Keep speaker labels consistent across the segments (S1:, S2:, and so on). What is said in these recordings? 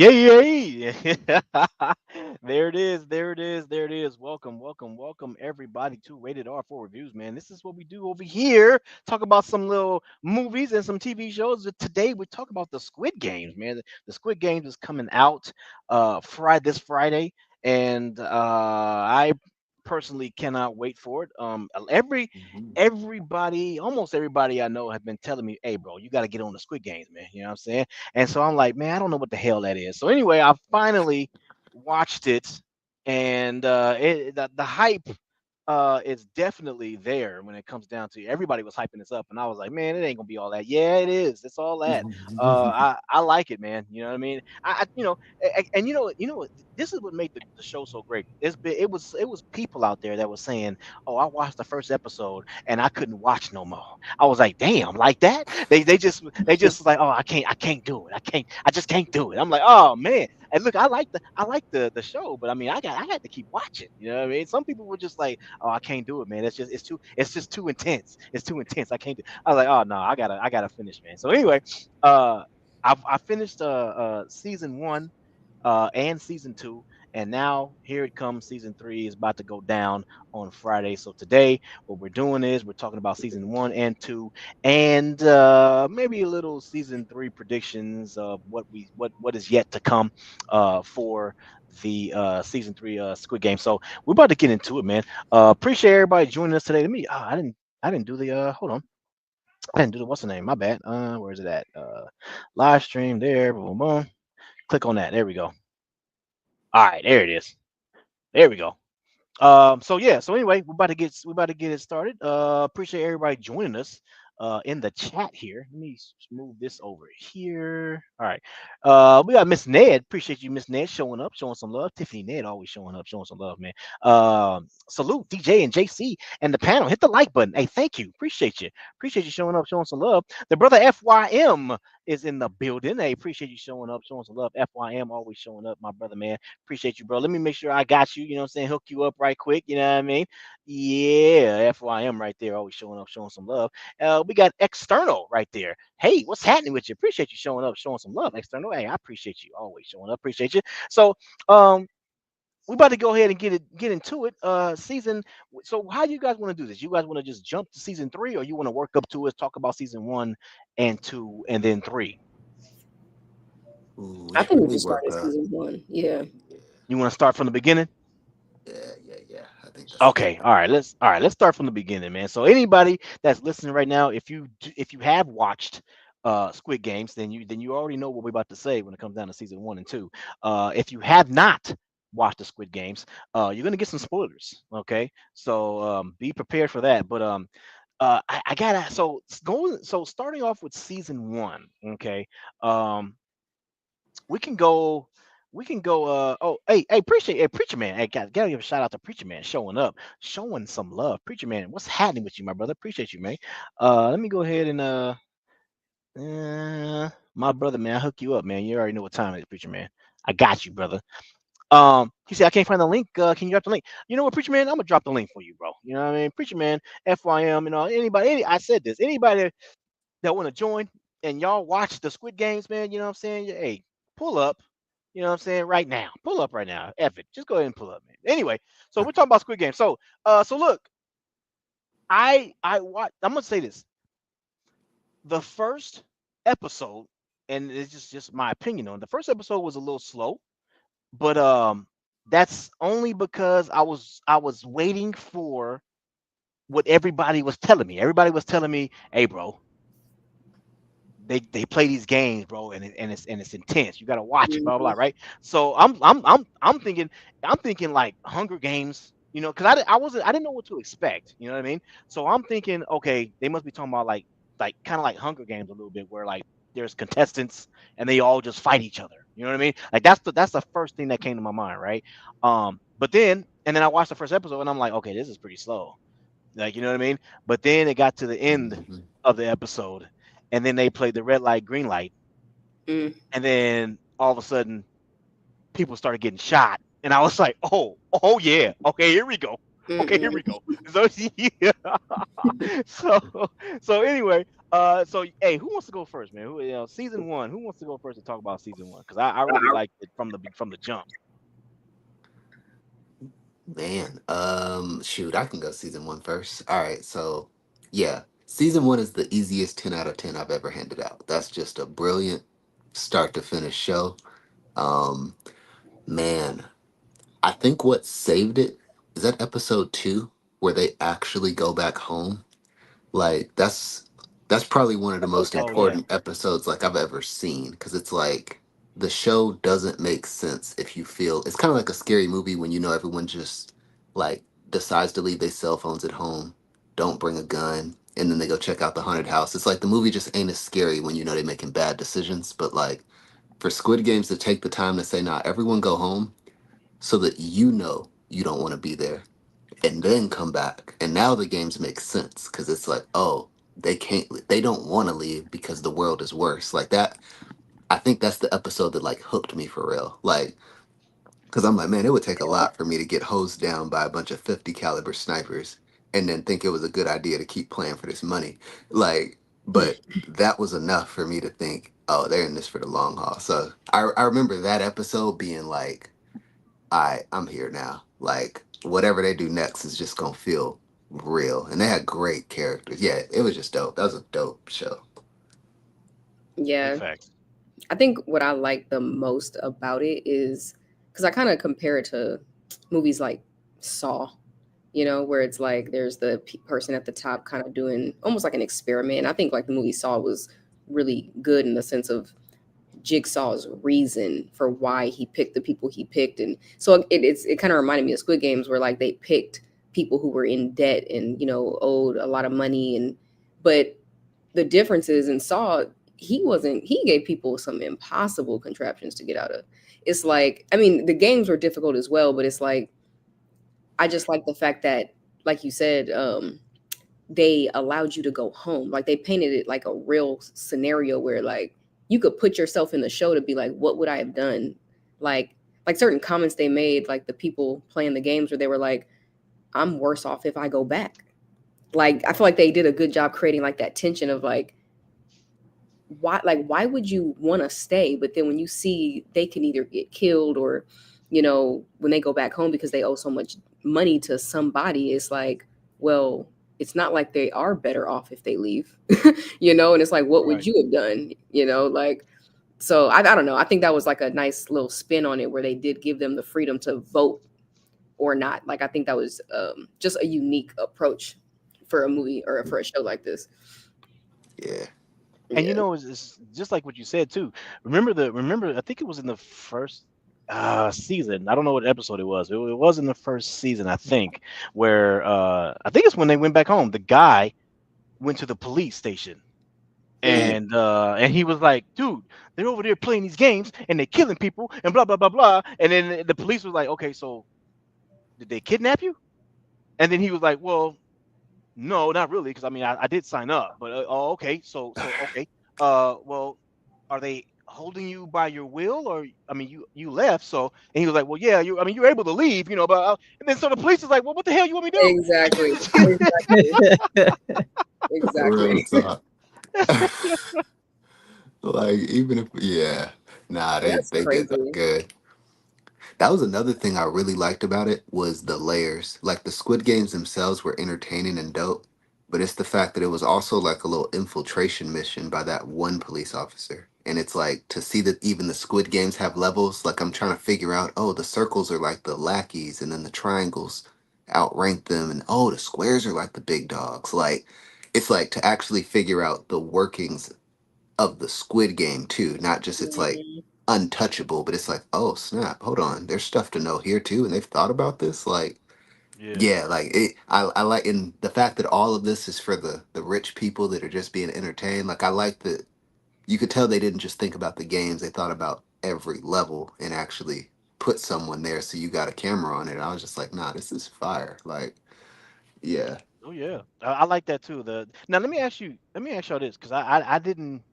S1: Yeah, yeah, yeah. There it is. There it is. There it is. Welcome, welcome, welcome, everybody to Rated R for Reviews, man. This is what we do over here. Talk about some little movies and some TV shows. Today we talk about the Squid Games, man. The Squid Games is coming out Friday this Friday, and I personally cannot wait for it.
S2: Mhm.
S1: Everybody, almost everybody I know have been telling me, "Hey, bro, you got to get on the Squid Games, man." You know what I'm saying? And so I'm like, man, I don't know what the hell that is. So anyway, I finally watched it, and the hype is definitely there when it comes down to everybody was hyping this up, and I was like, man, it ain't gonna be all that. Yeah, it is. It's all that. I like it, man. You know what I mean? And you know what? This is what made the show so great. It was people out there that was saying, oh, I watched the first episode and I couldn't watch no more. I was like, damn, like that? They just was like, oh, I can't do it. I just can't do it. I'm like, oh man. And look, I like the show, but I mean, I had to keep watching. You know what I mean? Some people were just like, oh, I can't do it, man. It's just too intense. It's too intense. I can't do. I was like, oh no, I gotta finish, man. So anyway, uh, I finished season one and season two. And now here it comes. Season three is about to go down on Friday. So today, what we're doing is we're talking about season one and two, and maybe a little season three predictions of what is yet to come for the season three Squid Game. So we're about to get into it, man. Appreciate everybody joining us today. Let me. I didn't do the. Hold on. I didn't do the. What's the name? My bad. Where is it at? Live stream there. Boom, boom, boom. Click on that. There we go. All right, there it is. There we go. So yeah, so anyway, we're about to get it started. Appreciate everybody joining us in the chat here. Let me move this over here. All right. We got Miss Ned. Appreciate you, Miss Ned, showing up, showing some love. Tiffany Ned always showing up, showing some love, man. Salute DJ and JC and the panel. Hit the like button. Hey, thank you. Appreciate you. Appreciate you showing up, showing some love. The brother FYM is in the building. Hey, appreciate you showing up, showing some love. FYM always showing up, my brother, man. Appreciate you, bro. Let me make sure I got you. You know what I'm saying? Hook you up right quick. You know what I mean? Yeah, FYM right there, always showing up, showing some love. We got external right there. Hey, what's happening with you? Appreciate you showing up, showing some love. External. Hey, I appreciate you always showing up. Appreciate you. So, um, we about to go ahead and get into it. Season. So, how you guys want to do this? You guys want to just jump to season three, or you want to work up to it, talk about season one and two, and then three?
S2: Ooh,
S3: I think we
S2: we
S3: just
S2: work.
S3: started season one. Yeah.
S2: Yeah,
S1: You want to start from the beginning?
S2: yeah. I think that's a good
S1: Okay, all right, let's start from the beginning, man. So anybody that's listening right now, if you have watched Squid Games, then you already know what we're about to say when it comes down to season one and two. If you have not watched the Squid Games, you're gonna get some spoilers. Okay, so be prepared for that. But I gotta starting off with season one. Okay, um, we can go oh, hey, appreciate, hey, preacher man, hey, gotta give a shout out to preacher man showing up, showing some love. Preacher man, what's happening with you, my brother? Appreciate you, man. Let me go ahead and my brother, man, I hook you up, man. You already know what time it is, preacher man. I got you, brother. He said I can't find the link. Can you drop the link? You know what, preacher man, I'm gonna drop the link for you, bro. You know what I mean? Preacher man, FYM, I said this, anybody that want to join and y'all watch the Squid Games, man, you know what I'm saying? Hey, pull up. You know what I'm saying? Right now. Pull up right now. F it. Just go ahead and pull up, man. Anyway, so we're talking about Squid Game. So look, I'm gonna say this. The first episode, and it's just my opinion on it, the first episode was a little slow, but that's only because I was waiting for what everybody was telling me. Everybody was telling me, hey bro, they play these games, bro, and it's intense. You gotta watch it, blah blah,
S3: Mhm.
S1: blah, right? So I'm thinking like Hunger Games, because I didn't know what to expect. You know what I mean? So I'm thinking, okay, they must be talking about like kind of like Hunger Games a little bit, where like there's contestants and they all just fight each other. You know what I mean? Like that's the first thing that came to my mind, right? But then I watched the first episode and I'm like, okay, this is pretty slow. Like, you know what I mean? But then it got to the end
S2: Mhm.
S1: of the episode, and then they played the red light, green light,
S3: Mm.
S1: and then all of a sudden people started getting shot, and I was like, oh yeah, okay, here we go, okay, here
S3: Mm-mm.
S1: we go. So yeah, so so anyway, So hey, who wants to go first, man? Who, season one? Who wants to go first to talk about season one? Because I really liked it from the jump.
S2: Man, shoot, I can go season one first. All right, so yeah, season one is the easiest 10 out of 10 I've ever handed out. That's just a brilliant start to finish show. Um, man, I think what saved it is that episode two where they actually go back home. Like that's probably one of the most
S1: Oh yeah,
S2: important episodes like I've ever seen because it's like the show doesn't make sense if you feel it's kind of like a scary movie when you know everyone just like decides to leave their cell phones at home, don't bring a gun, and then they go check out the haunted house. It's like the movie just ain't as scary when you know they're making bad decisions. But like for Squid Games to take the time to say, nah, everyone go home so that you know you don't want to be there and then come back. And now the games make sense because it's like, oh, they don't want to leave because the world is worse. Like that, I think that's the episode that like hooked me for real. Like, because I'm like, man, it would take a lot for me to get hosed down by a bunch of 50 caliber snipers and then think it was a good idea to keep playing for this money. Like, but that was enough for me to think, oh, they're in this for the long haul. So I remember that episode being like, I'm here now. Like whatever they do next is just gonna feel real. And they had great characters. Yeah, it was just dope. That was a dope show.
S1: big
S3: Yeah.
S1: facts.
S3: I think what I like the most about it is because I kind of compare it to movies like Saw, where it's like there's the person at the top kind of doing almost like an experiment. I think like the movie Saw was really good in the sense of Jigsaw's reason for why he picked the people he picked, and so it kind of reminded me of Squid Games, where like they picked people who were in debt and owed a lot of money, and but the difference is in Saw he gave people some impossible contraptions to get out of. It's like I mean the games were difficult as well, but it's like I just like the fact that like you said they allowed you to go home. Like they painted it like a real scenario where like you could put yourself in the show to be like, what would I have done? Like like certain comments they made, like the people playing the games where they were like, I'm worse off if I go back. Like I feel like they did a good job creating like that tension of why would you want to stay? But then when you see they can either get killed or, when they go back home because they owe so much money to somebody, it's like, well, it's not like they are better off if they leave, and it's like, what would
S1: Right.
S3: you have done? Like, so I don't know. I think that was like a nice little spin on it where they did give them the freedom to vote or not. Like, I think that was just a unique approach for a movie or for a show like this.
S2: Yeah.
S1: And
S3: Yeah.
S1: it's just like what you said too. Remember I think it was in the first season. I don't know what episode it was. It was in the first season, I think, where I think it's when they went back home. The guy went to the police station
S3: Mm.
S1: and he was like, dude, they're over there playing these games and they're killing people and blah blah blah blah. And then the police was like, okay, so did they kidnap you? And then he was like, well, no, not really, because I mean, I did sign up, but oh, okay, so okay, well, are they holding you by your will, or I mean, you left, so and he was like, well, yeah, I mean, you're able to leave, but and then so the police is like, well, what the hell you want me to
S3: Exactly.
S1: do?
S3: Exactly. Exactly.
S2: Real talk. Like even if yeah, nah, they
S3: That's
S2: they did that
S3: crazy.
S2: good. That was another thing I really liked about it was the layers. Like the Squid Games themselves were entertaining and dope, but it's the fact that it was also like a little infiltration mission by that one police officer. And it's like to see that even the Squid Games have levels, like I'm trying to figure out, oh, the circles are like the lackeys and then the triangles outrank them and oh, the squares are like the big dogs. Like it's like to actually figure out the workings of the Squid Game too, not just it's like
S3: Mhm.
S2: untouchable, but it's like, oh snap, hold on, there's stuff to know here too, and they've thought about this. Like,
S1: Yeah.
S2: yeah, like it. I like in the fact that all of this is for the rich people that are just being entertained. Like, I like that you could tell they didn't just think about the games; they thought about every level and actually put someone there. So you got a camera on it. And I was just like, nah, this is fire. Like, yeah,
S1: Oh yeah, I like that too. The now let me ask y'all this because I didn't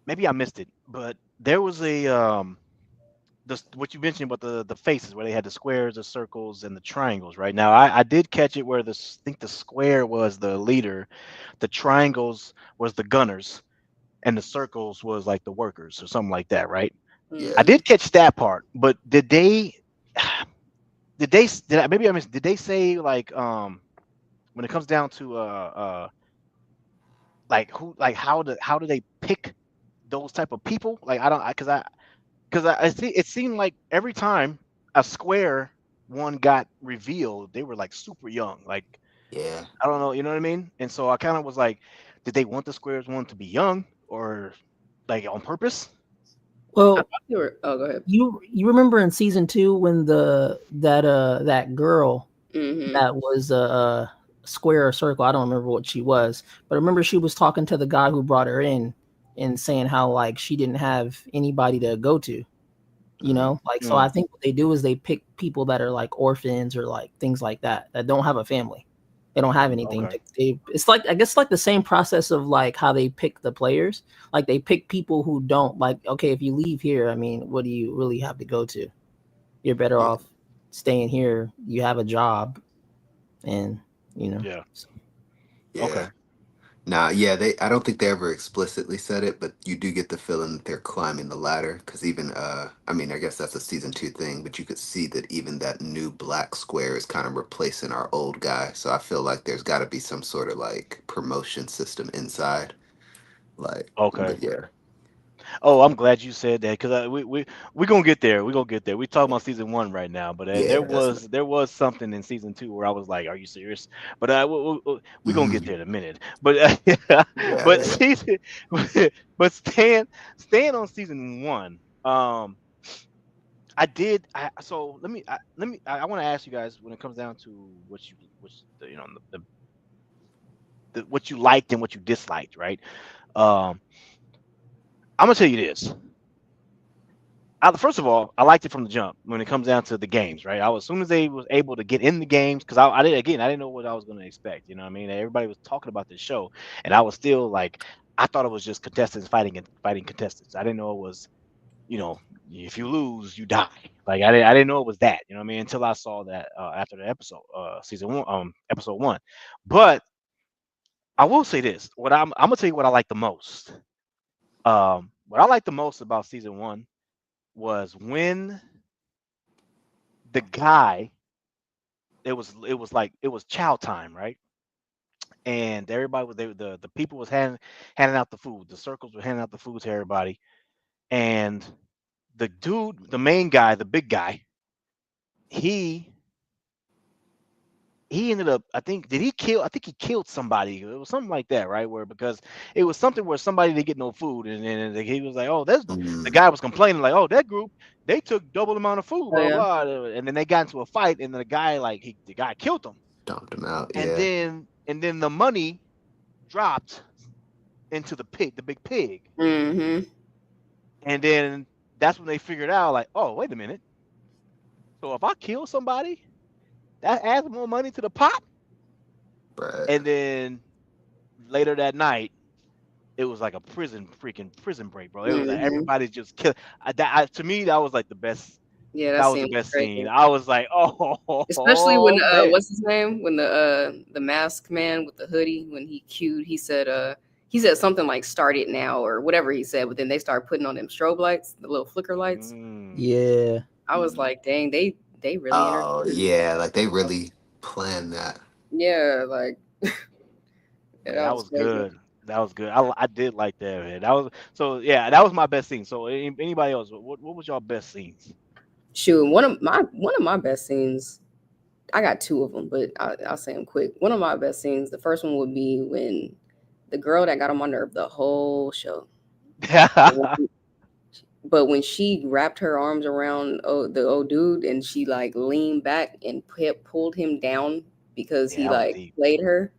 S1: maybe I missed it, but there was a what you mentioned about the faces where they had the squares, the circles, and the triangles. Right now, I did catch it where I think the square was the leader, the triangles was the gunners, and the circles was like the workers or something like that. Right. I
S2: Yeah.
S3: Mm-hmm.
S1: did catch that part, but did they? Did I maybe I missed? Did they say like when it comes down to like who like how do they pick those type of people? Like I don't because I see it seemed like every time a square one got revealed, they were like super young. Like
S2: Yeah.
S1: I don't know, you know what I mean? And so I kind of was like, did they want the squares one to be young or like on purpose?
S3: I
S4: Well,
S3: thought they were. Oh, go ahead.
S4: you remember in season 2 when that girl
S3: Mm-hmm.
S4: that was a square or circle, I don't remember what she was, but I remember she was talking to the guy who brought her in and saying how like she didn't have anybody to go to,
S2: Hmm.
S4: like, so I
S1: Mm,
S4: think what they do is they pick people that are like orphans or like things like that don't have a family. They don't have anything.
S1: okay.
S4: It's like, I guess, like the same process of like how they pick the players. Like they pick people who don't like. Okay, if you leave here, I mean, what do you really have to go to? You're better
S2: Yeah.
S4: off staying here. You have a job, and you know.
S1: Yeah.
S4: So,
S2: Yeah.
S1: Okay.
S2: Nah, yeah, they I don't think they ever explicitly said it, but you do get the feeling that they're climbing the ladder because even I mean, I guess that's a season 2 thing, but you could see that even that new black square is kind of replacing our old guy. So I feel like there's got to be some sort of like promotion system inside. Like,
S1: Okay.
S2: but yeah.
S1: Oh, I'm glad you said that because we gonna get there. We gonna get there. We talking about season one right now, but
S2: Yeah, that's
S1: there was something in season two where I was like, "Are you serious?" But we gonna get
S2: mhm.
S1: there in a minute. But
S2: Yeah,
S1: but
S2: yeah.
S1: season but staying on season one. I did. So I want to ask you guys when it comes down to you know what you liked and what you disliked, right? Um, I'm gonna tell you this. First of all, I liked it from the jump when it comes down to the games, right? I was as soon as they was able to get in the games, because I did again, I didn't know what I was going to expect. You know what I mean? Everybody was talking about this show, and I was still like, I thought it was just contestants fighting and fighting contestants. I didn't know it was, you know, if you lose, you die. Like I didn't know it was that. You know what I mean? Until I saw that after the episode, season one, episode one. But I will say this: what I'm gonna tell you what I like the most. What I like the most about season one was when the guy it was like it was chow time, right? And everybody was there, the people was handing out the food, the circles were handing out the food to everybody, and the dude, the main guy, the big guy, he he ended up, I think he killed somebody. It was something like that, right? Where because it was something where somebody didn't get no food, and then he was like, oh, that's the
S2: Mm,
S1: guy was complaining like, oh, that group, they took double the amount of food,
S3: Oh
S1: blah
S3: yeah.
S1: blah blah. And then they got into a fight, and the guy like the guy killed him.
S2: dumped them out.
S1: And
S2: Yeah.
S1: then the money dropped into the big pig,
S3: Mm-hmm.
S1: and then that's when they figured out like, oh, wait a minute, so if I kill somebody, that adds more money to the pot.
S2: Right.
S1: And then later that night, it was like a freaking prison break, bro. It was like
S3: Mm-hmm.
S1: everybody just killed. To me, that was like the best.
S3: Yeah, that
S1: That was the
S3: seems
S1: best scene.
S3: crazy.
S1: I was like,
S3: Especially when
S1: oh man.
S3: what's his name? When the mask man with the hoodie, when he cued, he said something like "start it now" or whatever he said, but then they started putting on them strobe lights, the little flicker lights.
S1: Mm,
S4: yeah.
S3: I was like, dang, they really
S2: Oh
S3: entertained.
S2: yeah, like they really planned that.
S3: Yeah, like yeah,
S1: yeah,
S3: that
S1: that
S3: was
S1: was
S3: crazy.
S1: good. That was good. I did like that, man. That was so yeah. That was my best scene. So anybody else? What was your best scenes?
S3: Shoot, one of my best scenes. I got two of them, but I'll say them quick. One of my best scenes. The first one would be when the girl that got on my nerve the whole show. But when she wrapped her arms around the old dude and she like leaned back and pulled him down because
S1: Yeah,
S3: he
S1: that was
S3: like
S1: deep.
S3: played her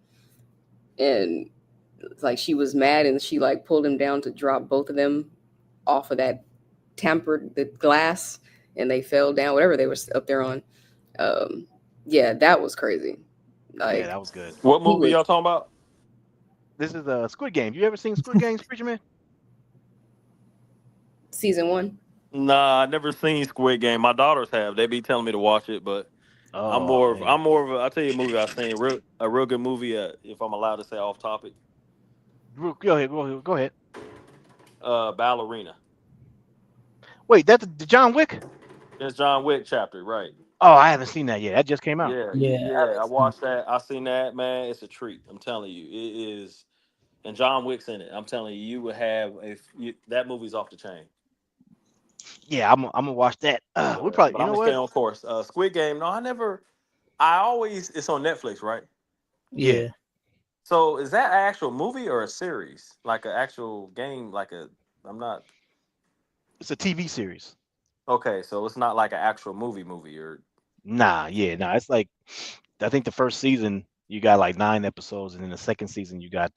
S3: and like she was mad and she like pulled him down to drop both of them off of that tampered the glass and they fell down whatever they were up there on. Um, yeah, that was crazy.
S1: Yeah,
S3: Like
S1: that was good.
S5: What
S3: he
S5: movie
S3: was
S5: y'all talking about?
S1: This is Squid Games. You ever seen Squid Games, Preacher Man?
S3: season one.
S5: Nah, I never seen Squid Game. My daughters have. They be telling me to watch it, but
S1: Oh
S5: I'm
S1: man.
S5: more of a. I'll tell you a movie I've seen. A real good movie. If I'm allowed to say off topic,
S1: Go ahead. Go ahead. Go ahead.
S5: Ballerina.
S1: Wait, that's the John Wick.
S5: It's John Wick chapter, right?
S1: Oh, I haven't seen that yet. That just came out.
S5: Yeah,
S4: Yeah, I
S5: yeah. I
S4: haven't seen
S5: watched that. I seen that. Man, it's a treat. I'm telling you, it is. And John Wick's in it. I'm telling you, you would have that movie's off the chain.
S1: Yeah, I'm gonna watch that. We probably.
S5: But
S1: You
S5: I'm
S1: know
S5: gonna stay
S1: what?
S5: on course. Squid Game. No, I never. I always. It's on Netflix, right?
S1: Yeah,
S4: Yeah.
S5: So is that an actual movie or a series? Like an actual game? Like a? I'm not.
S1: it's a TV series.
S5: Okay, so it's not like an actual movie or.
S1: Nah, yeah, nah. It's like I think the first season you got like 9 episodes, and then the second season you got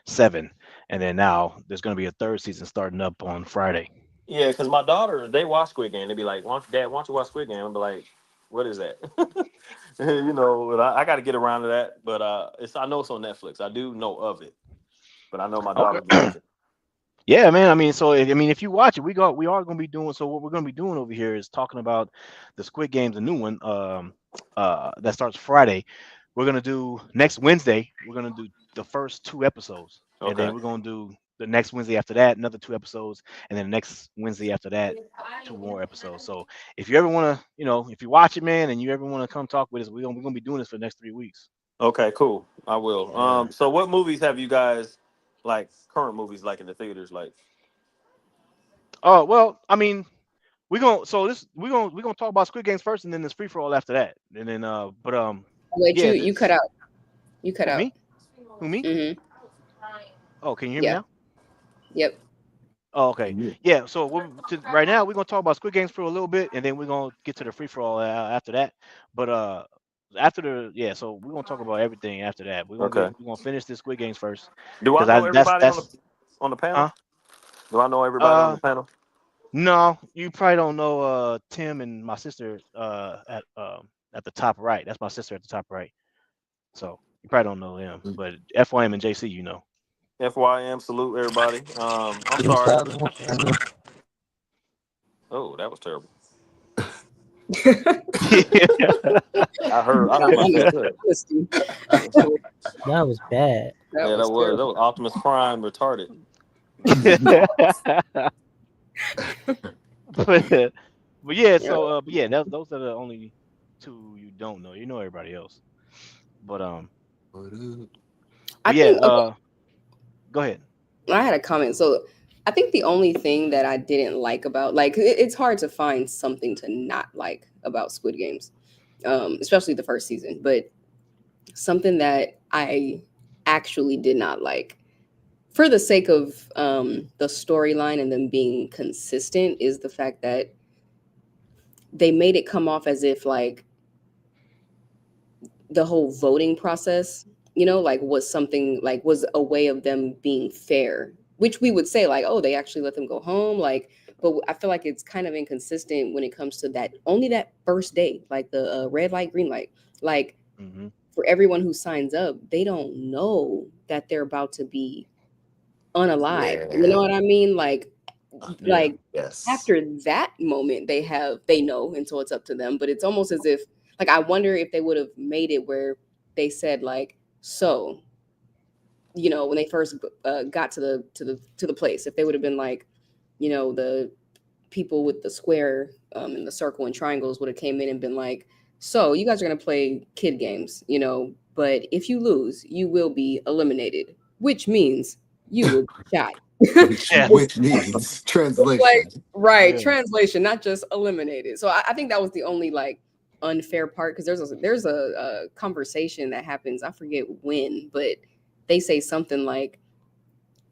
S1: 7, and then now there's gonna be a third season starting up on Friday.
S5: Yeah, because my daughter, they watch Squid Game. They be like, Dad, why don't you watch Squid Game?" I'll be like, "What is that?" But I got to get around to that. But I know it's on Netflix. I do know of it, but I know my
S1: Okay.
S5: daughters watch it.
S1: Yeah, man. I mean, so I mean, if you watch it, we are going to be doing. So what we're going to be doing over here is talking about the Squid Games, a new one, that starts Friday. We're going to do next Wednesday. We're going to do the first 2 episodes, and
S5: Okay.
S1: then we're going to do the next Wednesday after that another 2 episodes, and then the next Wednesday after that 2 more episodes. So if you ever want to, if you watch it, man, and you ever want to come talk with us, we're gonna be doing this for the next 3 weeks.
S5: Okay. Cool. I will.
S1: Yeah.
S5: So what movies have you guys like? Current movies like in the theaters? Like.
S1: Oh well, I mean, we're gonna talk about Squid Games first, and then this free for all after that, and then
S3: Wait,
S1: yeah,
S3: you cut
S1: this
S3: out. You cut
S1: who
S3: out.
S1: me who me
S3: Mm-hmm.
S1: oh, can you hear me
S3: Yeah.
S1: now?
S3: Yep.
S1: Oh, okay, yeah. So right now we're gonna talk about Squid Games for a little bit, and then we're gonna get to the free for all after that. But after the yeah, so we're gonna talk about everything after that.
S5: Okay.
S1: We're gonna finish this Squid Games first
S5: Do I
S1: because
S5: know
S1: I
S5: everybody
S1: that's
S5: on the panel?
S1: huh
S5: Do I know everybody on
S1: uh
S5: the panel?
S1: no, you probably don't know Tim and my sister at the top right. That's my sister at the top right. So you probably don't know them, but FYM and JC, you know.
S5: FYM, salute everybody. I'm
S4: it.
S5: sorry. Oh, that was terrible. I heard. I heard myself. Good.
S3: Honesty.
S4: That was bad.
S3: That
S5: Yeah,
S3: was
S5: that
S3: terrible.
S5: was Optimus Prime retarded.
S1: but yeah,
S3: Yeah.
S1: but yeah, those are the only two you don't know. You know everybody else. But
S3: I
S1: yeah,
S3: think okay,
S1: go ahead.
S3: I had a comment. So I think the only thing that I didn't like about it's hard to find something to not like about Squid Games, especially the first season. But something that I actually did not like, for the sake of the storyline and them being consistent, is the fact that they made it come off as if like the whole voting process, like was something like was a way of them being fair, which we would say like, oh, they actually let them go home. Like, but I feel like it's kind of inconsistent when it comes to that only that first day, like the red light, green light. Like
S1: Hmm.
S3: for everyone who signs up, they don't know that they're about to be unalived. You know
S2: Yeah.
S3: what I mean?
S1: Yeah.
S3: Like
S2: Yes.
S3: after that moment they know until it's up to them, but it's almost as if like I wonder if they would have made it where they said like, so when they first got to the place, if they would have been like, the people with the square and the circle and triangles would have came in and been like, so you guys are going to play kid games, but if you lose you will be eliminated, which means you will be shot.
S2: Which
S1: Yeah.
S3: It's
S2: which means
S3: like,
S2: translation.
S3: right,
S1: Yeah.
S3: translation, not just eliminated. So I think that was the only like unfair part, because there's a conversation that happens, I forget when, but they say something like,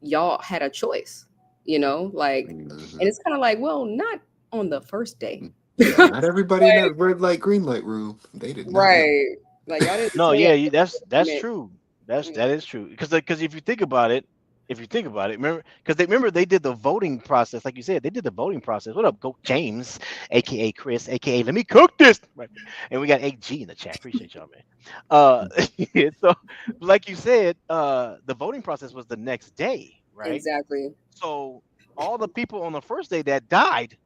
S3: y'all had a choice, like, and
S2: Mhm.
S3: it's kind of like, well, not on the first day.
S2: Yeah, not everybody in
S3: Like,
S2: that red light, green light room. They did not know.
S3: right, like y'all didn't
S1: No,
S3: say
S1: yeah,
S3: it
S1: that's
S3: meant,
S1: true. That is true. Because if you think about it, remember they did the voting process, like you said, they did the voting process. What up, Go James, aka Chris, aka Let me cook this, right? And we got AG in the chat. Appreciate y'all, man. So like you said, the voting process was the next day, right?
S3: exactly.
S1: So all the people on the first day that died,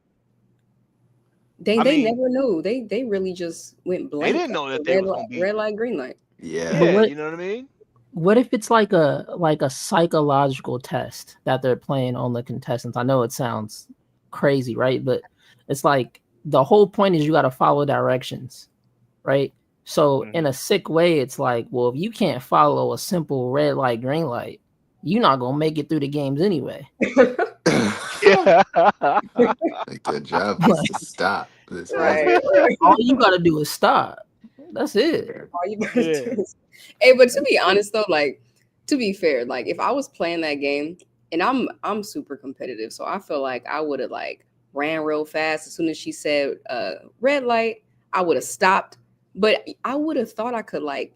S3: They
S1: I mean,
S3: never knew. They really just went
S1: they
S3: blank.
S1: didn't know that they
S3: Red
S1: was
S3: light,
S1: gonna be.
S3: red light, green light.
S2: Yeah.
S4: But
S1: Yeah,
S4: what
S1: you know what I mean.
S4: what if it's like a psychological test that they're playing on the contestants? I know it sounds crazy, right? But it's like the whole point is you got to follow directions, right? So in
S1: Mhm.
S4: a sick way, it's like, well, if you can't follow a simple red light, green light, you're not gonna make it through the games anyway.
S1: Yeah.
S2: Like the job is
S4: Like
S2: to stop this
S3: Right,
S2: movie.
S3: right.
S4: all you gotta do is stop. That's it.
S2: Yeah.
S3: All you gotta
S1: Yeah.
S3: do is. Hey, but to be honest though, like to be fair, like if I was playing that game, and I'm super competitive, so I feel like I would have like ran real fast as soon as she said red light. I would have stopped, but I would have thought I could like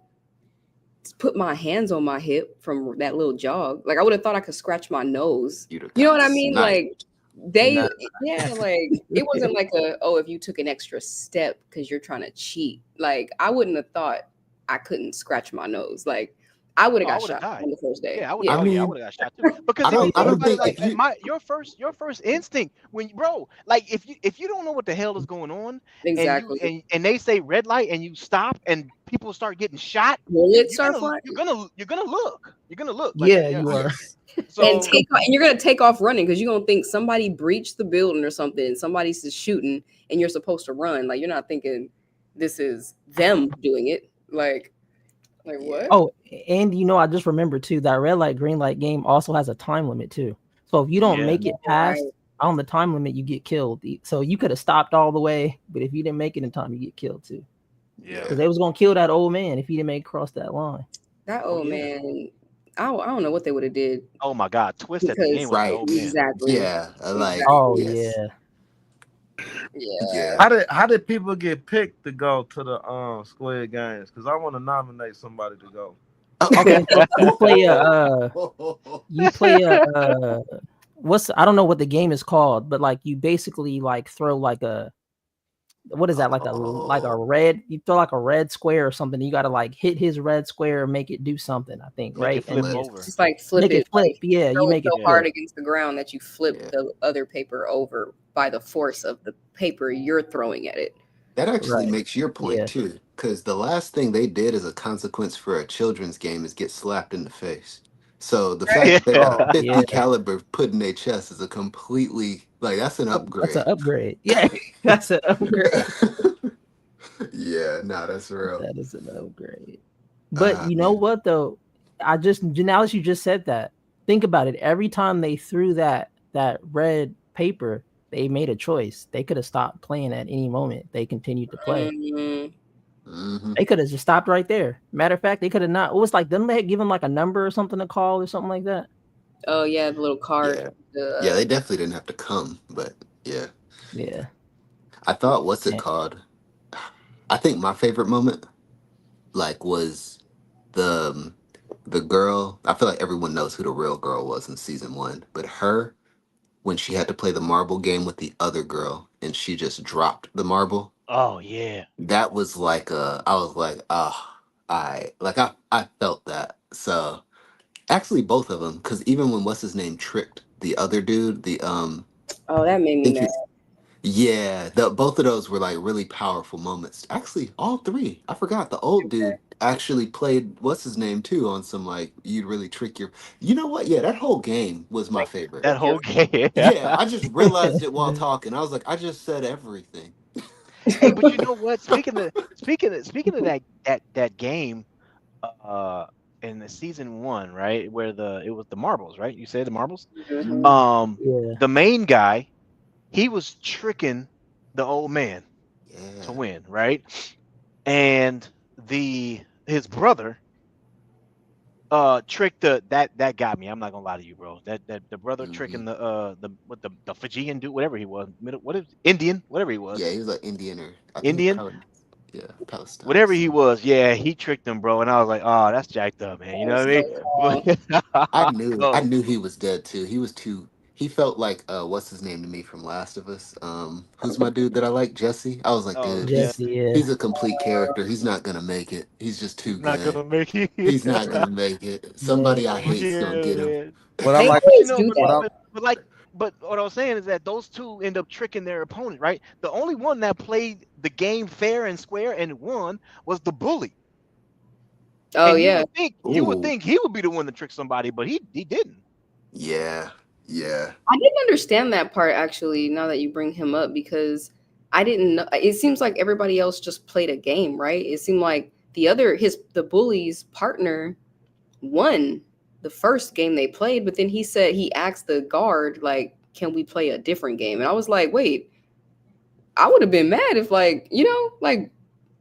S3: put my hands on my hip from that little jog. Like I would have thought I could scratch my nose.
S2: You'd have
S3: You know
S2: got
S3: what I mean? Like
S2: sniped.
S3: they,
S4: Nah.
S3: yeah, like it wasn't like a, oh, if you took an extra step because you're trying to cheat. Like I wouldn't have thought I couldn't scratch my nose. Like I would have
S1: Oh, I
S3: got
S1: would have
S3: shot
S1: died.
S3: on the first day.
S1: Yeah, I would.
S3: Yeah.
S2: I
S1: Oh yeah, I
S2: mean,
S1: would have got shot too. Because if you
S2: I
S1: think
S2: don't
S1: about it,
S2: think
S1: like
S2: if you
S1: your first instinct when bro, like if you don't know what the hell is going on, and you
S3: Exactly.
S1: and they say red light and you stop and people start getting shot,
S3: Bullets
S1: you're
S3: start
S1: gonna
S3: flying.
S1: look like
S4: Yeah,
S1: yeah.
S4: you are.
S2: yes.
S3: And
S1: So
S3: and you're gonna take off running because you're gonna think somebody breached the building or something, and somebody's just shooting, and you're supposed to run. Like you're not thinking this is them doing it. Like
S2: Yeah.
S3: what?
S4: Oh, and I just remembered too that red light, green light game also has a time limit too. So if you don't
S1: yeah,
S4: make it
S3: Right.
S4: past on the time limit, you get killed. So you could have stopped all the way, but if you didn't make it in time, you get killed too.
S1: yeah.
S4: Because
S2: Yeah.
S4: they was gonna kill that old man if he didn't make it across that line.
S3: That
S1: Oh
S3: old
S1: yeah.
S3: man. I don't know what they would have did
S1: Oh my God, twist at the end
S3: because
S1: with the
S2: Right.
S1: old man.
S3: exactly,
S2: Yeah. Like
S4: Oh
S3: exactly.
S2: yes.
S4: yeah.
S3: Yeah.
S2: Yeah.
S6: How did people get picked to go to the Squid Games? Because I want to nominate somebody to go.
S4: Okay, so you play a
S2: Oh.
S4: you play a what's I don't know what the game is called, but like you basically like throw like a what is that like a
S2: Oh.
S4: red you throw like a red square or something. You got to like hit his red square and make it do something. I think
S1: Make it
S4: right
S1: flip
S4: and
S2: Flip.
S1: over.
S3: Just like flip
S4: make it
S3: it,
S4: flip.
S3: like
S4: Yeah, you
S3: throw it
S4: make it
S3: so
S1: Yeah.
S3: hard
S4: flip.
S3: against the ground that you flip
S2: Yeah.
S3: the other paper over by the force of the paper you're throwing at it.
S2: That actually
S4: Right.
S2: makes your point
S4: Yeah.
S2: too, because the last thing they did as a consequence for a children's game is get slapped in the face. So the fact
S3: Right.
S2: that they got
S4: Oh
S2: a
S4: yeah.
S2: 50 caliber put in their chest is a completely like that's an
S4: That's an
S2: upgrade.
S4: upgrade. Yeah, that's an upgrade.
S2: Yeah, no, that's real.
S4: That is an upgrade. But you know
S2: Man.
S4: what though? Now that you just said that, think about it. Every time they threw that red paper, they made a choice. They could have stopped playing at any moment. They continued to play.
S3: Mhm.
S2: Hmm.
S4: They could have just stopped right there. Matter of fact, they could have not. It was like them. They had given like a number or something to call or something like that.
S3: Oh yeah, the little card.
S2: Yeah. Yeah,
S3: The
S2: they definitely didn't have to come, but yeah.
S4: Yeah.
S2: I thought what's it
S4: And-
S2: called? I think my favorite moment like was the the girl. I feel like everyone knows who the real girl was in season 1, but her when she had to play the marble game with the other girl and she just dropped the marble.
S1: Oh yeah.
S2: That was like I was like, I felt that. So actually both of them, because even when what's his name tricked the other dude, the
S3: oh, that made me
S2: think
S3: mad.
S2: he, yeah, both of those were like really powerful moments. Actually, all three. I forgot the old dude actually played what's his name too on some like you'd really trick your. You know what? Yeah, that whole game was my
S1: Like
S2: favorite.
S1: that
S3: Trick your
S1: whole game.
S2: Yeah, I just realized it while talking. I was like, I just said everything.
S1: Hey, but you know what? Speaking of that game, uh, in the season one, right, where it was the marbles, right? You said the marbles.
S3: Mhm.
S1: Um,
S4: yeah.
S1: the main guy, he was tricking the old man to
S2: Yeah.
S1: win, right? And his brother tricked that got me. I'm not gonna lie to you, bro. That the brother
S2: Hmm.
S1: tricking the Fijian dude, whatever he was, what is Indian, whatever he
S2: Yeah,
S1: was,
S2: he was like Indian or I think
S1: Indian,
S2: probably yeah, Palestine.
S1: whatever he was. Yeah, he tricked him, bro. And I was like, oh, that's jacked up, man. You
S3: That
S1: know
S3: was
S1: what I
S3: so
S2: Yeah.
S3: wrong.
S1: mean?
S2: I
S1: Go.
S2: knew he was dead too. He was too he felt like what's his name to me from Last of Us? Who's my dude that I like? Jesse. I was like,
S1: Oh
S2: dude,
S1: yeah,
S4: Jesse. Yeah.
S2: he's a complete character. He's not gonna make it. He's just too
S1: not
S2: good.
S1: gonna make it.
S2: He's not gonna make it.
S4: Yeah.
S2: Somebody I hate's gonna
S1: Yeah,
S2: get him.
S1: man.
S6: What I
S1: Hey,
S3: They
S6: like,
S1: but you
S3: always
S1: know,
S3: do
S6: what I
S3: that.
S1: but like but what I was saying is that those two end up tricking their opponent, right? The only one that played the game fair and square and won was the bully.
S3: Oh
S1: And
S3: yeah.
S1: you would
S2: Ooh,
S1: think he would be the one to trick somebody, but he didn't.
S2: yeah, yeah,
S3: I didn't understand that part actually, now that you bring him up, because I didn't know. It seems like everybody else just played a game, right? It seemed like the bully's partner won the first game they played, but then he said he asked the guard, like, can we play a different game? And I was like, wait, I would have been mad if, like, like,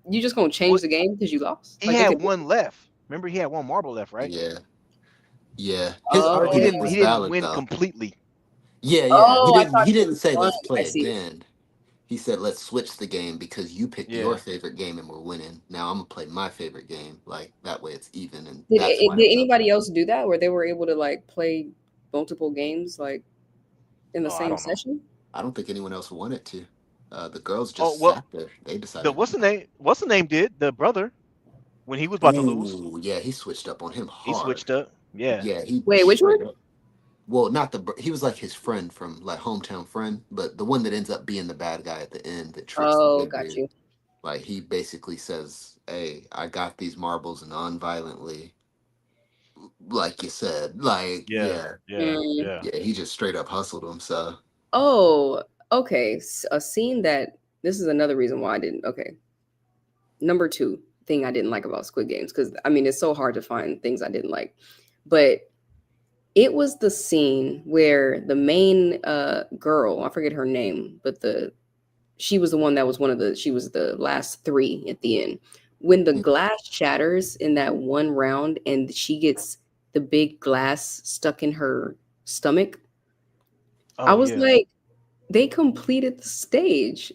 S3: you just gonna change
S1: What
S3: the game because you lost?
S1: he
S3: Like, they
S1: had
S3: could.
S1: one left. Remember, he had one marble left, right?
S2: yeah, yeah. His
S1: But he
S2: argument
S1: didn't
S3: Oh,
S2: was
S1: he didn't
S2: valid
S1: win
S2: though.
S1: completely.
S2: Yeah, yeah. He
S3: oh, I
S2: didn't.
S3: thought
S2: He
S3: he
S2: didn't
S3: was
S2: say
S3: one.
S2: let's
S3: I
S2: play
S3: see.
S2: again. He said let's switch the game because you picked your
S1: Yeah.
S2: favorite game and we're winning. Now I'm gonna play my favorite game. Like that way it's even, and
S3: Did
S2: that's why
S3: did
S2: he got
S3: anybody
S2: that.
S3: else do that where they were able to like play multiple games like in the
S1: Oh, I
S3: same
S1: don't know.
S3: session?
S2: I don't think anyone else wanted to. The girls
S1: Oh
S2: just
S1: well,
S2: sat there. They
S1: the
S2: decided.
S1: what's the name? What's the name did the brother when he was about to lose?
S2: Ooh, yeah, he switched up on him
S1: He
S2: hard.
S1: switched up. Yeah.
S2: Yeah, he
S3: Wait, which one?
S2: straight up. Well, not he was like his friend from like hometown friend, but the one that ends up being the bad guy at the end that tricks the
S3: Oh,
S2: good
S3: got
S2: dude.
S3: you.
S2: Like he basically says, "Hey, I got these marbles non-violently, like you said." Like,
S1: Yeah.
S2: yeah,
S1: Yeah.
S3: Mm.
S1: Yeah.
S2: yeah, he just straight up hustled him. So,
S3: Oh, okay. A scene that this is another reason why I didn't. Okay, number two thing I didn't like about Squid Games, because I mean it's so hard to find things I didn't like, but it was the scene where the main girl, I forget her name, but she was the one that was she was the last three at the end. When the glass shatters in that one round and she gets the big glass stuck in her stomach, I
S1: Oh
S3: was
S1: yeah.
S3: like, they completed the stage.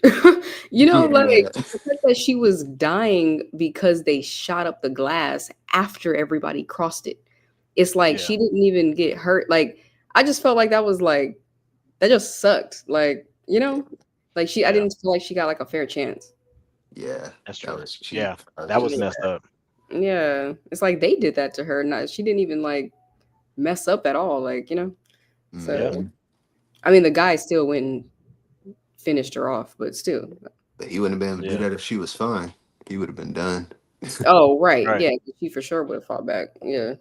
S3: Like
S2: yeah,
S3: the fact that she was dying because they shot up the glass after everybody crossed it. It's like
S1: Yeah.
S3: she didn't even get hurt. Like I just felt like that was like that just sucked. Like, like I
S1: Yeah.
S3: didn't feel like she got like a fair chance.
S2: yeah,
S1: That's
S2: that
S1: true.
S2: was cheap.
S1: Yeah.
S2: That was
S1: That was
S2: just
S3: Yeah.
S1: messed up.
S3: Yeah. It's like they did that to her. Not she didn't even like mess up at all. Like,
S1: Yeah.
S3: So
S2: Mhm.
S3: I mean the guy still went and finished her off, but still.
S2: But he wouldn't have been able to do
S1: Yeah.
S2: that if she was fine. He would have been done.
S3: Oh, right.
S1: Right.
S3: Yeah, she for sure would have fought back. Yeah.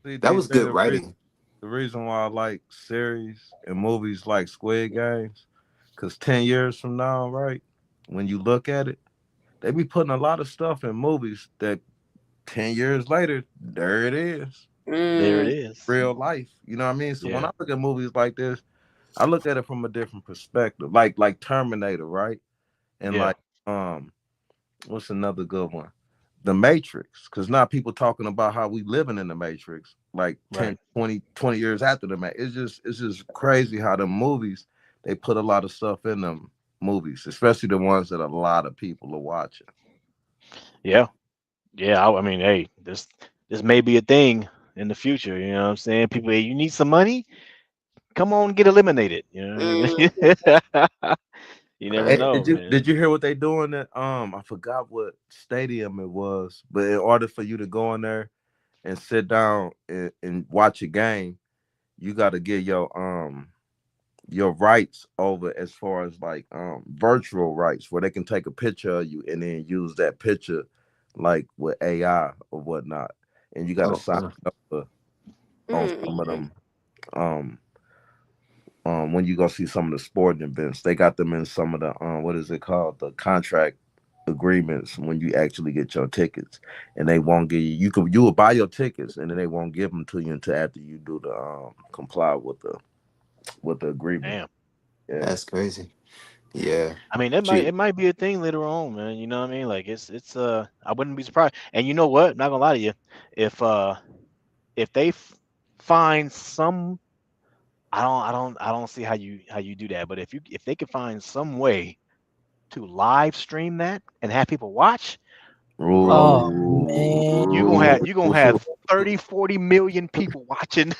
S6: See,
S2: That
S6: DJ,
S2: was good writing.
S6: the reason why I like series and movies like Squid Games, because 10 years from now, right, when you look at it, they be putting a lot of stuff in movies that 10 years later, there it is,
S1: There it
S3: Mm,
S1: is.
S6: real life. You know what I mean? So when
S1: Yeah.
S6: I look at movies like this, I look at it from a different perspective, like Terminator, right? And
S1: Yeah.
S6: like what's another good one? The Matrix, because now people talking about how we living in the Matrix, like
S1: Right.
S6: 20 years after the Matrix. It's just crazy how the movies, they put a lot of stuff in them movies, especially the ones that a lot of people are watching.
S1: Yeah. Yeah. I mean, hey, this may be a thing in the future. You know what I'm saying? People, hey, you need some money? Come on, get eliminated. You know
S3: mm,
S1: what I mean? You never
S2: Right.
S6: Hey,
S1: know,
S6: did you
S1: man.
S6: did you hear what they doing at I forgot what stadium it was, but in order for you to go in there and sit down and watch a game, you got to get your rights over as far as like virtual rights where they can take a picture of you and then use that picture like with AI or whatnot. And you gotta
S2: Oh,
S6: sign
S2: huh.
S6: up on
S3: mm,
S6: some of
S3: mm.
S6: them um when you go see some of the sporting events. They got them in some of the what is it called? The contract agreements when you actually get your tickets. And they won't give you will buy your tickets and then they won't give them to you until after you do the comply with the agreement.
S1: Damn.
S6: Yeah.
S2: That's crazy. Yeah.
S1: I mean, it
S2: Shoot.
S1: might be a thing later on, man. You know what I mean? Like it's I wouldn't be surprised. And you know what? Not gonna lie to you, if uh if they find some, I don't see how you do that. But if they could find some way to live stream that and have people watch, bro,
S4: Oh
S2: Ooh.
S4: man,
S1: you gonna have 30, 40 million people watching.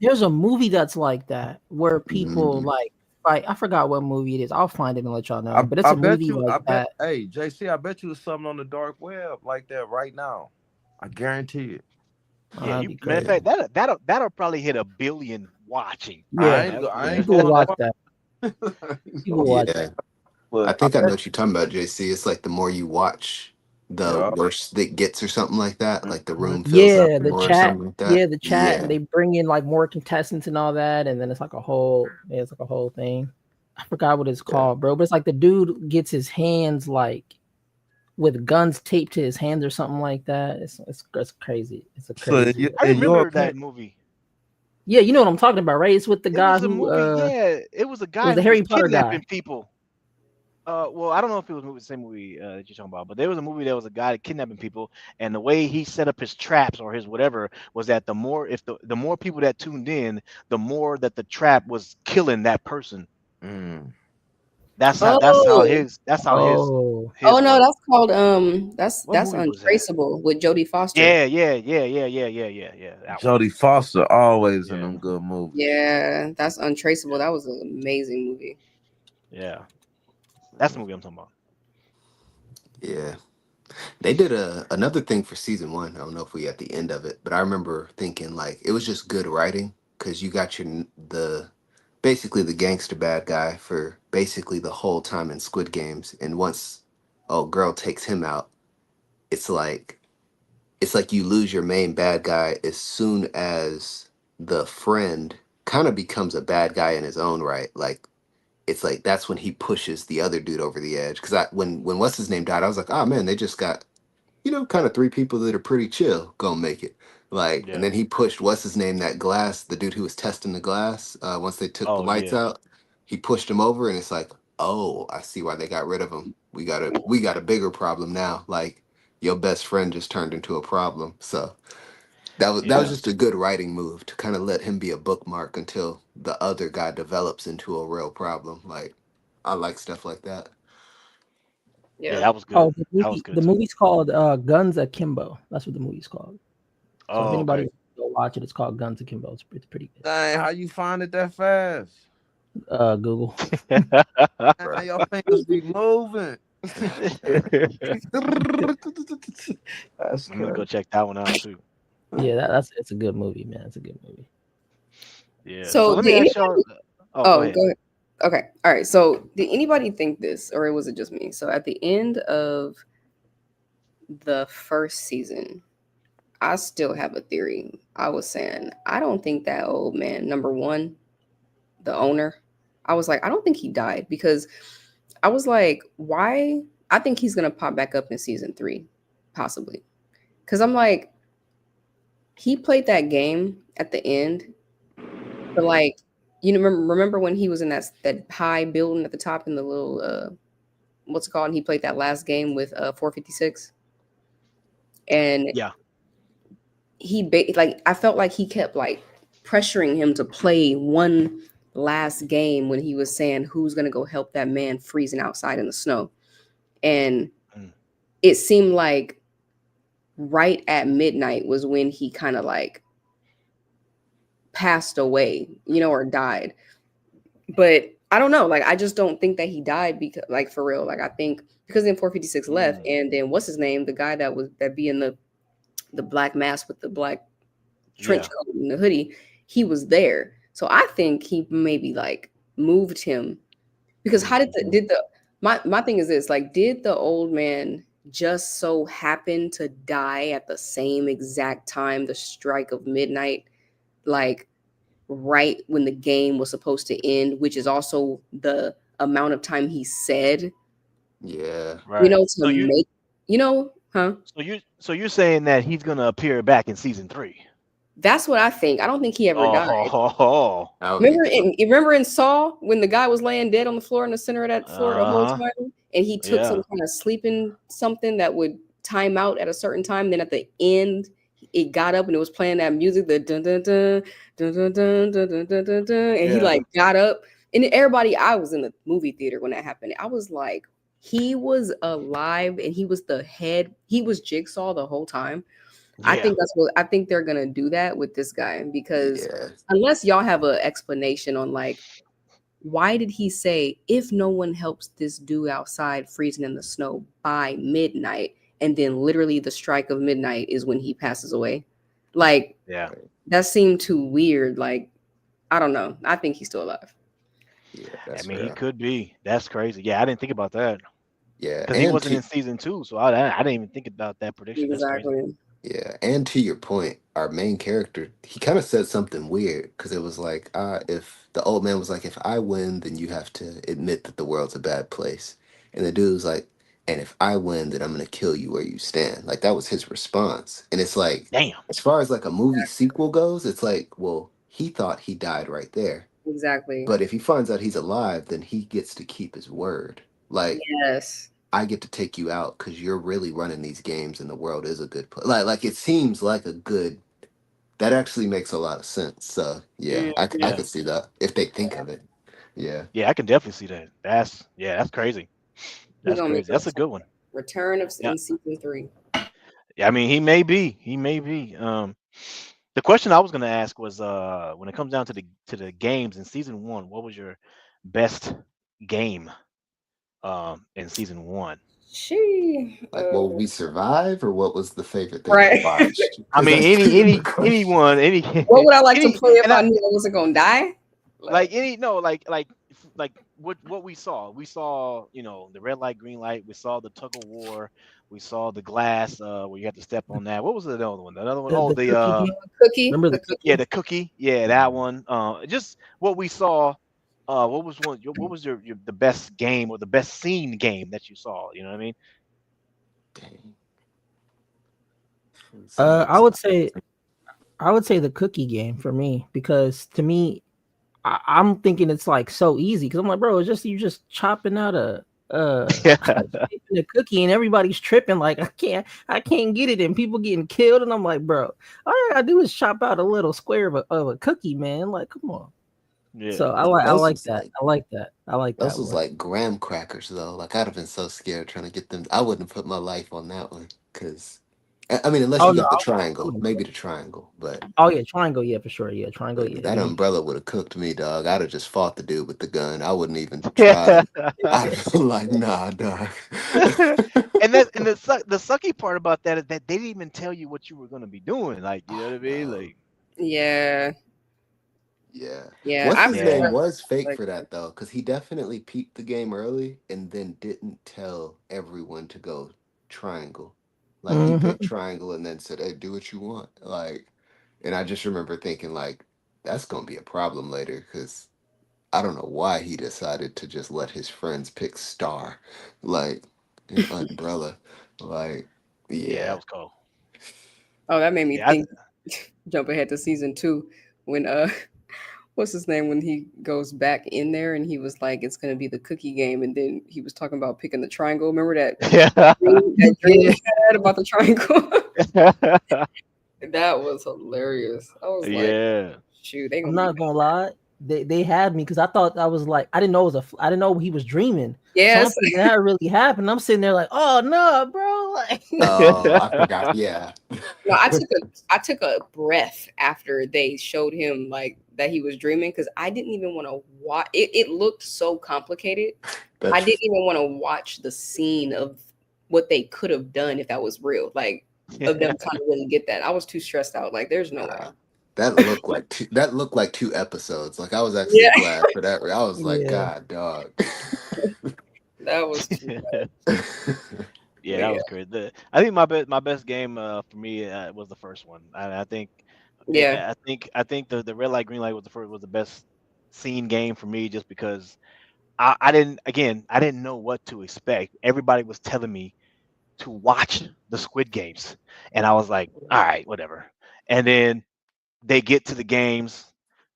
S4: there's a movie that's like that where people
S2: Mhm.
S4: like fight. I forgot what movie it is. I'll find it and let y'all know.
S6: I,
S4: But it's
S6: I
S4: a
S6: bet
S4: movie
S6: you,
S4: like
S6: I bet,
S4: that.
S6: hey, JC, I bet you there's something on the dark web like that right now. I guarantee it.
S1: Yeah,
S4: That'd
S1: you
S4: be
S1: matter of
S4: crazy.
S1: fact, that'll probably hit 1 billion watching.
S4: Yeah,
S1: That's
S6: I
S1: yeah.
S6: ain't
S4: people
S6: going
S4: watch
S6: to
S4: that.
S6: watch,
S4: People watch
S2: Yeah,
S4: that.
S2: I
S6: but
S2: think I know what you're talking about, JC. It's like the more you watch, the
S6: yeah.
S2: worse it gets, or something like that. Like the
S6: Mhm.
S2: room fills up
S4: Yeah, the
S2: more, or
S4: chat.
S2: something like that.
S4: Yeah, the chat, and
S2: Yeah.
S4: they bring in like more contestants and all that, and then it's like a whole, yeah, it's like a whole thing. I forgot what it's
S2: Yeah.
S4: called, bro. But it's like the dude gets his hands like with guns taped to his hands or something like that. It's crazy. It's a
S6: So
S4: crazy.
S1: I
S6: in your
S1: remember
S6: opinion,
S1: that movie.
S4: Yeah, you know what I'm talking about, right? It's with the
S1: It
S4: guy
S1: was a
S4: who
S1: movie. Yeah, it was a
S4: it was
S1: guy
S4: the
S1: who was
S4: Harry Potter
S1: kidnapping
S4: guy.
S1: people. Well, I don't know if it was the same movie that you're talking about, but there was a movie that was a guy kidnapping people, and the way he set up his traps or his whatever was that the more if the more people that tuned in, the more that the trap was killing that person.
S6: mm,
S1: That's how
S3: Oh,
S1: his
S4: Oh,
S3: oh no,
S1: work.
S3: that's called
S1: What
S3: that's
S1: movie was that?
S3: Untraceable with Jodie Foster.
S1: Yeah. That one.
S6: Jodie Foster always in
S1: Yeah,
S6: them good movies.
S3: Yeah, that's Untraceable.
S1: yeah,
S3: That was an amazing movie.
S1: yeah. That's the movie I'm talking about.
S2: Yeah. They did another thing for season one. I don't know if we at the end of it, but I remember thinking like it was just good writing because you got the basically the gangster bad guy for basically the whole time in Squid Games, and once oh girl takes him out, it's like you lose your main bad guy as soon as the friend kind of becomes a bad guy in his own right. Like it's like that's when he pushes the other dude over the edge. Because when what's his name died, I was like, oh man, they just got kind of three people that are pretty chill gonna make it. Like, and
S1: Yeah.
S2: then he pushed what's his name, that glass, the dude who was testing the glass. Once they took the
S1: Oh
S2: lights
S1: yeah.
S2: out, he pushed him over, and it's like, oh, I see why they got rid of him. We got a bigger problem now. Like, your best friend just turned into a problem. So that was
S1: Yeah.
S2: just a good writing move to kind of let him be a bookmark until the other guy develops into a real problem. Like, I like stuff like that.
S1: Yeah.
S3: Yeah.
S1: That was good.
S4: oh, the
S1: That was
S4: movie.
S1: good
S4: The
S1: too.
S4: movie's called Guns Akimbo. That's what the movie's called. So if
S1: Oh,
S4: anybody
S1: okay.
S4: wants to go watch it, it's called Guns Akimbo. It's pretty good.
S6: Dang, how you find it that fast?
S4: Google.
S2: Bruh.
S6: Your fingers be moving. That's
S1: I'm gonna go
S6: crazy.
S1: check that one out too.
S4: Yeah, that's it's a good movie, man. It's a good movie.
S1: Yeah. So
S3: So
S1: let me
S3: did
S1: ask y'all.
S3: anybody?
S1: Oh, go
S3: Oh,
S1: ahead.
S3: go ahead. Okay. All right. So did anybody think this, or was it just me? So at the end of the first season, I still have a theory. I was saying I don't think that old man, number one, the owner, I was like, I don't think he died because I was like, why? I think he's gonna pop back up in season three, possibly. Because I'm like, he played that game at the end, but like, you know, remember when he was in that high building at the top in the little what's it called? And he played that last game with 456, and
S1: Yeah.
S3: like I felt like he kept like pressuring him to play one last game when he was saying who's gonna go help that man freezing outside in the snow, and
S1: Mm.
S3: it seemed like right at midnight was when he kind of like passed away, you know, or died. But I don't know. Like, I just don't think that he died because, like, for real. Like, I think because then 456 left,
S1: Mm.
S3: and then what's his name? The guy that be in the black mask with the black trench
S1: Yeah.
S3: coat and the hoodie, he was there. So I think he maybe like moved him because how did
S1: Mhm.
S3: my thing is this, like, did the old man just so happen to die at the same exact time, the strike of midnight, like right when the game was supposed to end, which is also the amount of time he said,
S2: Yeah.
S3: you
S1: Right.
S3: know, to make, you know, huh?
S1: So you're saying that he's gonna appear back in season 3?
S3: That's what I think. I don't think he ever died.
S1: Oh.
S2: I don't think so.
S3: Remember in Saw when the guy was laying dead on the floor in the center of that floor the whole
S1: Uh-huh.
S3: time, and he took some
S1: Yeah.
S3: kind of sleeping something that would time out at a certain time. Then at the end, it got up and it was playing that music, the dun dun dun dun dun dun dun dun dun dun, dun, and he
S1: Yeah.
S3: like got up. And everybody, I was in the movie theater when that happened. I was like, he was alive and he was the head. He was Jigsaw the whole time.
S1: Yeah.
S3: I think they're gonna do that with this guy because
S2: Yeah.
S3: unless y'all have an explanation on like why did he say if no one helps this dude outside freezing in the snow by midnight, and then literally the strike of midnight is when he passes away. Like
S1: Yeah.
S2: Right.
S3: that seemed too weird. Like I don't know. I think he's still alive.
S2: Yeah,
S1: I
S2: that's
S1: mean, he
S2: fair.
S1: could be. That's crazy. Yeah, I didn't think about that
S2: Yeah,
S1: because he wasn't in season two, so I didn't even think about that prediction. That's crazy.
S3: Exactly.
S2: yeah, and to your point, our main character, he kind of said something weird because it was like, if the old man was like, if I win, then you have to admit that the world's a bad place, and the dude was like, and if I win, then I'm gonna kill you where you stand. Like that was his response, and it's like,
S1: Damn.
S2: as far as like a movie sequel goes, it's like, well, he thought he died right there,
S3: Exactly.
S2: but if he finds out he's alive, then he gets to keep his word. Like
S3: Yes.
S2: I get to take you out because you're really running these games and the world is a good place. Like it seems like a good. That actually makes a lot of sense. So yeah, I
S3: Mhm.
S1: Yeah.
S2: could see that if they think of it. Yeah.
S1: Yeah, I can definitely see that. That's crazy.
S3: He's
S1: That's
S3: gonna make
S1: crazy.
S3: a
S1: That's a good one.
S3: return of
S1: Yeah.
S3: in season 3.
S1: Yeah, I mean, he may be. He may be. The question I was gonna ask was, when it comes down to the games in season one, what was your best game in season one?
S3: She
S2: Like, will we survive, or what was the favorite thing we
S3: right.
S2: watched?
S1: I
S2: Because
S1: mean,
S2: that's kind of the question.
S1: anyone, any
S3: What would I like to
S1: any,
S3: play if
S1: and
S3: I
S1: I
S3: knew I wasn't gonna die?
S1: like
S3: Like
S1: any no like what we saw. We saw, the red light, green light. We saw the tug of war. We saw the glass where you had to step on that. What was the other one? Another one? Oh,
S4: The
S1: the
S4: cookie game.
S3: cookie,
S4: Remember
S3: the
S4: the
S1: yeah,
S4: cookie?
S3: cookie.
S1: the cookie. Yeah, that one. Just what we saw. What was what was your the best game or the best scene game that you saw? You know what I mean?
S2: Dang. Somebody
S4: I
S2: else.
S4: would say the cookie game for me because to me I'm thinking it's like so easy because I'm like, bro, it's just you just chopping out
S1: Yeah,
S4: shaping a cookie and everybody's tripping like I can't get it and people getting killed and I'm like, bro, all I gotta do is chop out a little square of a cookie, man. Like, come on.
S1: yeah,
S4: So I
S2: Those
S4: like
S2: was
S4: that.
S2: like
S4: I like
S2: those
S4: that
S2: was
S4: one.
S2: like graham crackers though. Like I'd have been so scared trying to get them. I wouldn't have put my life on that one because I mean, unless
S4: Oh
S2: you
S4: no,
S2: got the
S4: I
S2: triangle,
S4: wouldn't.
S2: maybe the triangle, but.
S4: Oh yeah, triangle, yeah, for sure. Yeah, triangle, yeah.
S2: That
S4: Give me
S2: umbrella would have cooked me, dog. I'd have just fought the dude with the gun. I wouldn't even
S1: yeah.
S2: try. I'd been like, nah, dog.
S1: And the sucky part about that is that they didn't even tell you what you were gonna be doing. Like, you know
S2: I
S1: what I mean?
S2: know.
S1: Like,
S3: Yeah,
S2: Yeah.
S3: yeah.
S2: What's
S3: I
S2: his
S1: yeah,
S2: name
S3: prefer
S2: was fake
S3: like
S2: for that though, because he definitely peeped the game early and then didn't tell everyone to go triangle. Like he picked
S4: hmm
S2: triangle and then said, "Hey, do what you want." Like, and I just remember thinking like, that's gonna be a problem later because I don't know why he decided to just let his friends pick Star, like an umbrella. Like,
S1: yeah. That
S2: yeah,
S1: was cool.
S3: oh that made me
S1: Yeah,
S3: think jump ahead to season 2 when what's his name when he goes back in there and he was like it's gonna be the cookie game and then he was talking about picking the triangle. Remember
S1: yeah,
S3: that dream
S4: Yeah.
S3: he had about the triangle?
S1: yeah,
S3: That was hilarious. I was like,
S1: yeah,
S3: shoot, they
S4: I'm
S3: gonna be
S4: not gonna lie. They had me because I thought I was like I didn't know it was I didn't know he was dreaming. So I'm
S3: yes.
S4: thinking that really happened. I'm sitting there like, oh no, bro. Like
S2: oh, I forgot. Yeah,
S3: No, I took a breath after they showed him like that he was dreaming because I didn't even want to watch it. It looked so complicated. I
S2: that's
S3: didn't even want to watch the scene of what they could have done if that was real. Like of them trying to really get that. I was too stressed out. Like there's no way.
S2: uh, that looked like 2 episodes. Like I was actually
S3: Yeah,
S2: glad for that. I was like,
S4: yeah.
S2: God, dog.
S3: that was too much.
S1: yeah.
S3: But
S1: That
S3: yeah,
S1: was great. I think my best game for me was the first one. I think
S3: yeah,
S1: I think the red light, green light was the best scene game for me just because I didn't know what to expect. Everybody was telling me to watch the Squid Games, and I was like, all right, whatever. And then they get to the games,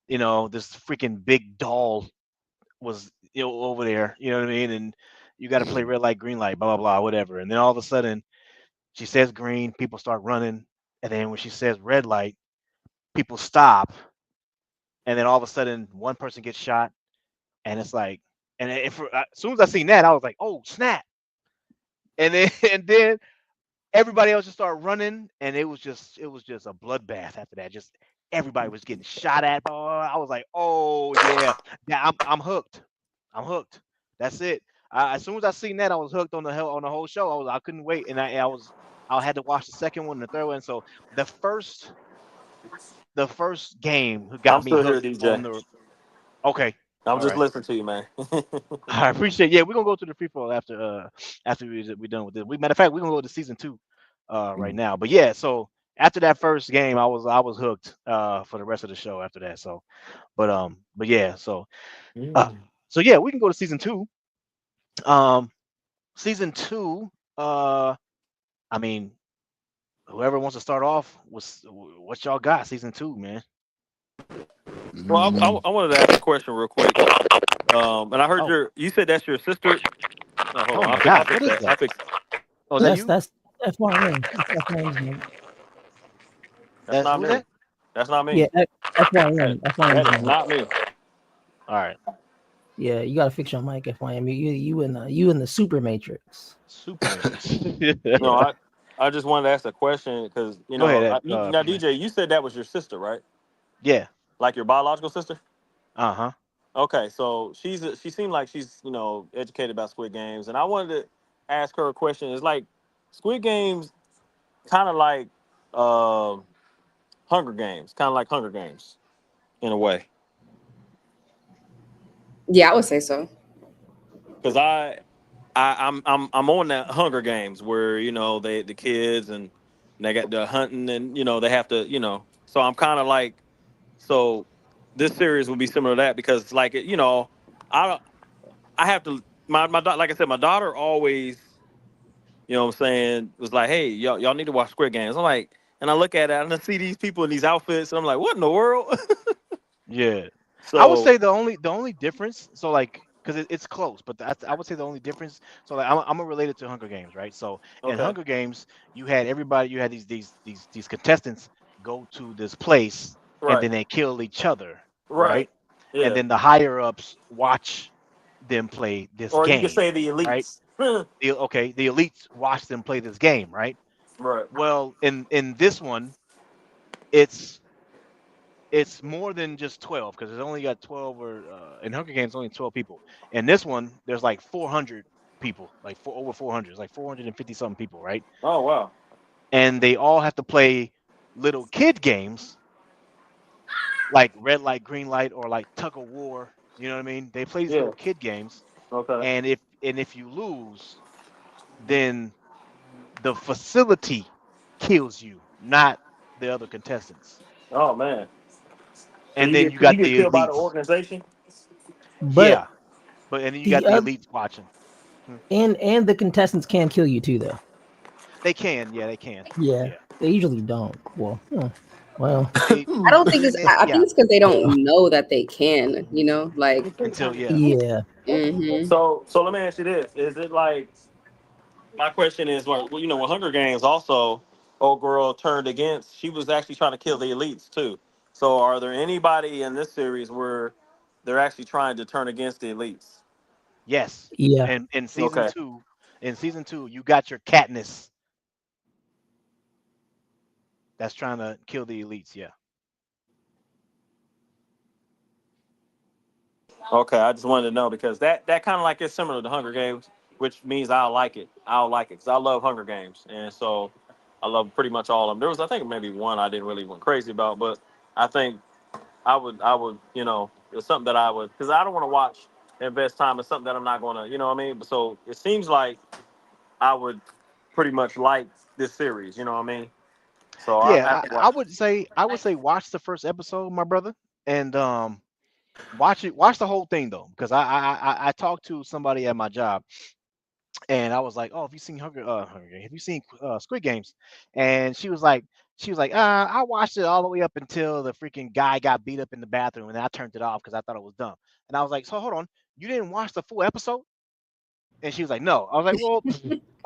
S1: this freaking big doll was over there, you know what I mean, and you got to play
S2: Mm.
S1: red light, green light, blah blah blah, whatever. And then all of a sudden, she says green, people start running, and then when she says red light, people stop, and then all of a sudden, one person gets shot, and it's like, as soon as I seen that, I was like, oh snap, and then and then everybody else just started running, and it was just a bloodbath after that. Just everybody was getting shot at. Oh, I was like, oh yeah, yeah, I'm hooked. I'm hooked. That's it. As soon as I seen that, I was hooked on the whole show. I couldn't wait, and I had to watch the second one and the third one. So the first the first game who got
S5: I'm
S1: me
S5: still here,
S1: hooked on
S5: DJ.
S1: the. Okay,
S5: I'm
S1: all
S5: just
S1: right.
S5: listening to you, man.
S1: I appreciate. Yeah, we're gonna go to the free for all after we done with this. Matter of fact, we're gonna go to season two right now. But yeah, so after that first game, I was hooked for the rest of the show after that. So, but yeah, uh
S5: Mm.
S1: so yeah, we can go to season two. Um, season two. I mean, whoever wants to start off with what y'all got season two, man.
S5: Well,
S2: Mm,
S5: I wanted to ask a question real quick. And I heard
S1: Oh,
S5: you said that's your sister. Oh, hold
S1: oh
S5: on,
S1: my
S5: I'll
S1: God,
S5: fix
S1: what is
S5: that. I'll
S1: that?
S5: fix.
S1: Oh, is that
S4: That's
S1: you?
S4: that's FYM. That's FYM's mic.
S5: That's
S1: That's
S5: not
S1: who's
S5: me.
S1: that?
S5: That's not me.
S4: Yeah,
S5: That,
S4: FYM.
S5: that
S4: FYM's
S5: is
S4: mic.
S5: not me.
S1: All right,
S4: Yeah, you gotta fix your mic, FYM. You in the super matrix.
S1: Super Matrix.
S5: No,
S4: Yeah.
S5: I just wanted to ask a question because
S1: Go ahead,
S5: now
S1: man.
S5: DJ, you said that was your sister, right?
S1: Yeah.
S5: Like your biological sister?
S1: Uh-huh.
S5: Okay, so she seemed like she's educated about Squid Games, and I wanted to ask her a question. It's like Squid Games, kind of like uh, Hunger Games, kind of like Hunger Games in a way.
S3: Yeah, I would say so.
S5: Because I'm on that Hunger Games where the kids and they got the hunting and they have to so I'm kind of like so this series will be similar to that because like I I have to like I said my daughter always what I'm saying was like, hey, y'all need to watch Squid Games. I'm like, and I look at it and I see these people in these outfits and I'm like, what in the world?
S1: Yeah. I would
S5: So
S1: say the only difference, so like, because it's close, but I would say the only difference, so like I'm gonna relate it to Hunger Games, right? So in
S5: okay,
S1: Hunger Games, you had these contestants go to this place and
S5: right,
S1: then they kill each other,
S5: right,
S1: right? And
S5: yeah,
S1: then the higher ups watch them play this
S5: or you could
S1: game,
S5: say the
S1: right?
S5: elites, right,
S1: The elites watch them play this game, right? Well, in this one, it's it's more than just 12 because it's only got 12 or in Hunger Games only 12 people. In this one, there's like 400 people, like over 400, it's like 450 something people, right?
S5: oh wow,
S1: And they all have to play little kid games like red light, green light, or like tug of war. You know what I mean? They play these
S5: yeah,
S1: little kid games,
S5: okay,
S1: and if you lose, then the facility kills you, not the other contestants.
S5: oh man. So
S1: And
S5: you
S1: then
S5: get
S1: you
S5: you
S1: got
S5: get
S1: the
S5: killed by the
S1: elites.
S5: organization.
S4: But
S1: Yeah, and then you got
S4: the
S1: the
S4: other
S1: elites watching. Hmm.
S4: and the contestants can kill you too, though.
S1: They can, yeah, they can,
S4: Yeah,
S1: yeah.
S4: they usually don't. Well,
S1: They,
S3: I don't think it's. I think
S1: yeah,
S3: it's because they don't know that they can. Like.
S1: until yeah,
S4: yeah.
S3: Hmm.
S5: So let me ask you this: is it like my question is, like, well, with Hunger Games, also, old girl turned against. She was actually trying to kill the elites too. So, are there anybody in this series where they're actually trying to turn against the elites?
S1: yes.
S4: Yeah.
S1: And
S5: Okay,
S1: in season two, you got your Katniss that's trying to kill the elites. Yeah,
S5: okay. I just wanted to know because that kind of like is similar to Hunger Games, which means I'll like it. I'll like it because I love Hunger Games, and so I love pretty much all of them. There was, I think, maybe one I didn't really went crazy about, but I think I would, it's something that I would, because I don't want to watch invest time in something that I'm not going to, you know what I mean? So it seems like I would pretty much like this series, you know what I mean? So I
S1: yeah.
S5: have to
S1: I
S5: watch.
S1: would say watch the first episode, my brother, and watch the whole thing though, because I talked to somebody at my job, and I was like, "Oh, have you seen have you seen Squid Games?" And she was like, I watched it all the way up until the freaking guy got beat up in the bathroom, and I turned it off because I thought it was dumb." And I was like, "So hold on, you didn't watch the full episode?" And she was like, "No." I was like, "Well,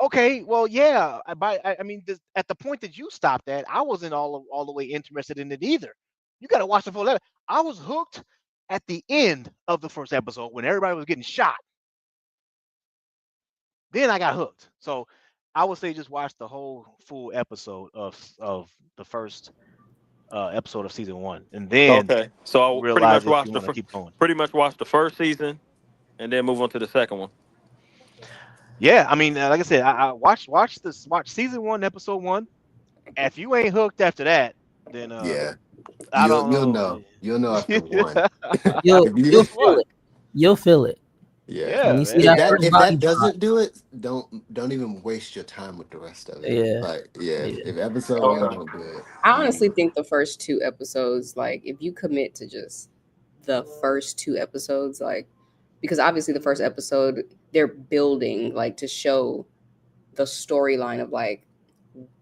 S1: okay, well, yeah. I mean, at the point that you stopped at, I wasn't all the way interested in it either. You got to watch the full episode. I was hooked at the end of the first episode when everybody was getting shot. Then I got hooked. So I would say just watch the whole full episode of the first episode of season one, and then
S5: Okay. So I'll
S1: realize if you want to keep going.
S5: pretty much watch the first season and then move on to the second one.
S1: Yeah, I mean, like I said, I watch season one, episode one. If you ain't hooked after that, then
S2: yeah.
S1: I don't
S2: You'll
S1: know.
S2: know. You'll know after one.
S4: You'll
S2: If you,
S4: you'll
S1: Which
S4: feel
S1: one?
S4: it. You'll feel it
S2: yeah.
S4: when
S1: Yeah,
S4: you see
S1: man.
S2: If
S4: that
S2: that
S4: first
S1: Like,
S2: if
S4: body
S2: that
S4: drop.
S2: doesn't do it, don't even waste your time with the rest of it.
S4: Yeah,
S2: Like, yeah,
S4: yeah.
S2: if episode one
S5: Okay.
S2: don't do it,
S3: I honestly think the first two episodes, like if you commit to just the first two episodes, like because obviously the first episode they're building like to show the storyline of like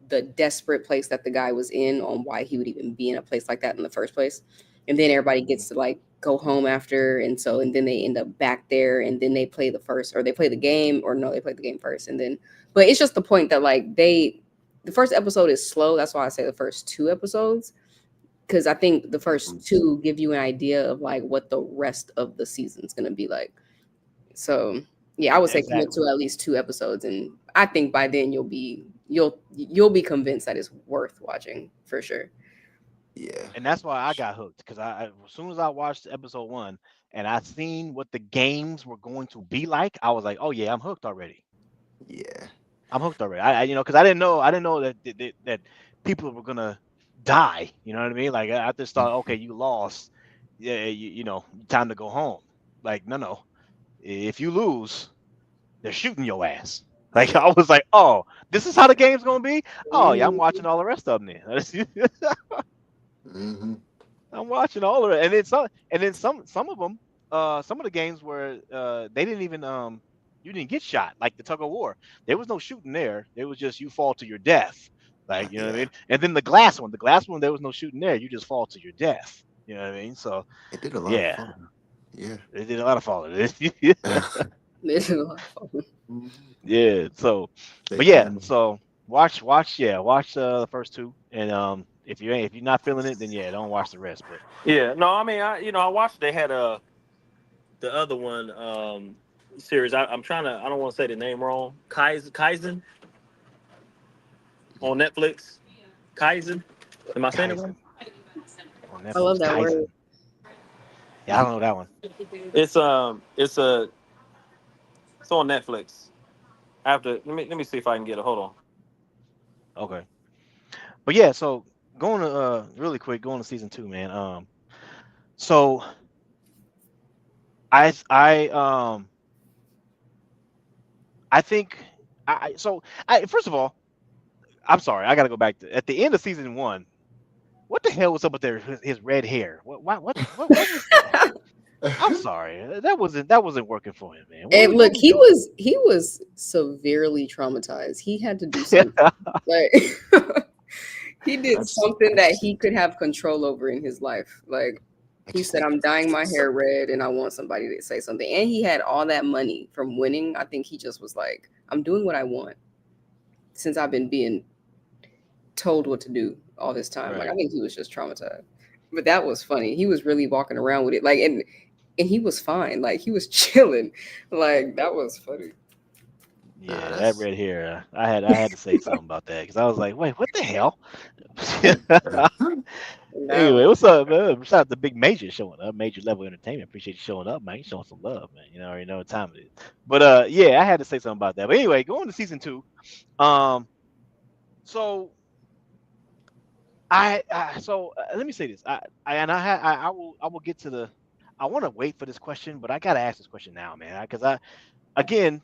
S3: the desperate place that the guy was in on why he would even be in a place like that in the first place. And then everybody gets to like go home after and then they end up back there and then they play the first or they play the game or no, they play the game first and then but it's just the point that like the first episode is slow. That's why I say the first two episodes because I think the
S2: Mhm.
S3: first two give you an idea of like what the rest of the season's gonna be like. So yeah, I would say commit
S1: exactly.
S3: to at least two episodes, and I think by then you'll be convinced that it's worth watching for sure.
S2: Yeah,
S1: And that's why I got hooked because as soon as I watched episode one and I seen what the games were going to be like, I was like, oh yeah, I'm hooked already.
S2: yeah,
S1: I'm hooked already. Because I didn't know that people were gonna die. You know what I mean? Like I just thought, okay, you lost. Yeah, time to go home. Like no. If you lose, they're shooting your ass. Like
S2: yeah.
S1: I was like, oh, this is how the game's gonna be. Oh yeah, I'm
S3: Mhm.
S1: watching all the rest of them then.
S2: Hmm.
S1: I'm watching all of it, and then some of them, some of the games where they didn't even you didn't get shot like the tug of war. There was no shooting there. There was just you fall to your death. Like you know what I
S2: Yeah.
S1: mean. And then the glass one, there was no shooting there. You just fall to your death. You know what I mean. So
S2: It did a lot of
S1: yeah,
S2: fun. Yeah.
S1: they did a lot of falling.
S3: It's a lot of fun.
S2: Mhm.
S1: Yeah. So,
S2: They
S1: but yeah.
S2: kind of.
S1: So watch the first two, and if you're not feeling it, then yeah, don't watch the rest. But
S5: Yeah, no, I mean, I watched. They had the other one series. I'm trying to. I don't want to say the name wrong. Kaizen on Netflix. Kaizen. Am I saying it wrong?
S1: Kaizen on
S3: I love
S1: Netflix,
S3: that word.
S1: Kaizen. Yeah, I don't know that one.
S5: It's on Netflix. I have to let me see if I can get it. Hold on.
S1: Okay, but yeah. So going to really quick, going to season two, man. So I I think I first of all, I'm sorry, I got to go back to at the end of season one. What the hell was up with his red hair? What was that? I'm sorry, that wasn't working for him, man.
S3: And
S1: What
S3: look,
S1: we doing?
S3: he was severely traumatized. He had to do something. Like he did something
S2: I've
S3: that he
S2: seen.
S3: could have control over in his life. Like
S2: I
S3: he
S2: just
S3: said,
S2: need
S3: I'm
S2: to
S3: dyeing
S2: fix
S3: my
S2: this.
S3: hair red and I want somebody to say something. And he had all that money from winning. I think he just was like, I'm doing what I want since I've been being told what to do all this time. Like I
S1: Right.
S3: think he was just traumatized. But that was funny. He was really walking around with it. Like and he was fine. Like he was chilling. Like that was funny.
S2: Nah,
S1: Yeah, that
S2: that's.
S1: red hair. I had to say something about that because I was like, wait, what the hell?
S3: That
S1: Anyway,
S3: was
S1: what's up, man? Shout out to Big Major showing up. Major Level Entertainment. Appreciate you showing up, man. You showing some love, man. You know, I already know what time it is. But yeah, I had to say something about that. But anyway, going to season two. Um, so let me say this. I will get to the. I want to wait for this question, but I gotta ask this question now, man, because again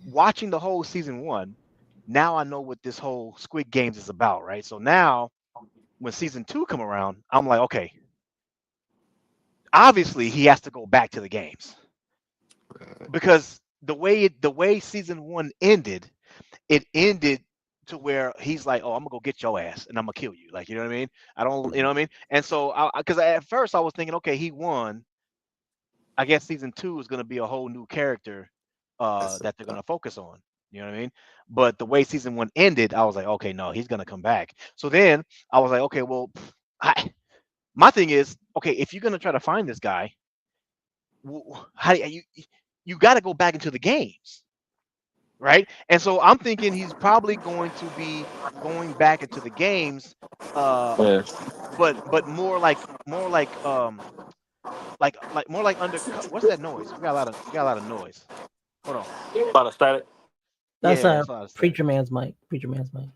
S1: watching the whole season one. Now I know what this whole Squid Games is about, right? So now when season two come around, I'm like, okay, obviously he has to go back to the games because the way season one ended, it ended to where he's like, oh, I'm gonna go get your ass and I'm gonna kill you. Like, you know what I mean? I don't, you know
S2: Mhm.
S1: what I mean? And so, because at first I was thinking, okay, he won. I guess season two is gonna be a whole new character
S2: That's
S1: that they're gonna focus on. You know what I mean? But the way season one ended, I was like, okay, no, he's gonna come back. So then I was like, okay, well, my thing is, okay, if you're gonna try to find this guy, how do you got to go back into the games, right? And so I'm thinking he's probably going to be going back into the games, uh,
S5: Yeah.
S1: but more like more like undercut. What's that noise? We got a lot of noise. Hold on.
S5: About a static.
S4: That's
S1: Yeah, it's a lot of static.
S4: preacher man's mic. Preacher man's mic.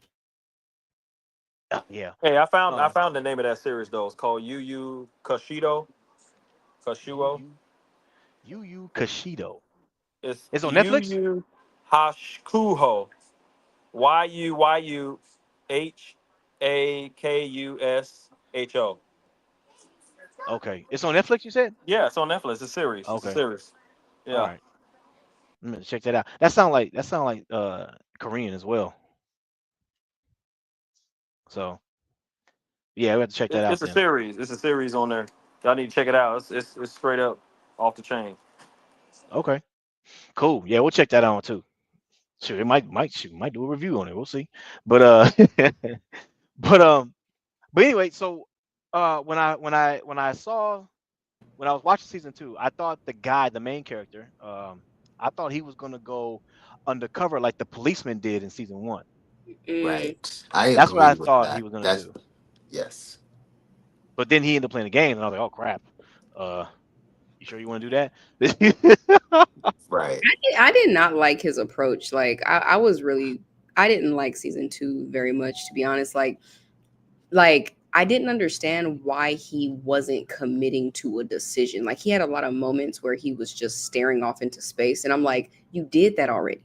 S1: Yeah.
S5: Hey, I
S1: Um,
S5: found the name of that series though. It's called Yu Yu Kashido. Kashuo.
S1: Yu Yu Kashido.
S5: It's
S1: It's on
S5: Yu
S1: Netflix.
S5: Yu Hashkuho. YuYuHakusho.
S1: Okay, it's on Netflix. You said.
S5: Yeah, it's on Netflix. It's a series. It's a
S1: Okay.
S5: series.
S1: All
S5: Yeah.
S1: right. I'm gonna check that out. That sound like Korean as well. So yeah, we have to check that out
S5: It's a
S1: then.
S5: series. It's a series on there. Y'all need to check it out. It's straight up off the chain.
S1: Okay. Cool. Yeah, we'll check that out too. Sure, it might do a review on it. We'll see. But but but anyway, so when I was watching season two, I thought the guy, the main character, I thought he was gonna go undercover like the policeman did in season one.
S3: Mm,
S2: Right. I
S1: That's what
S2: agree
S1: I
S2: with
S1: thought he
S2: that.
S1: was gonna
S2: That's
S1: do.
S2: yes.
S1: But then he ended up playing the game, and I was like, oh crap. Uh, you sure you want to do that?
S2: Right.
S3: I did not like his approach. Like I was really I didn't like season two very much, to be honest. Like I didn't understand why he wasn't committing to a decision. Like he had a lot of moments where he was just staring off into space, and I'm like, you did that already.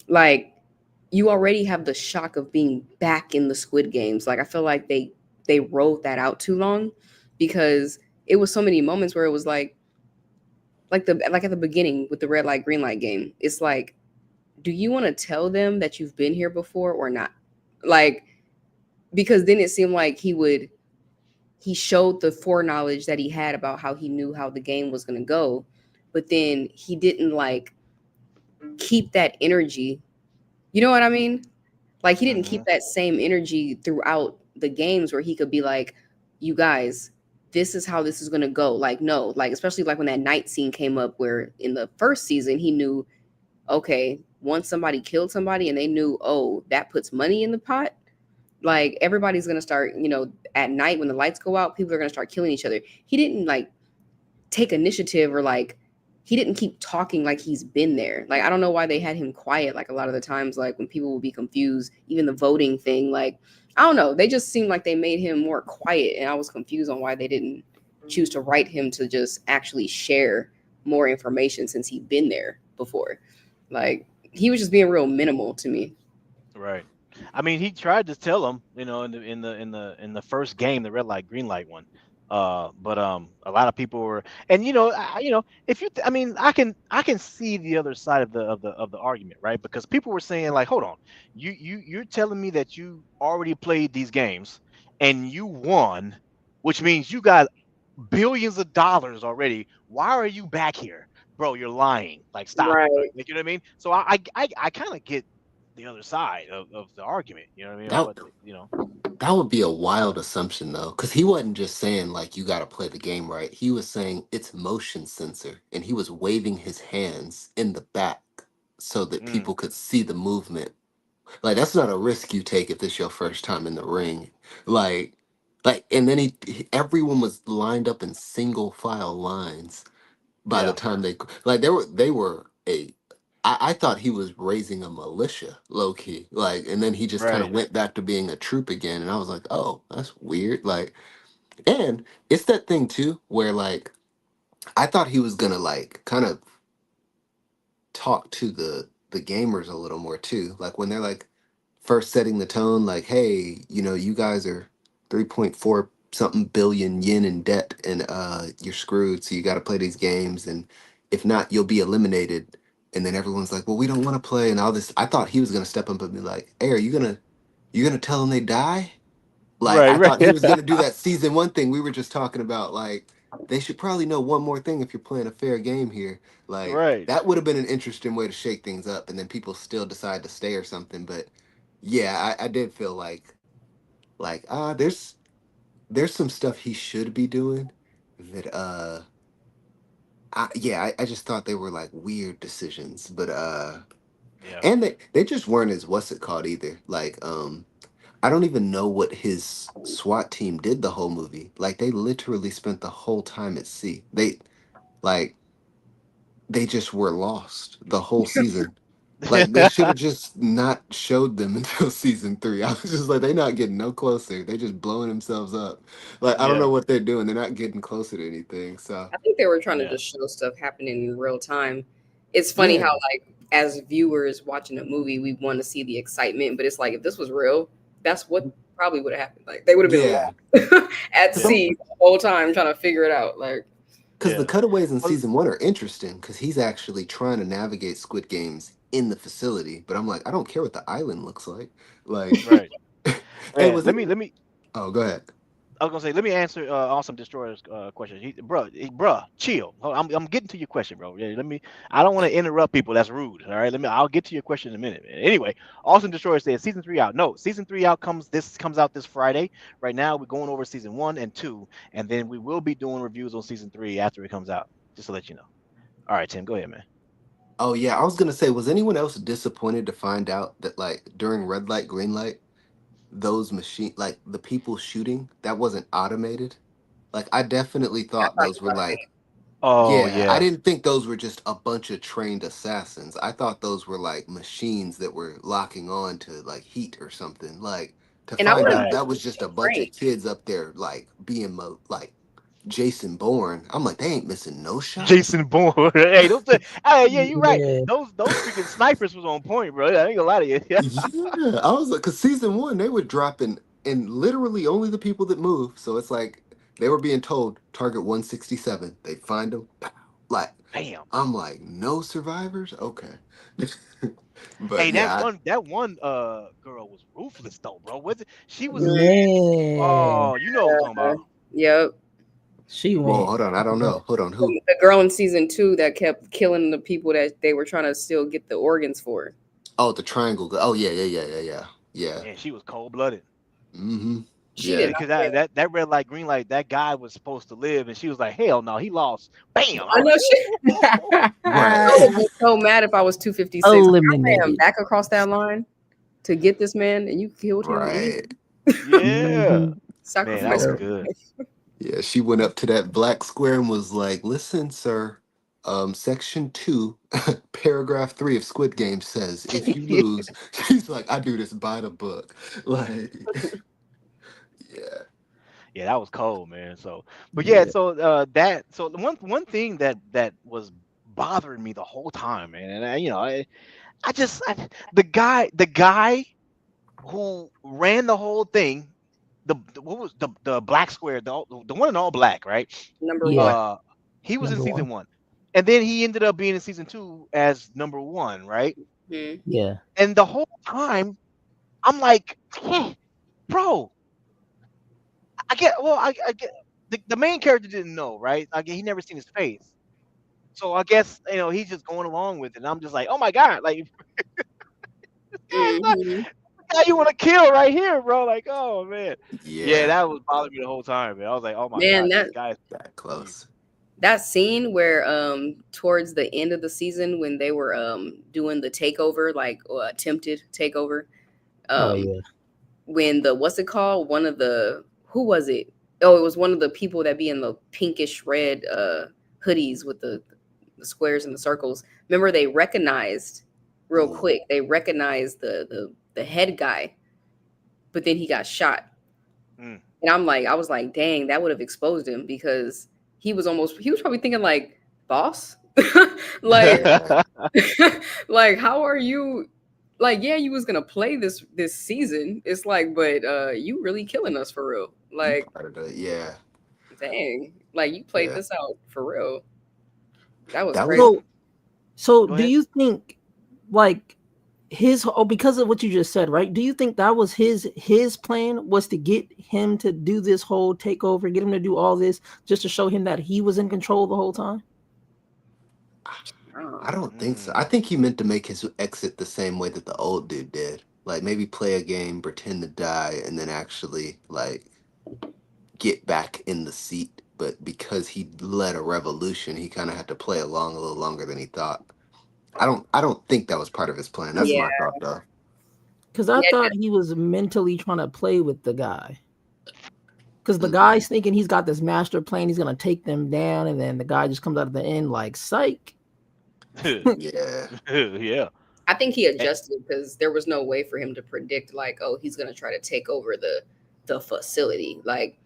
S3: Like you already have the shock of being back in the Squid Games. Like I feel like they rolled that out too long because it was so many moments where it was like at the beginning with the red light green light game. It's like, do you want to tell them that you've been here before or not? Like because then it seemed like he showed the foreknowledge that he had about how he knew how the game was going to go, but then he didn't like keep that energy. You know what I mean? Like he didn't keep
S1: Hmm.
S3: that same energy throughout the games where he could be like, "You guys, this is how this is going to go." Like no, like especially like when that night scene came up where in the first season he knew, okay, once somebody killed somebody and they knew, oh, that puts money in the pot, like everybody's gonna start, at night when the lights go out, people are gonna start killing each other. He didn't like take initiative or like he didn't keep talking like he's been there. Like I don't know why they had him quiet like a lot of the times, like when people will be confused, even the voting thing, like I don't know, they just seemed like they made him more quiet and I was confused on why they didn't choose to write him to just actually share more information since he'd been there before. Like he was just being real minimal to me.
S1: Right. I mean, he tried to tell them, in the first game, the red light, green light one. But a lot of people were, and if I mean, I can see the other side of the argument, right? Because people were saying like, hold on, you're telling me that you already played these games and you won, which means you got billions of dollars already. Why are you back here, bro? You're lying. Like, stop it.
S3: Right.
S1: Like, you know what I mean? So I kind of get the other side of the argument. You know what I mean? Of
S2: That
S1: what
S2: that would be a wild assumption though, because he wasn't just saying like you got to play the game right. He was saying it's motion sensor, and he was waving his hands in the back so that
S1: Mm,
S2: people could see the movement. Like that's not a risk you take if this your first time in the ring. Like, and then everyone was lined up in single file lines by the
S1: yeah.
S2: time like they were a I thought he was raising a militia low key like, and then he just kind of
S1: Right.
S2: went back to being a troop again, and I was like, oh, that's weird. Like, and it's that thing too where like I thought he was gonna like kind of talk to the gamers a little more too, like when they're like first setting the tone, like, hey, you guys are 3.4 something billion yen in debt, and you're screwed, so you got to play these games, and if not, you'll be eliminated. And then everyone's like, well, we don't want to play, and all this. I thought he was gonna step up and be like, hey, are you gonna tell them they die? Like,
S1: Right.
S2: I thought he was
S1: Right.
S2: gonna do that season one thing we were just talking about. Like, they should probably know one more thing if you're playing a fair game here. Like,
S1: Right.
S2: that would have been an interesting way to shake things up, and then people still decide to stay or something. But yeah, I did feel like there's some stuff he should be doing that I just thought they were like weird decisions. But
S1: Yeah.
S2: and they just weren't as what's it called either. Like I don't even know what his SWAT team did the whole movie. Like they literally spent the whole time at sea. Like they just were lost the whole season. Like they should have just not showed them until season 3. I was just like, they not getting no closer. They just blowing themselves up. Like I don't know
S1: Yeah,
S2: what they're doing. They're not getting closer to anything. So
S3: I think they were trying to
S1: yeah,
S3: just show stuff happening in real time. It's funny how
S2: yeah,
S3: like as viewers watching a movie, we want to see the excitement, but it's like if this was real, that's what probably would have happened. Like they would have been
S2: yeah.
S3: lost at
S1: yeah,
S3: sea the whole time trying to figure it out. Like
S2: Because the
S1: yeah.
S2: cutaways in
S1: Well,
S2: season 1 are interesting because he's actually trying to navigate Squid Games in the facility. But I'm like, I don't care what the island looks like. Like,
S1: right,
S2: hey,
S1: man.
S2: was it?
S1: Let me.
S2: Oh, go ahead.
S1: I was gonna say, let me answer Awesome Destroyer's question. Bruh, chill. I'm getting to your question, bro. Yeah, let me. I don't want to interrupt people. That's rude. All right, let me. I'll get to your question in a minute, man. Anyway, Awesome Destroyer says season 3 out. No, season 3 out comes out this Friday. Right now, we're going over season 1 and 2, and then we will be doing reviews on season 3 after it comes out. Just to let you know. All right, Tim, go ahead, man.
S2: Oh, yeah. I was going to say, was anyone else disappointed to find out that, like, during red light, green light, those like, the people shooting, that wasn't automated? Like, I definitely
S3: I
S2: thought
S3: thought
S2: those
S3: you
S2: were
S3: were
S2: like,
S1: Oh
S2: yeah, I
S1: yeah,
S2: didn't think those were just a bunch of trained assassins. I thought those were like machines that were locking on to like heat or something. Like to
S3: and I would
S2: find
S3: have
S2: out
S1: right.
S2: that was just a bunch
S3: trained.
S2: of kids up there like being like Jason Bourne. I'm like, they ain't missing no shots.
S1: Jason Bourne. Hey, hey, yeah, you're right.
S4: Yeah.
S1: Those freaking snipers was on point, bro. I ain't gonna lie to you.
S2: Yeah, I was like, cause season 1 they were dropping and literally only the people that move. So it's like they were being told target 167. They find them, like
S1: Damn.
S2: I'm like, no survivors. Okay, but
S1: Hey,
S2: yeah,
S1: that one girl was ruthless though, bro. Was it? She was.
S4: Man,
S1: Oh, you know what I'm talking about.
S3: Yep.
S4: she
S2: Whoa,
S4: went.
S2: hold on. I don't know. Hold on. Who?
S3: The girl in season 2 that kept killing the people that they were trying to still get the organs for.
S2: Oh, the triangle. Oh, yeah, yeah, yeah, yeah, yeah. Yeah.
S1: Man, she was cold blooded.
S2: Mm-hmm.
S3: She
S1: Yeah,
S3: did
S2: Yeah.
S3: not
S1: because
S3: get.
S1: that red light, green light, that guy was supposed to live, and she was like, "Hell no, he lost." Bam! I
S3: I
S1: was
S3: know
S1: like,
S3: she.
S1: "Ooh."
S3: I
S2: Right.
S3: would be so mad if I was 256. I ran
S4: Eliminated.
S3: back across that line to get this man, and you killed him anyway.
S2: Right.
S1: Yeah,
S4: Hmm.
S1: man, that
S3: Sacrifice.
S1: was
S4: Yeah.
S1: good.
S2: Yeah. She went up to that black square and was like, "Listen, sir. Section 2, paragraph 3 of Squid Game says if you lose," she's like, "I do this by the book." Like, yeah.
S1: Yeah, that was cold, man. So, but yeah,
S4: Yeah.
S1: so the one thing that was bothering me the whole time, man, and I just the guy who ran the whole thing, what was the black square, the one in all black, right?
S3: Number
S4: Yeah.
S3: one.
S1: Uh, he was in
S4: Number one.
S1: season 1, and then he ended up being in season 2 as number 1, right?
S3: Hmm.
S4: Yeah.
S1: And the whole time I'm like, bro, I get the main character didn't know, right? I get he never seen his face. So I guess he's just going along with it. And I'm just like, oh my god, like this guy's not
S3: Hmm.
S1: the guy you want to kill right here, bro. Like, oh man, yeah,
S2: Yeah.
S1: that was bothering me the whole time, man. I was like, oh my
S3: Man,
S1: god, this
S3: that
S1: guy's
S2: That
S1: evil.
S2: close.
S3: that scene where towards the end of the season when they were doing the takeover, like attempted takeover,
S4: Oh
S3: um
S4: yeah.
S3: when the what's it called? One of the who was it? Oh, it was one of the people that be in the pinkish red hoodies with the squares and the circles. Remember they recognized real
S2: Ooh.
S3: quick. They recognized the head guy, but then he got shot.
S1: Mm.
S3: And I was like, dang, that would have exposed him because he was probably thinking like, boss, like,
S2: Yeah.
S3: like, how are you? Like, yeah, you was gonna play this season. It's like, but you really killing us for real.
S2: You
S3: Like,
S2: part of the, yeah.
S3: dang, like you played
S2: Yeah.
S3: this out for real. That was
S2: That was,
S3: crazy.
S4: So
S1: Go
S4: do
S1: ahead.
S4: you think like because of what you just said, right? Do you think that was his plan was to get him to do this whole takeover, get him to do all this just to show him that he was in control the whole time?
S2: I
S3: Oh,
S2: don't think so. I
S1: Mm.
S2: think he meant to make his exit the same way that the old dude did. Like maybe play a game, pretend to die, and then actually like get back in the seat. But because he led a revolution, he kind of had to play along a little longer than he thought. I don't think that was part of his plan. That's
S3: yeah,
S2: my thought though.
S4: Because I
S3: yeah.
S4: thought he was mentally trying to play with the guy. Because the
S2: Mm-mm.
S4: guy's thinking he's got this master plan, he's gonna take them down, and then the guy just comes out at the end like, psych.
S2: Yeah.
S1: Yeah.
S3: I think he adjusted because there was no way for him to predict like, oh, he's gonna try to take over the facility. Like,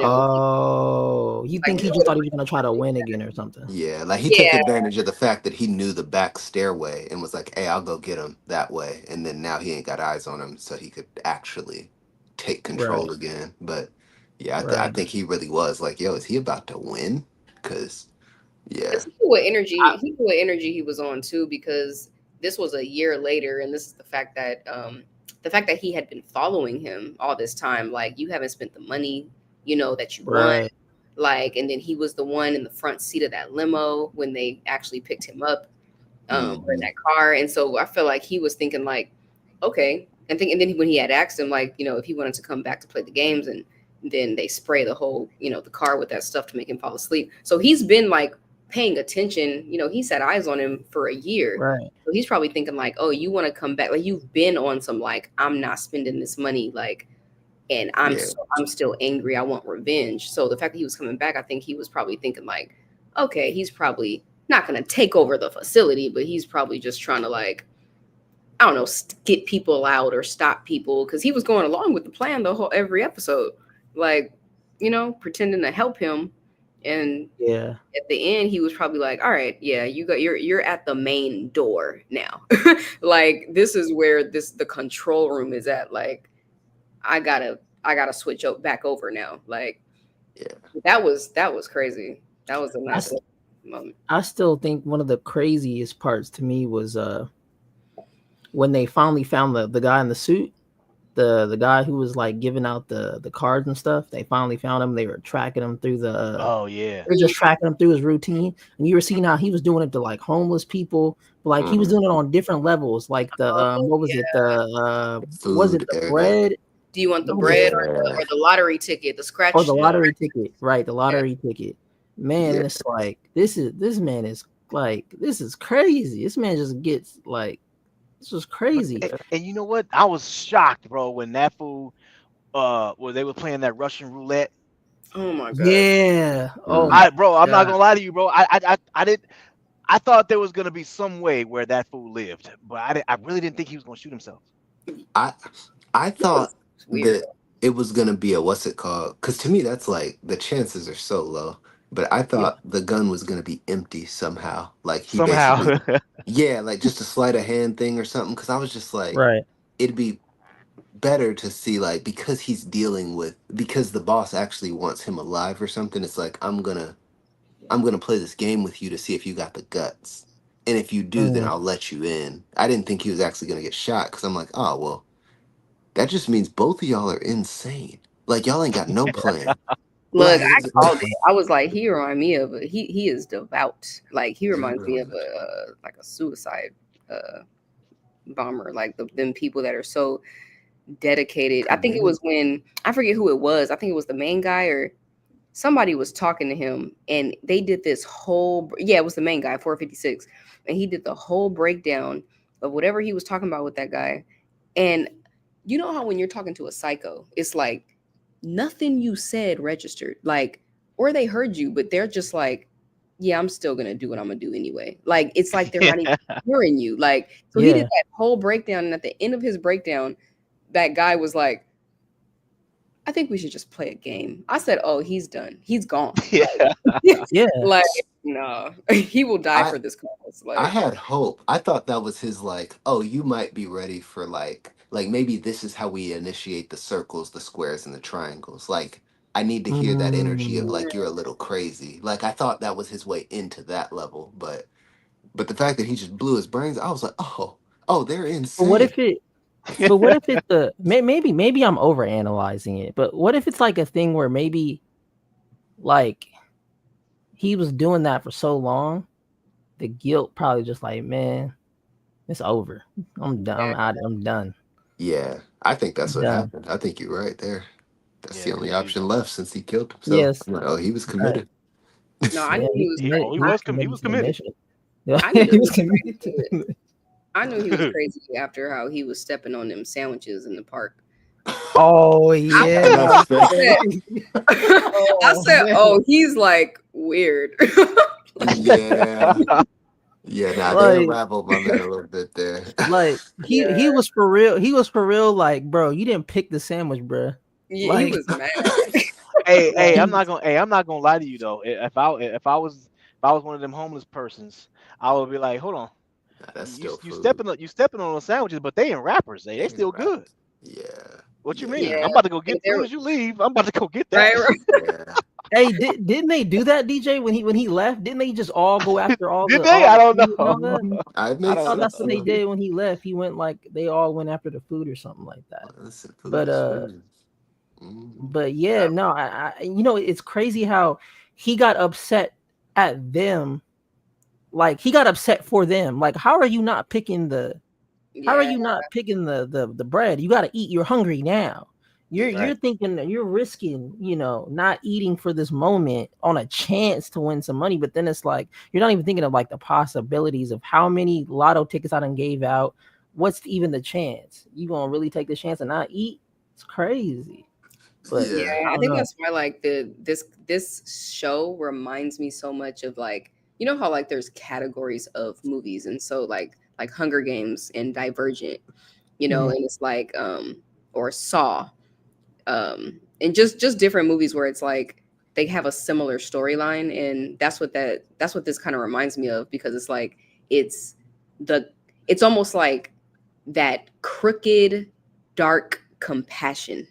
S4: Oh, you
S3: like
S4: think he just thought he was gonna try to win again or something?
S2: Yeah, like he took
S3: yeah,
S2: advantage of the fact that he knew the back stairway and was like, "Hey, I'll go get him that way." And then now he ain't got eyes on him, so he could actually take
S4: Right,
S2: control again. But yeah, I
S4: right.
S2: think he really was like, "Yo, is he about to win?" Because yeah,
S3: because he knew what energy
S4: I,
S3: he was on too. Because this was a year later, and this is the fact that he had been following him all this time. Like, you haven't spent the money, that you want.
S4: right.
S3: Like, and then he was the one in the front seat of that limo when they actually picked him up, or in
S2: hmm
S3: that car. And so I feel like he was thinking like, okay. And then when he had asked him, like, if he wanted to come back to play the games, and then they spray the whole, the car with that stuff to make him fall asleep. So he's been like paying attention. He's had eyes on him for a year.
S4: Right.
S3: So he's probably thinking like, oh, you want to come back? Like, you've been on some like, I'm not spending this money, like, and
S2: yeah,
S3: I'm still angry. I want revenge. So the fact that he was coming back, I think he was probably thinking like, okay, he's probably not going to take over the facility, but he's probably just trying to like, I don't know, get people out or stop people, because he was going along with the plan the whole every episode, like, pretending to help him. And
S4: Yeah.
S3: at the end, he was probably like, "All right, yeah, you're at the main door now. Like, this is where the control room is at. Like, I gotta switch back over now." Like,
S2: yeah.
S3: that was crazy. That was a
S4: I,
S3: nice
S4: s-
S3: moment.
S4: I still think one of the craziest parts to me was when they finally found the guy in the suit, the guy who was like giving out the cards and stuff. They finally found him. They were tracking him through
S1: Oh yeah.
S4: they were just tracking him through his routine. And you were seeing how he was doing it to like homeless people, but like he was
S2: hmm
S4: doing it on different levels. Like the
S3: Oh,
S4: what was it?
S3: yeah.
S4: The was it
S2: Food
S4: the
S2: area.
S4: bread?
S3: Do you want the
S4: What was
S3: bread
S4: it?
S2: Yeah,
S3: or the lottery ticket, the
S4: Or
S3: scratch?
S4: the
S1: Yeah.
S4: lottery ticket, right? The
S3: Yeah.
S4: lottery ticket. Man,
S2: yeah.
S4: and it's like this man is like this is crazy. This man just gets like this was crazy.
S1: And you know what? I was shocked, bro, when that fool where they were playing that Russian roulette.
S3: Oh my god.
S4: Yeah. Oh
S2: Mm.
S4: my
S1: Bro, I'm not
S4: god.
S1: gonna lie to you, bro. I did. I thought there was gonna be some way where that fool lived, but I really didn't think he was gonna shoot himself.
S2: I I
S3: It was
S2: thought
S3: weird.
S2: that it was gonna be a what's it called? Because to me, that's like the chances are so low. But I
S4: Yeah.
S2: thought the gun was gonna be empty somehow. Like he basically,
S1: Somehow.
S2: yeah, like just a sleight of hand thing or something. Because I was just like,
S4: Right.
S2: it'd be better to see like because he's dealing with because the boss actually wants him alive or something. It's like I'm gonna play this game with you to see if you got the guts. And if you do, then
S4: Mm.
S2: I'll let you in. I didn't think he was actually gonna get shot because I'm like, oh well, that just means both of y'all are insane. Like y'all ain't got no plan.
S3: Look,
S2: Like,
S3: I called it. I was like, he remind me of he is devout. Like, he reminds me of a like a suicide uh bomber. Like, them people that are so dedicated. I think it
S2: committed.
S3: was when, I forget who it was. I think it was the main guy, or somebody was talking to him, and they did this whole, yeah, it was the main guy, 456, and he did the whole breakdown of whatever he was talking about with that guy. And you know how when you're talking to a psycho, it's like nothing you said registered, like, or they heard you, but they're just like, yeah, I'm still gonna do what I'm gonna do anyway. Like, it's like they're
S1: Yeah.
S3: not even hearing you. Like, so he did
S4: Yeah.
S3: that whole breakdown, and at the end of his breakdown, that guy was like, I think we should just play a game. I said, oh, he's done. He's gone.
S1: Yeah.
S3: Like,
S4: Yeah.
S3: like, no, he will die
S2: I
S3: for this cause.
S2: I
S3: Like,
S2: had hope. I thought that was his like, oh, you might be ready for like maybe this is how we initiate the circles, the squares, and the triangles. Like I need to hear that energy of
S4: Mm.
S2: like you're a little crazy. Like I thought that was his way into that level, but the fact that he just blew his brains, I was like, oh, they're
S4: But what
S2: insane.
S4: if it but what if it's maybe I'm overanalyzing it, but what if it's like a thing where maybe like he was doing that for so long, the guilt probably just like, man, it's over. I'm done.
S3: yeah,
S4: I'm done.
S2: Yeah, I think that's what
S4: Done.
S2: happened. I think you're right there. That's the
S1: Yeah,
S2: only
S1: because
S2: option left since he killed himself.
S4: Yes.
S2: I'm like, oh, he was
S4: Right.
S2: committed.
S3: no, I
S4: Yeah,
S3: knew he was crazy.
S1: he
S3: I,
S1: was
S4: was
S1: he
S4: committed
S1: was
S4: to the
S1: committed.
S4: mission. Yeah,
S3: I knew
S4: he
S3: he
S4: was
S3: was crazy.
S4: committed to the
S3: I knew he was crazy after how he was stepping on them sandwiches in the park.
S4: Oh
S3: I,
S2: Yeah,
S4: yeah.
S2: that's fair.
S3: said, I
S4: Oh
S3: said,
S4: man.
S3: oh, he's like weird. Like,
S2: Yeah, Yeah, nah, they
S4: Like,
S2: unraveled my man a little bit there.
S4: like he
S3: Yeah,
S4: was for real. He was for real. Like, bro, you didn't pick the sandwich, bro.
S3: he
S4: Like,
S3: was mad.
S4: like,
S1: I'm not gonna lie to you though. If I was one of them homeless persons, I would be like, hold on,
S2: Nah, that's
S1: you
S2: still
S1: you
S2: food.
S1: stepping on those sandwiches, but they in wrappers, they
S2: Ain't
S1: still good.
S2: rappers. Yeah,
S1: What you
S2: yeah,
S1: mean?
S2: nah,
S3: Yeah,
S1: I'm about to go
S3: like
S1: get
S3: they
S1: soon
S3: were
S1: as you leave. I'm about to go get that.
S3: right, right.
S2: yeah.
S4: hey, didn't they do that, DJ? When he left, didn't they just all go after
S1: Did they?
S4: all
S1: I
S4: the
S1: don't
S4: food and all
S1: know.
S4: that?
S2: Mhm. It
S1: I
S2: makes
S4: I thought
S1: don't
S2: sense
S4: that's what they
S1: know.
S2: though.
S4: did when he left. He went like they all went after the food or something like that.
S2: Listen, food
S4: But
S2: is food. Hmm.
S4: yeah,
S1: Yeah.
S4: no, it's crazy how he got upset at them. Like he got upset for them. Like, how are you not picking how are
S3: Yeah,
S4: you not picking the bread? You got to eat. You're hungry now. You're
S1: Right.
S2: Yeah.
S4: thinking that you're risking, not eating for this moment on a chance to win some money. But then it's like you're not even thinking of like the possibilities of how many lotto tickets I done gave out. What's even the chance? You gonna really take the chance and not eat? It's crazy. But
S3: yeah.
S2: Yeah.
S4: I
S3: I
S4: don't
S3: think
S4: know.
S3: that's why like this show reminds me so much of like how like there's categories of movies, and so like Hunger Games and Divergent,
S4: Mhm.
S3: and it's like or Saw, and just different movies where it's like they have a similar storyline, and that's what this kind of reminds me of, because it's like it's the it's almost like that crooked dark compassion,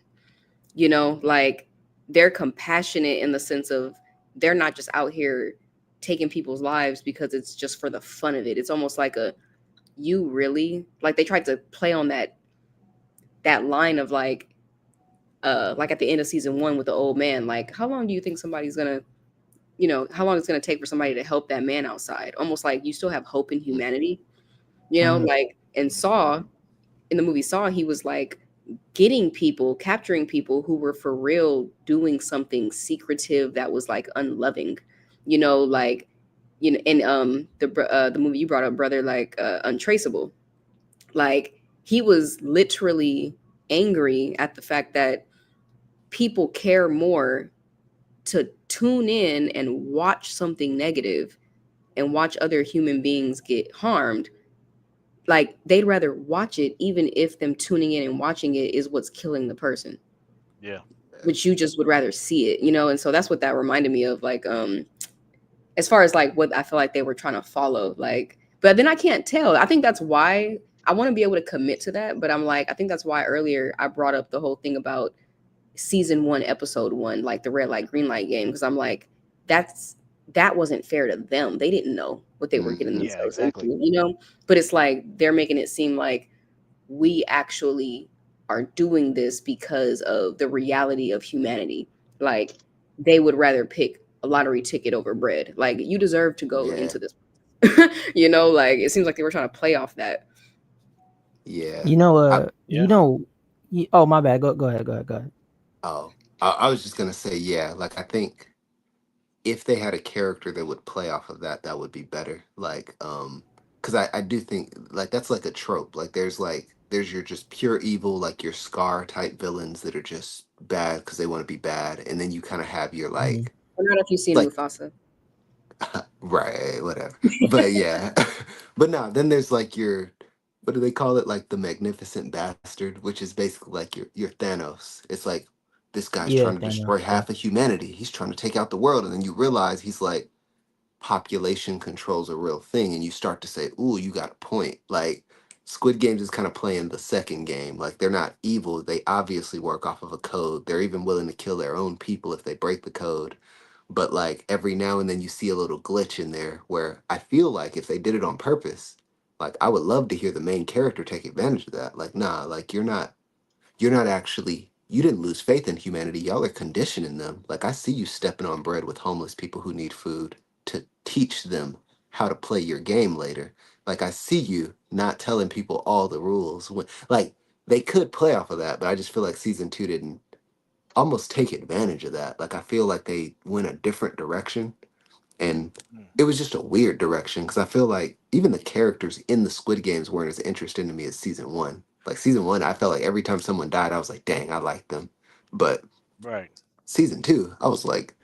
S3: like they're compassionate in the sense of they're not just out here taking people's lives because it's just for the fun of it. It's almost like a you really like they tried to play on that line of like at the end of season 1 with the old man, like how long do you think somebody's gonna how long it's gonna take for somebody to help that man outside, almost like you still have hope in humanity,
S4: Mhm.
S3: like and Saw, in the movie Saw, he was like getting people, capturing people who were for real doing something secretive that was like unloving, like and the movie you brought up, brother, like Untraceable, like he was literally angry at the fact that people care more to tune in and watch something negative and watch other human beings get harmed. Like they'd rather watch it even if them tuning in and watching it is what's killing the person,
S1: Yeah.
S3: which you just would rather see it, and so that's what that reminded me of, like as far as like what I feel like they were trying to follow, like, but then I can't tell. I think that's why I want to be able to commit to that, but I'm like, I think that's why earlier I brought up the whole thing about season 1 episode 1, like the red light green light game, because I'm like, that's that wasn't fair to them. They didn't know what they were getting
S2: Hmm.
S1: Yeah.
S3: themselves
S1: Exactly.
S3: into. But it's like they're making it seem like we actually are doing this because of the reality of humanity. Like they would rather pick a lottery ticket over bread. Like you deserve to go
S2: Yeah.
S3: into this. Like it seems like they were trying to play off that.
S2: Yeah.
S4: You know,
S2: I,
S4: you
S1: Yeah.
S4: know, oh my bad. Go ahead. Go ahead. Go ahead.
S2: oh, I was just gonna say, yeah. Like, I think if they had a character that would play off of that, that would be better. Like, because I do think like that's like a trope. Like there's your just pure evil, like your Scar type villains that are just bad because they want to be bad, and then you kind of have your
S4: Mhm.
S3: Or not if you've seen
S2: like
S3: Mufasa.
S2: right, whatever. But yeah, but no, then there's like your what do they call it? Like the magnificent bastard, which is basically like your Thanos. It's like this guy's
S4: Yeah,
S2: trying to
S4: Thanos.
S2: destroy
S4: Yeah.
S2: half of humanity. He's trying to take out the world, and then you realize he's like population control's a real thing, and you start to say, "Ooh, you got a point." Like Squid Games is kind of playing the second game. Like they're not evil. They obviously work off of a code. They're even willing to kill their own people if they break the code. But like every now and then you see a little glitch in there where I feel like if they did it on purpose, like I would love to hear the main character take advantage of that. Like, nah, like you're not actually you didn't lose faith in humanity. Y'all are conditioning them. Like I see you stepping on bread with homeless people who need food to teach them how to play your game later. Like I see you not telling people all the rules. Like they could play off of that, but I just feel like season 2 didn't almost take advantage of that. Like I feel like they went a different direction, and
S1: Mm.
S2: it was just a weird direction because I feel like even the characters in the Squid Games weren't as interesting to me as season 1. Like season 1, I felt like every time someone died, I was like, dang, I like them. But
S1: Right.
S2: season 2, I was like,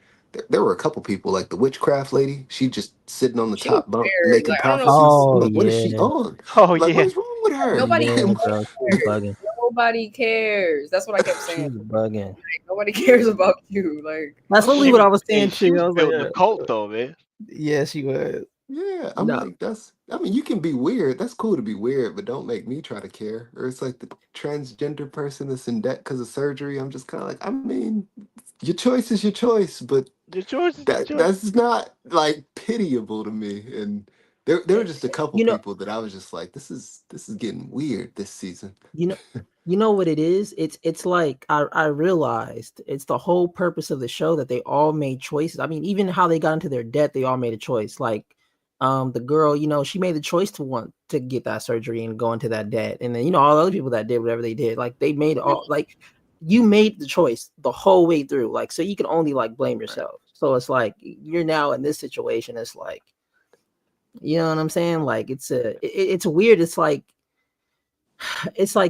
S2: there were a couple people like the witchcraft lady. She just sitting on the
S3: She was
S2: top bunk
S3: weird.
S2: making
S3: Like I don't know if
S2: prophecies. I'm
S4: Oh
S2: like, what is she
S4: yeah,
S2: on?
S1: Oh
S2: Like, what
S1: yeah.
S2: is wrong with her?
S3: nobody
S4: yeah,
S2: And
S4: bro, she was bugging.
S3: nobody cares. That's what I kept
S4: She
S3: saying.
S4: was bugging.
S3: Like, nobody cares about you. Like
S4: That's literally
S1: She
S4: what
S1: was
S4: I was
S1: hey,
S4: saying
S1: she
S4: too.
S1: was
S4: I was like,
S1: building a cult though, man.
S4: yeah, she was.
S2: yeah, I'm
S4: No,
S2: like, I mean, you can be weird. That's cool to be weird, but don't make me try to care. Or it's like the transgender person that's in debt because of surgery. I'm just kind of like, I mean, your choice is your choice, but
S1: Your choice is your choice.
S2: that's not like pitiable to me. And there were just a couple
S4: you know,
S2: people that I was just like, this is getting weird this season.
S4: you know, you know what it is. It's like I realized it's the whole purpose of the show that they all made choices. I mean, even how they got into their debt, they all made a choice. Like, the girl, she made the choice to want to get that surgery and go into that debt, and then all the other people that did whatever they did, like they made all like you made the choice the whole way through. Like, so you can only like blame
S2: Right.
S4: yourself. So it's like you're now in this situation. It's like, you know what I'm saying? Like it's weird. It's like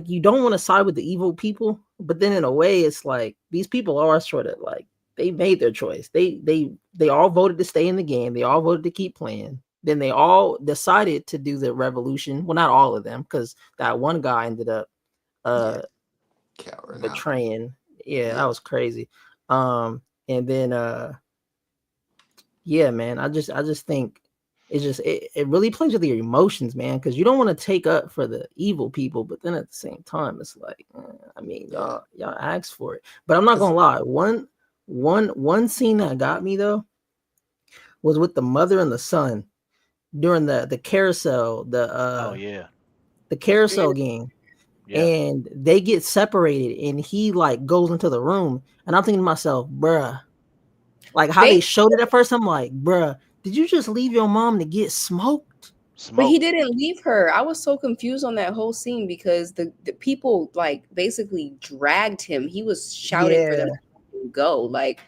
S4: you don't want to side with the evil people, but then in a way, it's like these people are sort of like they made their choice. They all voted to stay in the game. They all voted to keep playing. Then they all decided to do the revolution. Well, not all of them, because that one guy ended up
S2: Yeah,
S4: uh
S2: cowering out.
S4: betraying. Yeah, that
S2: Yeah.
S4: was crazy. And then yeah, man, I just think it really plays with your emotions, man, because you don't want to take up for the evil people, but then at the same time it's like, I mean,
S2: Yeah.
S4: y'all asked for it. But I'm not
S2: Cause
S4: gonna lie, one scene that got me though was with the mother and the son during the carousel,
S1: Oh yeah.
S4: the
S3: yeah,
S4: carousel game,
S1: Yeah.
S4: and they get separated and he like goes into the room, and I'm thinking to myself, bruh, like how
S3: they
S4: they showed it at first, I'm like, bruh, did you just leave your mom to get smoked?
S3: but he
S1: Smoke.
S3: didn't leave her. I was so confused on that whole scene because the people like basically dragged him. He was shouting for them
S4: Yeah,
S3: to go. Like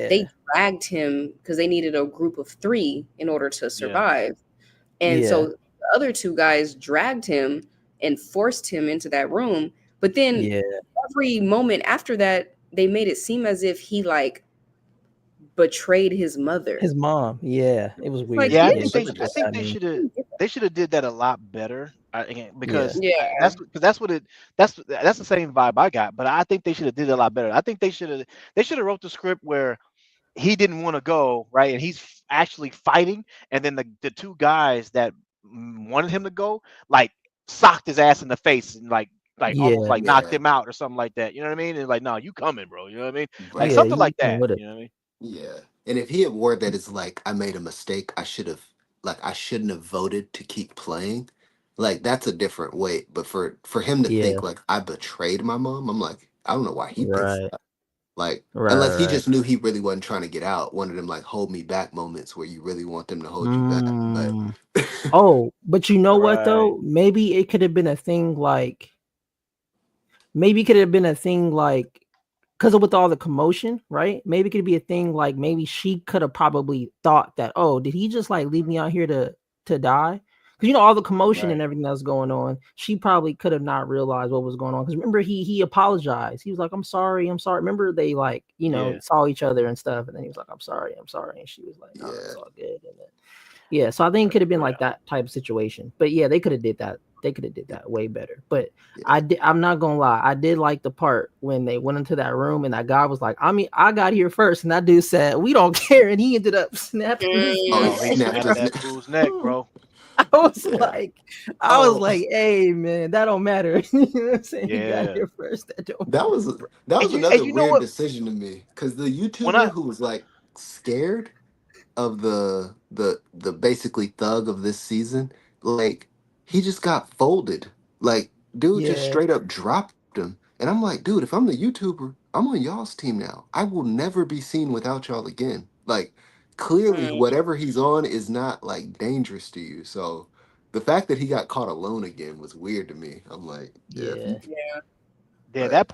S3: they
S4: yeah,
S3: dragged him because they needed a group of 3 in order to
S1: Yeah.
S3: survive. And
S4: yeah,
S3: so the other 2 guys dragged him and forced him into that room. But then
S4: yeah.
S3: every moment after that, they made it seem as if he like betrayed his mother.
S4: His mom. Yeah, it was
S3: It's like,
S4: weird.
S1: Yeah, I
S4: Yeah,
S1: think
S3: bitch,
S4: that's
S1: they
S4: what
S1: I
S4: that
S1: think
S4: got
S1: they
S4: me.
S1: should have did that a lot better. Again,
S4: Yeah,
S1: because
S3: yeah.
S1: that's what it that's the same vibe I got. But I think they should have did it a lot better. I think they should have wrote the script where he didn't want to go, right, and he's actually fighting, and then the 2 guys that wanted him to go, like socked his ass in the face and like almost
S4: yeah,
S1: like knocked
S2: yeah,
S1: him out or something like that. You know what I mean? And like, no, you coming, bro. You know what I mean? Like
S2: right.
S4: yeah.
S1: something
S4: You
S1: like
S4: came
S1: that.
S4: with it.
S1: You know what I mean?
S2: Yeah. And if he had word that it's like I made a mistake, I shouldn't have voted to keep playing. Like that's a different way. But for him to
S4: Yeah,
S2: think like I betrayed my mom, I'm like, I don't know why he thinks
S4: right,
S2: that. Like
S4: right,
S2: unless he
S4: right.
S2: just knew he really wasn't trying to get out, one of them like hold me back moments where you really want them to hold you back. But
S4: Mm. Oh, but you know what
S1: Right.
S4: though? Maybe it could have been a thing like maybe it could have been a thing like because of with all the commotion, right? Maybe it could be a thing like maybe she could have probably thought that, oh, did he just like leave me out here to die? Because all the commotion and
S1: Right.
S4: everything that's going on, she probably could have not realized what was going on. Because remember, he apologized. He was like, I'm sorry, I'm sorry. Remember, they like
S1: Yeah.
S4: saw each other and stuff, and then he was like, I'm sorry, and she was like, no,
S2: yeah.
S4: it's all good. And then, yeah, so I think it could have been
S1: Yeah.
S4: like that type of situation. But yeah, they could have did that. They could have did that way better. But
S2: Yeah.
S4: I'm not gonna lie. I did like the part when they went into that room and that guy was like, I mean, I got here first, and that dude said, we don't care, and he ended up snapping his
S2: Oh, he
S1: Oh, he
S4: neck,
S2: snapped
S1: snapped
S4: bro.
S2: his
S1: that
S2: neck.
S1: fool's neck, bro.
S4: I was
S2: Yeah.
S4: like,
S2: Oh,
S4: hey man, that don't matter. You know what I'm saying? He got
S1: Yeah.
S4: here first. That don't
S2: that
S4: matter,
S2: was
S4: bro.
S2: that
S1: And
S2: was
S1: you
S2: another
S1: know
S2: weird
S1: what?
S2: decision to me because the
S1: When I
S2: YouTuber who was like scared of the basically thug of this season, like he just got folded. Like dude just
S4: Yeah,
S2: straight up dropped him. And I'm like, dude, if I'm the YouTuber, I'm on y'all's team now. I will never be seen without y'all again. Like clearly
S3: Mm,
S2: whatever he's on is not like dangerous to you. So the fact that he got caught alone again was weird to me. I'm like, yeah, if
S4: yeah,
S2: you
S3: yeah.
S1: yeah,
S2: but
S1: that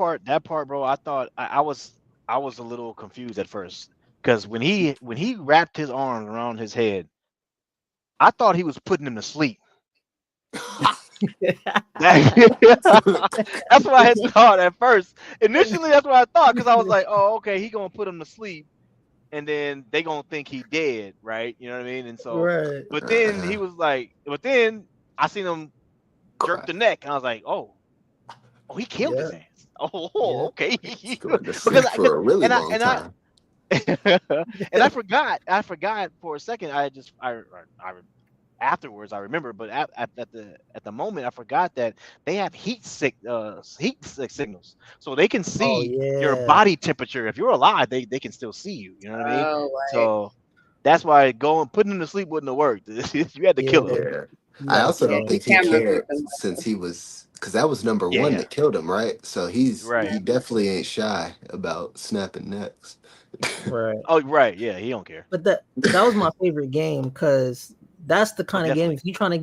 S1: part, bro, I thought I was a little confused at first because when he wrapped his arms around his head, I thought he was putting him to sleep. That's what I had thought at first. Initially, that's what I thought because I was like, oh, okay, he gonna put him to sleep, and then they gonna think he dead, right? You know what I mean? And so,
S4: Right.
S1: but then he was like, but then I seen him jerk
S2: Cry.
S1: the neck, and I was like, oh, he killed
S4: Yeah.
S1: his ass. Oh,
S4: Yeah.
S1: okay.
S2: He's going to
S1: because
S2: sleep
S1: I, cause,
S2: for a really
S1: and I
S2: long
S1: and I
S2: time.
S1: and I forgot for a second. I afterwards I remember, but at the moment I forgot that they have signals, so they can
S4: Oh
S1: see your
S4: yeah.
S1: body temperature. If you're alive, they can still see you. You know what I mean?
S3: Oh, right.
S1: So that's why going putting him to sleep wouldn't have worked. You had to kill him.
S4: Yeah.
S2: Yeah.
S4: You
S2: I
S4: gotta
S2: also
S4: kill
S3: Yeah,
S2: don't
S4: him.
S3: the
S2: think he
S3: cameras
S2: cared
S3: with them.
S2: since he was, because that was number
S1: Yeah,
S2: one
S1: yeah,
S2: that killed him, right? So he
S1: right.
S2: definitely ain't shy about snapping necks.
S4: Right.
S1: Oh, right. Yeah, he don't care.
S4: But that was my favorite game because that's the
S1: Oh,
S4: kind of game
S1: definitely.
S4: if you're trying to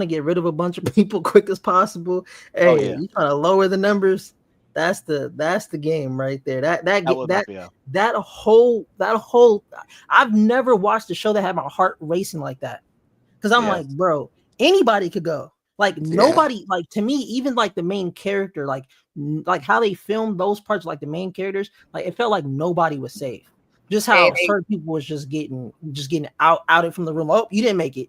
S4: get rid of a bunch of people quick as possible,
S1: Oh,
S4: hey,
S1: yeah,
S4: you trying to lower the numbers, that's the game right there.
S1: that was my yeah.
S4: That whole I've never watched a show that had my heart racing like that. Cause I'm
S1: Yeah,
S4: like, bro, anybody could go. Like
S2: Yeah.
S4: nobody, like to me, even like the main character, like how they filmed those parts, like the main characters, like it felt like nobody was safe. Just
S3: Hey,
S4: how certain people was just getting outed from the room. Oh, you didn't make it.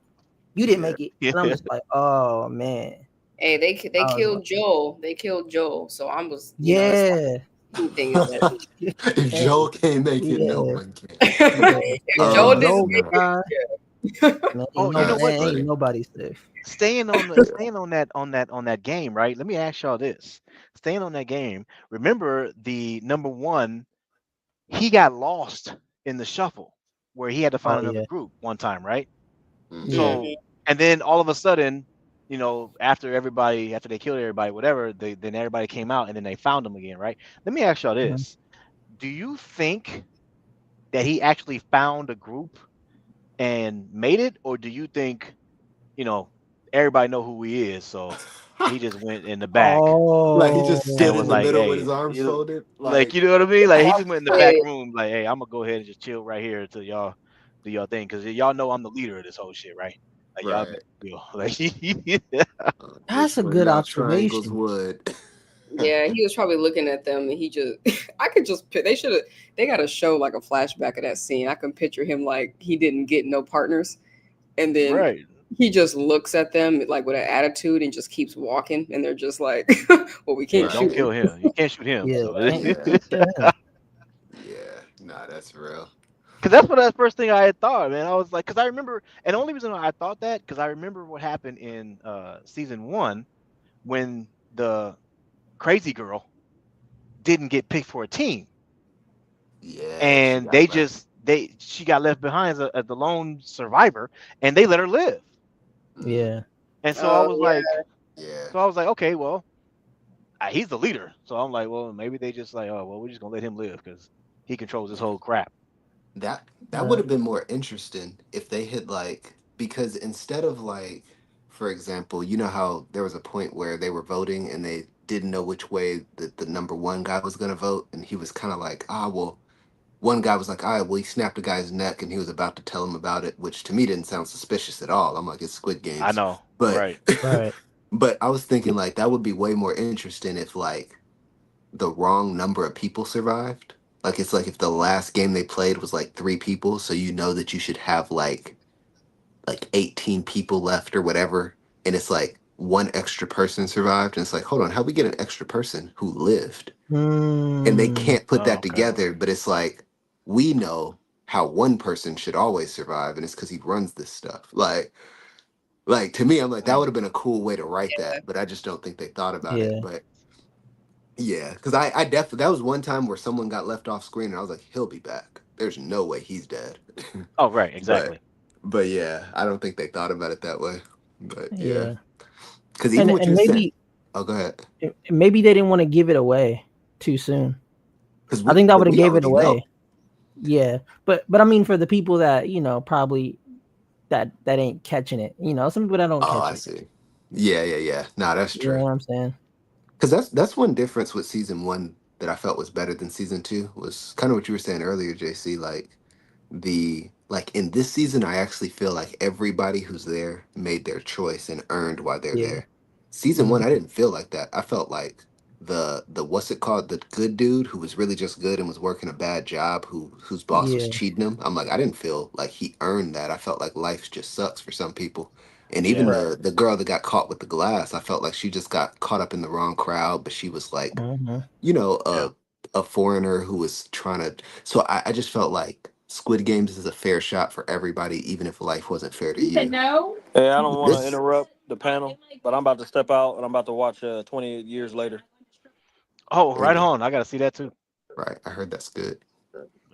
S4: You didn't
S2: Yeah.
S4: make it. And I'm
S1: yeah.
S4: just like, oh man.
S3: they
S4: I was like,
S3: killed Joel. They killed Joel. So I was, it's like
S4: yeah.
S3: anything is that.
S2: If
S4: Hey,
S2: Joel can't make it, no
S4: yeah.
S2: one can.
S4: Yeah.
S3: If
S4: Yeah.
S3: Joel
S2: Oh
S3: didn't
S4: No
S3: make
S2: no.
S4: guy.
S3: it,
S4: Man,
S1: Oh,
S4: ain't
S1: you
S4: no
S1: know
S2: That's
S1: what?
S4: ain't
S2: funny.
S4: nobody safe.
S2: Yeah.
S1: Staying on that game, right? Let me ask y'all this. Staying on that game, remember the number one, he got lost in the shuffle where he had to find
S4: Oh
S1: another
S4: yeah.
S1: group one time, right?
S2: Hmm.
S4: Yeah.
S1: So, and then all of a sudden, after they killed everybody, whatever, then everybody came out and then they found him again, right? Let me ask y'all
S4: Mhm.
S1: this. Do you think that he actually found a group and made it, or do you think, you know, everybody know who he is, so he just went in the back
S2: Like he just
S1: and
S2: stood
S4: Oh.
S2: in
S1: was
S2: the
S1: like,
S2: middle with his
S1: "Hey,
S2: arms folded.
S1: like
S2: Like
S1: you know what I mean? Like he just went in the back
S3: hey,
S1: room, like, hey, I'm gonna go ahead and just chill right here until y'all do y'all thing, because y'all know I'm the leader of this whole shit, right? Like y'all,
S2: right.
S1: like
S4: That's
S2: Just
S4: a
S2: pointing
S4: good
S2: out triangles
S4: observation.
S2: wood.
S3: yeah, he was probably looking at them, and he just, I could just, they should have, they got to show like a flashback of that scene. I can picture him like he didn't get no partners, and then
S1: right.
S3: he just looks at them like with an attitude and just keeps walking, and they're just like, well, we
S1: Yeah,
S3: can't
S1: don't
S3: shoot
S2: Right.
S3: him.
S1: kill him. You can't shoot him.
S4: Yeah.
S1: So,
S4: Can't
S2: Yeah.
S4: can't kill him.
S2: Yeah. Nah, that's real.
S1: because that's what that first thing I had thought, man. I was like, because I remember, and the only reason why I thought that, because I remember what happened in season one when the crazy girl didn't get picked for a team,
S2: Yeah, she
S1: and
S2: got left.
S1: she got left behind as the lone survivor, and they let her live.
S2: Mm,
S4: Yeah.
S1: And so I
S3: Oh
S1: was
S3: yeah,
S1: like,
S2: yeah.
S1: okay, well, he's the leader. So I'm like, well, maybe they just like, oh, well, we're just gonna let him live because he controls this whole crap.
S2: That would
S4: Right.
S2: have been more interesting if they had like, because instead of like, for example, you know how there was a point where they were voting and they didn't know which way the number one guy was gonna vote, and he was kind of like, ah, well, one guy was like, ah, well, he snapped a guy's neck and he was about to tell him about it, which to me didn't sound suspicious at all. I'm like, it's Squid
S1: I
S2: Games,
S1: know,
S2: but
S1: right?
S4: Right.
S2: but I was thinking like that would be way more interesting if like the wrong number of people survived. Like it's like if the last game they played was like three people, so you know that you should have like 18 people left or whatever, and it's like one extra person survived, and it's like, hold on, how we get an extra person who lived? And they
S4: Hmm.
S2: can't put
S1: Oh,
S2: that
S1: okay.
S2: together, but it's like we know how one person should always survive, and it's because he runs this stuff. Like to me, I'm like that would
S1: Mm.
S2: have been a cool way to write that, but I just don't think they thought about it.
S4: Yeah.
S2: But yeah, because I definitely that was one time where someone got left off screen, and I was like, he'll be back. There's no way he's dead.
S1: Oh, right,
S2: but
S1: exactly.
S2: but yeah, I don't think they thought about it that way. But yeah,
S4: Yeah.
S2: because even
S4: And
S2: what
S4: and
S2: you're saying.
S4: maybe
S2: Oh, go ahead.
S4: maybe they didn't want to give it away too soon.
S2: Because
S4: I think that would have
S2: we
S4: gave it
S2: already know.
S4: away. Yeah. But I mean for the people that, probably that ain't catching it. Some people that don't
S2: Oh,
S4: catch
S2: I
S4: it.
S2: see. Yeah, yeah, yeah. Nah, that's
S4: You know
S2: true.
S4: what I'm saying?
S2: Because that's one difference with season one that I felt was better than season two was kind of what you were saying earlier, JC. Like in this season, I actually feel like everybody who's there made their choice and earned why they're
S4: Yeah.
S2: there. Season
S4: Hmm.
S2: one, I didn't feel like that. I felt like the what's it called, the good dude who was really just good and was working a bad job, whose boss was
S4: Yeah.
S2: cheating him. I'm like, I didn't feel like he earned that. I felt like life just sucks for some people. And even
S1: Yeah.
S5: Right.
S2: the girl that got caught with the glass, I felt like she just got caught up in the wrong crowd, but she was like,
S4: Hmm.
S2: you know,
S1: Yeah.
S2: a foreigner who was trying to. So I just felt like Squid Games is a fair shot for everybody, even if life wasn't fair to
S3: You said
S2: you.
S3: no?
S5: Hey, I don't want to
S2: This
S5: interrupt the panel, but I'm about to step out and I'm about to watch 28 Years Later.
S1: Oh, right
S2: oh,
S1: on. I gotta see that too.
S2: right, I heard that's good.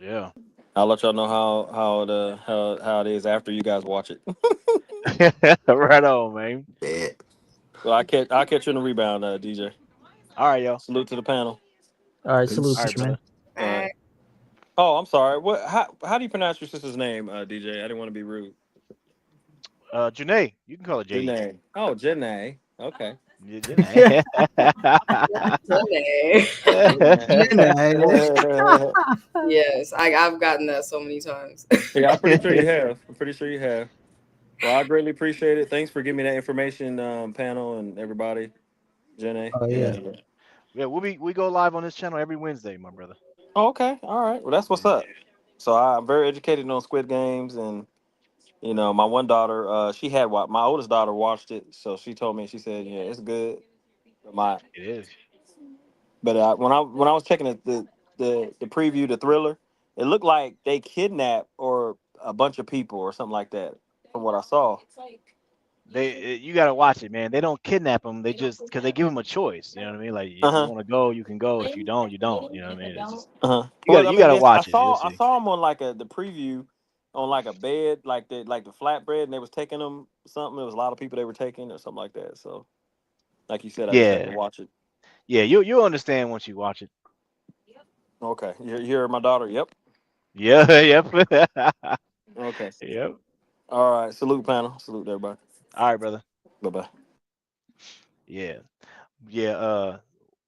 S1: Yeah.
S5: I'll let y'all know how it is after you guys watch it.
S1: Right on, man.
S2: Bet.
S5: Well, I'll catch you in the rebound, DJ.
S1: All right, yo.
S5: Salute to the panel.
S4: All right, salute
S1: All
S2: Peace.
S1: right,
S4: to you,
S1: brother.
S4: man.
S5: All right.
S3: I,
S5: Oh, I'm sorry. How do you pronounce your sister's name, DJ? I didn't want to be rude.
S1: Janae, you can call it JD.
S5: Janae. Oh, Janae. Okay.
S1: Janae.
S3: Janae.
S5: Janae.
S3: Yes, I've gotten that so many times.
S5: Yeah, I'm pretty sure you have. I'm pretty sure you have. Well, I greatly appreciate it. Thanks for giving me that information, panel and everybody, Janae.
S4: Oh yeah.
S1: Yeah.
S5: And
S1: Yeah, we go live on this channel every Wednesday, my brother.
S5: oh, okay, all right. Well, that's what's
S1: Yeah.
S5: up. So I'm very educated on Squid Games, and my one daughter, she had my oldest daughter watched it, so she told me, she said, yeah, it's good. But my
S1: It is.
S5: but when I was checking the preview, the thriller, it looked like they kidnapped or a bunch of people or something like that from what I saw.
S1: You got to watch it, man. They don't kidnap them. They just because they give them a choice. You know what I mean? Like
S5: Uh
S1: if you
S5: huh.
S1: want to go, you can go. If you don't, you don't. You know what I mean? It's just
S5: Uh huh.
S1: you got
S5: Well, I
S1: you
S5: mean,
S1: got to
S5: I
S1: watch it. You'll
S5: I
S1: see.
S5: saw them on like the preview on like a bed, like the flatbread, and they was taking them something. There was a lot of people they were taking or something like that. So, like you said, I just have to
S1: Yeah,
S5: watch it.
S1: yeah. You'll understand once you watch it.
S5: Okay, you heard my daughter. Yep.
S1: Yeah, yep,
S5: Okay.
S1: yep.
S5: All right. Salute panel. Salute everybody.
S1: All right, brother.
S5: Bye bye.
S1: Yeah, yeah.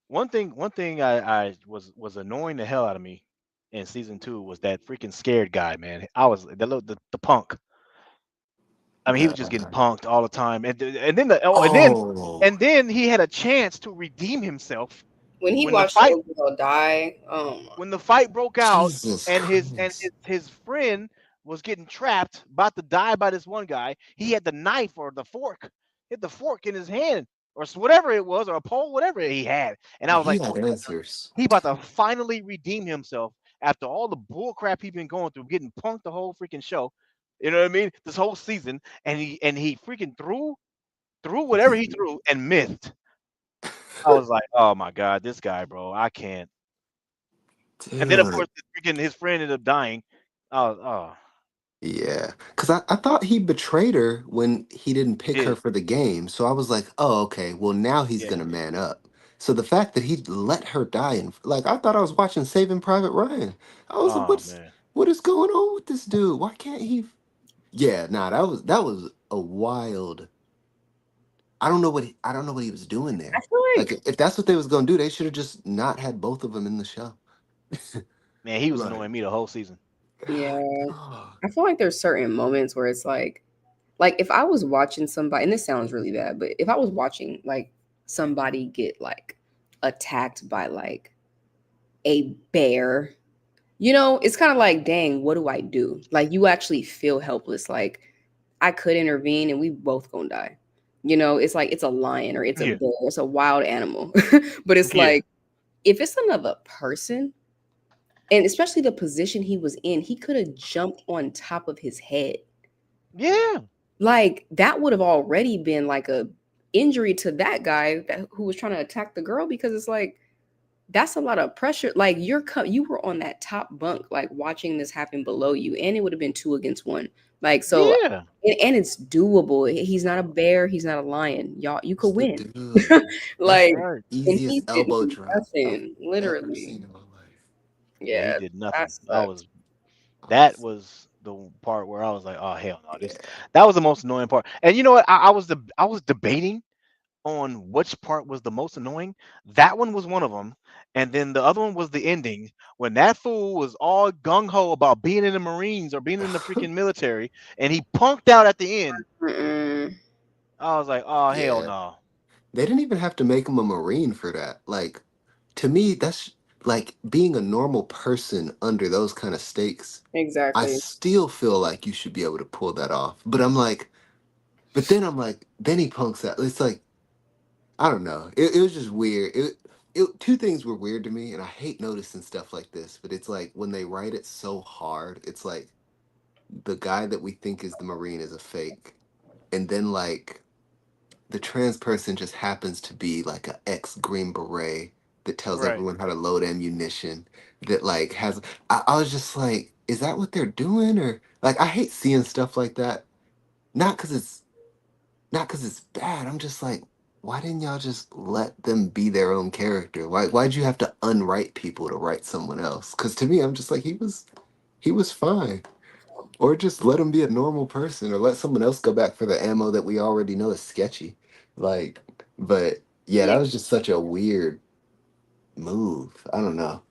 S1: One thing I was annoying the hell out of me in season two was that freaking scared guy, man. I was the punk. I mean, he was just getting
S2: The
S1: punked all the time, and then
S2: oh
S1: and then he had a chance to redeem himself
S3: When he
S1: when the
S3: watched the
S1: fight
S3: old girl die, oh my.
S1: when the fight broke out,
S2: Jesus
S1: and
S2: Christ.
S1: his friend was getting trapped, about to die by this one guy. He had the knife or the fork, he had the fork in his hand or whatever it was, or a pole, whatever he had, and I was
S2: He
S1: like,
S2: had
S1: oh,
S2: answers.
S1: he about to finally redeem himself after all the bull crap he's been going through, getting punked the whole freaking show. You know what I mean? This whole season, and he freaking threw whatever he threw and missed. I was like, oh my god, this guy, bro, I can't. And then of
S2: Dude.
S1: course, his friend ended up dying. Oh,
S2: Yeah, because I thought he betrayed her when he didn't
S1: he
S2: pick her
S1: did.
S2: for the game. So I was like, oh, okay, well, now he's
S1: Yeah,
S2: gonna man up. So the fact that he let her die and like I thought I was watching Saving Private Ryan. I was like,
S1: oh man.
S2: what is going on with this dude? Why can't he? Yeah, nah, that was a wild. I don't know what he was doing
S3: I
S2: there.
S3: feel
S2: Like
S3: like
S2: if that's what they was gonna do, they should have just not had both of them in the show.
S1: Man, he was
S2: Like,
S1: annoying me the whole season.
S3: yeah.
S2: oh,
S3: I feel like there's certain moments where it's like if I was watching somebody, and this sounds really bad, but if I was watching like somebody get like attacked by like a bear, it's kind of like, dang, what do I do? Like you actually feel helpless. Like I could intervene and we both gonna die. It's like it's a lion or it's a
S1: Yeah,
S3: bear, it's a wild animal. But it's
S1: yeah,
S3: like if it's another person, and especially the position he was in, he could have jumped on top of his head.
S1: yeah,
S3: Like that would have already been like a injury to that guy who was trying to attack the girl, because it's like that's a lot of pressure. Like you were on that top bunk, like watching this happen below you, and it would have been two against one. Like so,
S1: yeah.
S3: and it's doable. He's not a bear. He's not a lion. Y'all, you
S2: it's
S3: could
S2: the
S3: win.
S2: dude. That's
S1: That's
S3: Like,
S2: the
S1: right.
S3: and he
S2: easiest
S3: didn't
S2: elbow
S3: do
S2: drop I've
S3: nothing.
S2: ever
S3: Literally,
S2: seen in my life.
S1: Yeah, he
S3: yeah,
S1: did
S3: that
S1: nothing.
S3: sucked.
S1: That was the part where I was like, oh hell no, this that was the most annoying part. And you know what? I was debating on which part was the most annoying. That one was one of them, and then the other one was the ending when that fool was all gung ho about being in the Marines or being in the freaking military, and he punked out at the end.
S3: Mm-mm.
S1: I was like, oh hell
S2: Yeah.
S1: no.
S2: they didn't even have to make him a Marine for that. Like, to me, that's like being a normal person under those kind of stakes. I
S3: Exactly.
S2: still feel like you should be able to pull that off. But then he punks out. It's like, I don't know. It was just weird. Two things were weird to me, and I hate noticing stuff like this, but it's like when they write it so hard, it's like the guy that we think is the Marine is a fake. And then like the trans person just happens to be like a ex Green Beret that tells
S1: Right.
S2: everyone how to load ammunition. That like has I was just like, is that what they're doing? Or like I hate seeing stuff like that. Not because it's bad. I'm just like, why didn't y'all just let them be their own character? Why'd you have to unwrite people to write someone else? Because to me, I'm just like he was fine. Or just let him be a normal person, or let someone else go back for the ammo that we already know is sketchy. Like, but yeah,
S3: Yeah.
S2: that was just such a weird move. I don't know.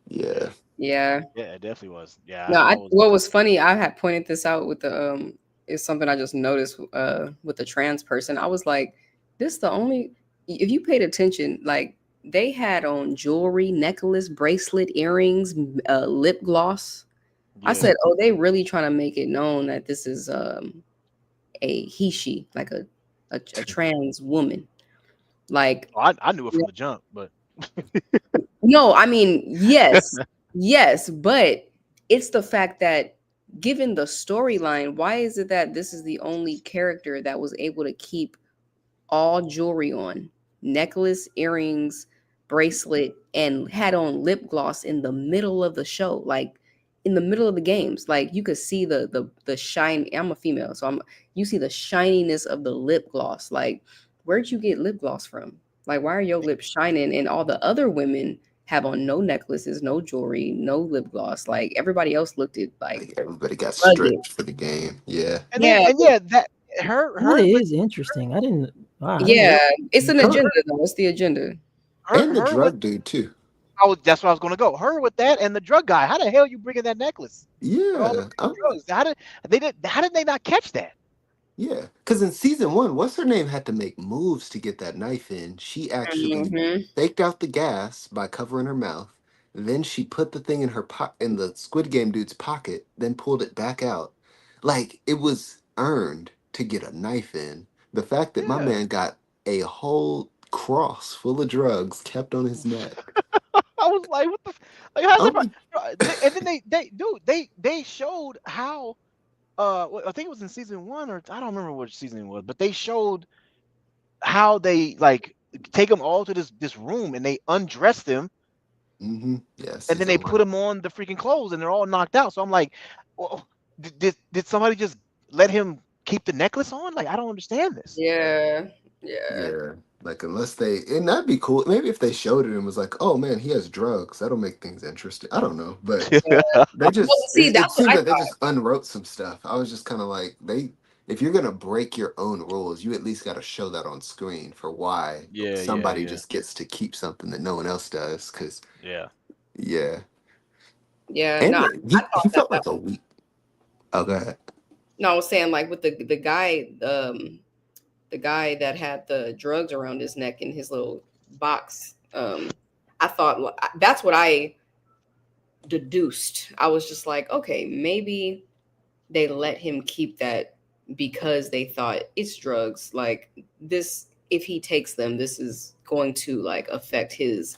S2: Yeah.
S3: Yeah.
S1: Yeah, it definitely was. Yeah,
S3: No,
S1: I was.
S3: what was funny, I had pointed this out with the is something I just noticed with the trans person. I was like, this the only if you paid attention, like they had on jewelry, necklace, bracelet, earrings, lip gloss. I
S1: Yeah.
S3: said, oh, they really trying to make it known that this is a he she, like a trans woman. Like
S1: Oh, I knew it from the jump, but
S3: no, I mean, yes, yes, but it's the fact that given the storyline, why is it that this is the only character that was able to keep all jewelry on, necklace, earrings, bracelet, and had on lip gloss in the middle of the show, like in the middle of the games. Like you could see the shine. I'm a female, so you see the shininess of the lip gloss. Like, where'd you get lip gloss from? Like, why are your lips shining? And all the other women have on no necklaces, no jewelry, no lip gloss. Like everybody else looked at like
S2: Like everybody got
S3: rugged.
S2: stripped for the game. Yeah.
S1: and then
S3: Yeah,
S1: and yeah, that
S4: That
S1: her with
S4: is interesting. I didn't. Wow, I didn't
S3: yeah.
S4: know.
S3: It's an
S2: Her
S3: agenda though. It's the agenda.
S2: and the
S1: her with
S2: drug dude too.
S1: that's where I was gonna go. Her with that and the drug guy. How the hell you bringing that necklace with all the
S2: Yeah.
S1: freaking drugs? How did they not catch that?
S2: Yeah, because in season one, what's her name had to make moves to get that knife in. She actually
S3: Hmm.
S2: faked out the gas by covering her mouth. Then she put the thing in in the Squid Game dude's pocket, then pulled it back out. Like it was earned to get a knife in. The fact that my
S1: Yeah.
S2: man got a whole cross full of drugs kept on his neck.
S1: I was like, what the like how's
S2: I'm
S1: everybody
S2: like,
S1: and then they showed how I think it was in season one or I don't remember which season it was, but they showed how they like take them all to this room and they undress them
S2: yeah,
S1: and then they
S2: season
S1: put
S2: one.
S1: them on the freaking clothes and they're all knocked out. So I'm like, well, did somebody just let him keep the necklace on? Like I don't understand this.
S3: Yeah, yeah,
S2: Yeah, like unless and that'd be cool. Maybe if they showed it and was like, "Oh man, he has drugs," that'll make things interesting. I don't know, but
S3: yeah.
S2: they
S3: Well,
S2: just
S3: see,
S2: it
S3: that's what
S2: seems
S3: I
S2: like they
S3: thought.
S2: just unwrote some stuff. I was just kind of like, if you're gonna break your own rules, you at least got to show that on screen for why
S1: Yeah, yeah,
S2: somebody
S1: yeah,
S2: just gets to keep something that no one else does. Because
S1: yeah.
S2: yeah,
S3: Yeah, no,
S2: and
S3: I
S2: he
S3: thought that
S2: felt
S3: that
S2: like a weak. Oh, go ahead.
S3: no, I was saying like with the guy that had the drugs around his neck in his little box. I thought that's what I deduced. I was just like, okay, maybe they let him keep that because they thought it's drugs. Like this, if he takes them, this is going to like affect his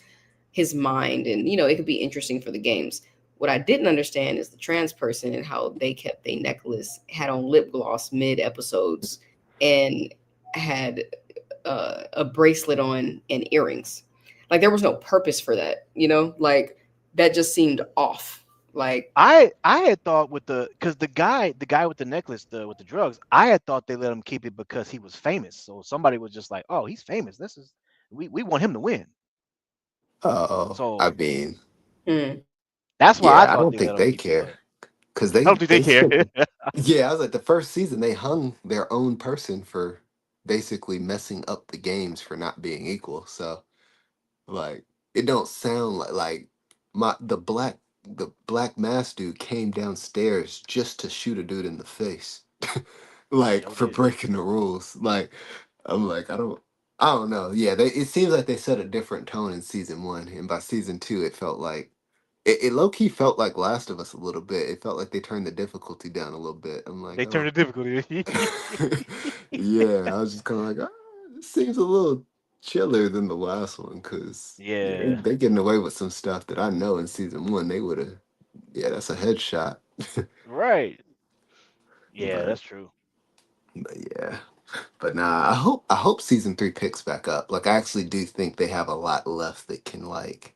S3: mind, and it could be interesting for the games. What I didn't understand is the trans person and how they kept their necklace, had on lip gloss mid episodes, and had a bracelet on and earrings. Like there was no purpose for that, like that just seemed off. Like,
S1: I had thought with because the guy with the necklace with the drugs I had thought they let him keep it because he was famous so somebody was just like oh he's famous this is we want him to win
S2: Oh, I
S1: so
S2: mean,
S3: hmm,
S1: that's why I
S2: yeah, I
S1: thought
S2: don't
S1: they let
S2: think
S1: him
S2: they
S1: keep it
S2: care
S1: but
S2: because
S1: I don't think they
S2: they
S1: care.
S2: spent. Yeah, I was like the first season they hung their own person for basically messing up the games for not being equal. So like it don't sound like my the black mask dude came downstairs just to shoot a dude in the face. Like
S1: Sure
S2: for
S1: did.
S2: breaking the rules. Like I'm like, I don't I don't know. Yeah, it seems like they set a different tone in season one, and by season two, it felt like it low key felt like Last of Us a little bit. It felt like they turned the difficulty down a little bit. I'm like,
S1: They turned
S2: oh,
S1: the difficulty.
S2: yeah. I was just kind of like, this seems a little chiller than the last one because yeah,
S1: Yeah.
S2: they getting away with some stuff that I know in season one they would have. Yeah, that's a headshot.
S1: Right. Yeah,
S2: but
S1: that's true.
S2: but yeah. But nah, I hope season three picks back up. Like I actually do think they have a lot left that can like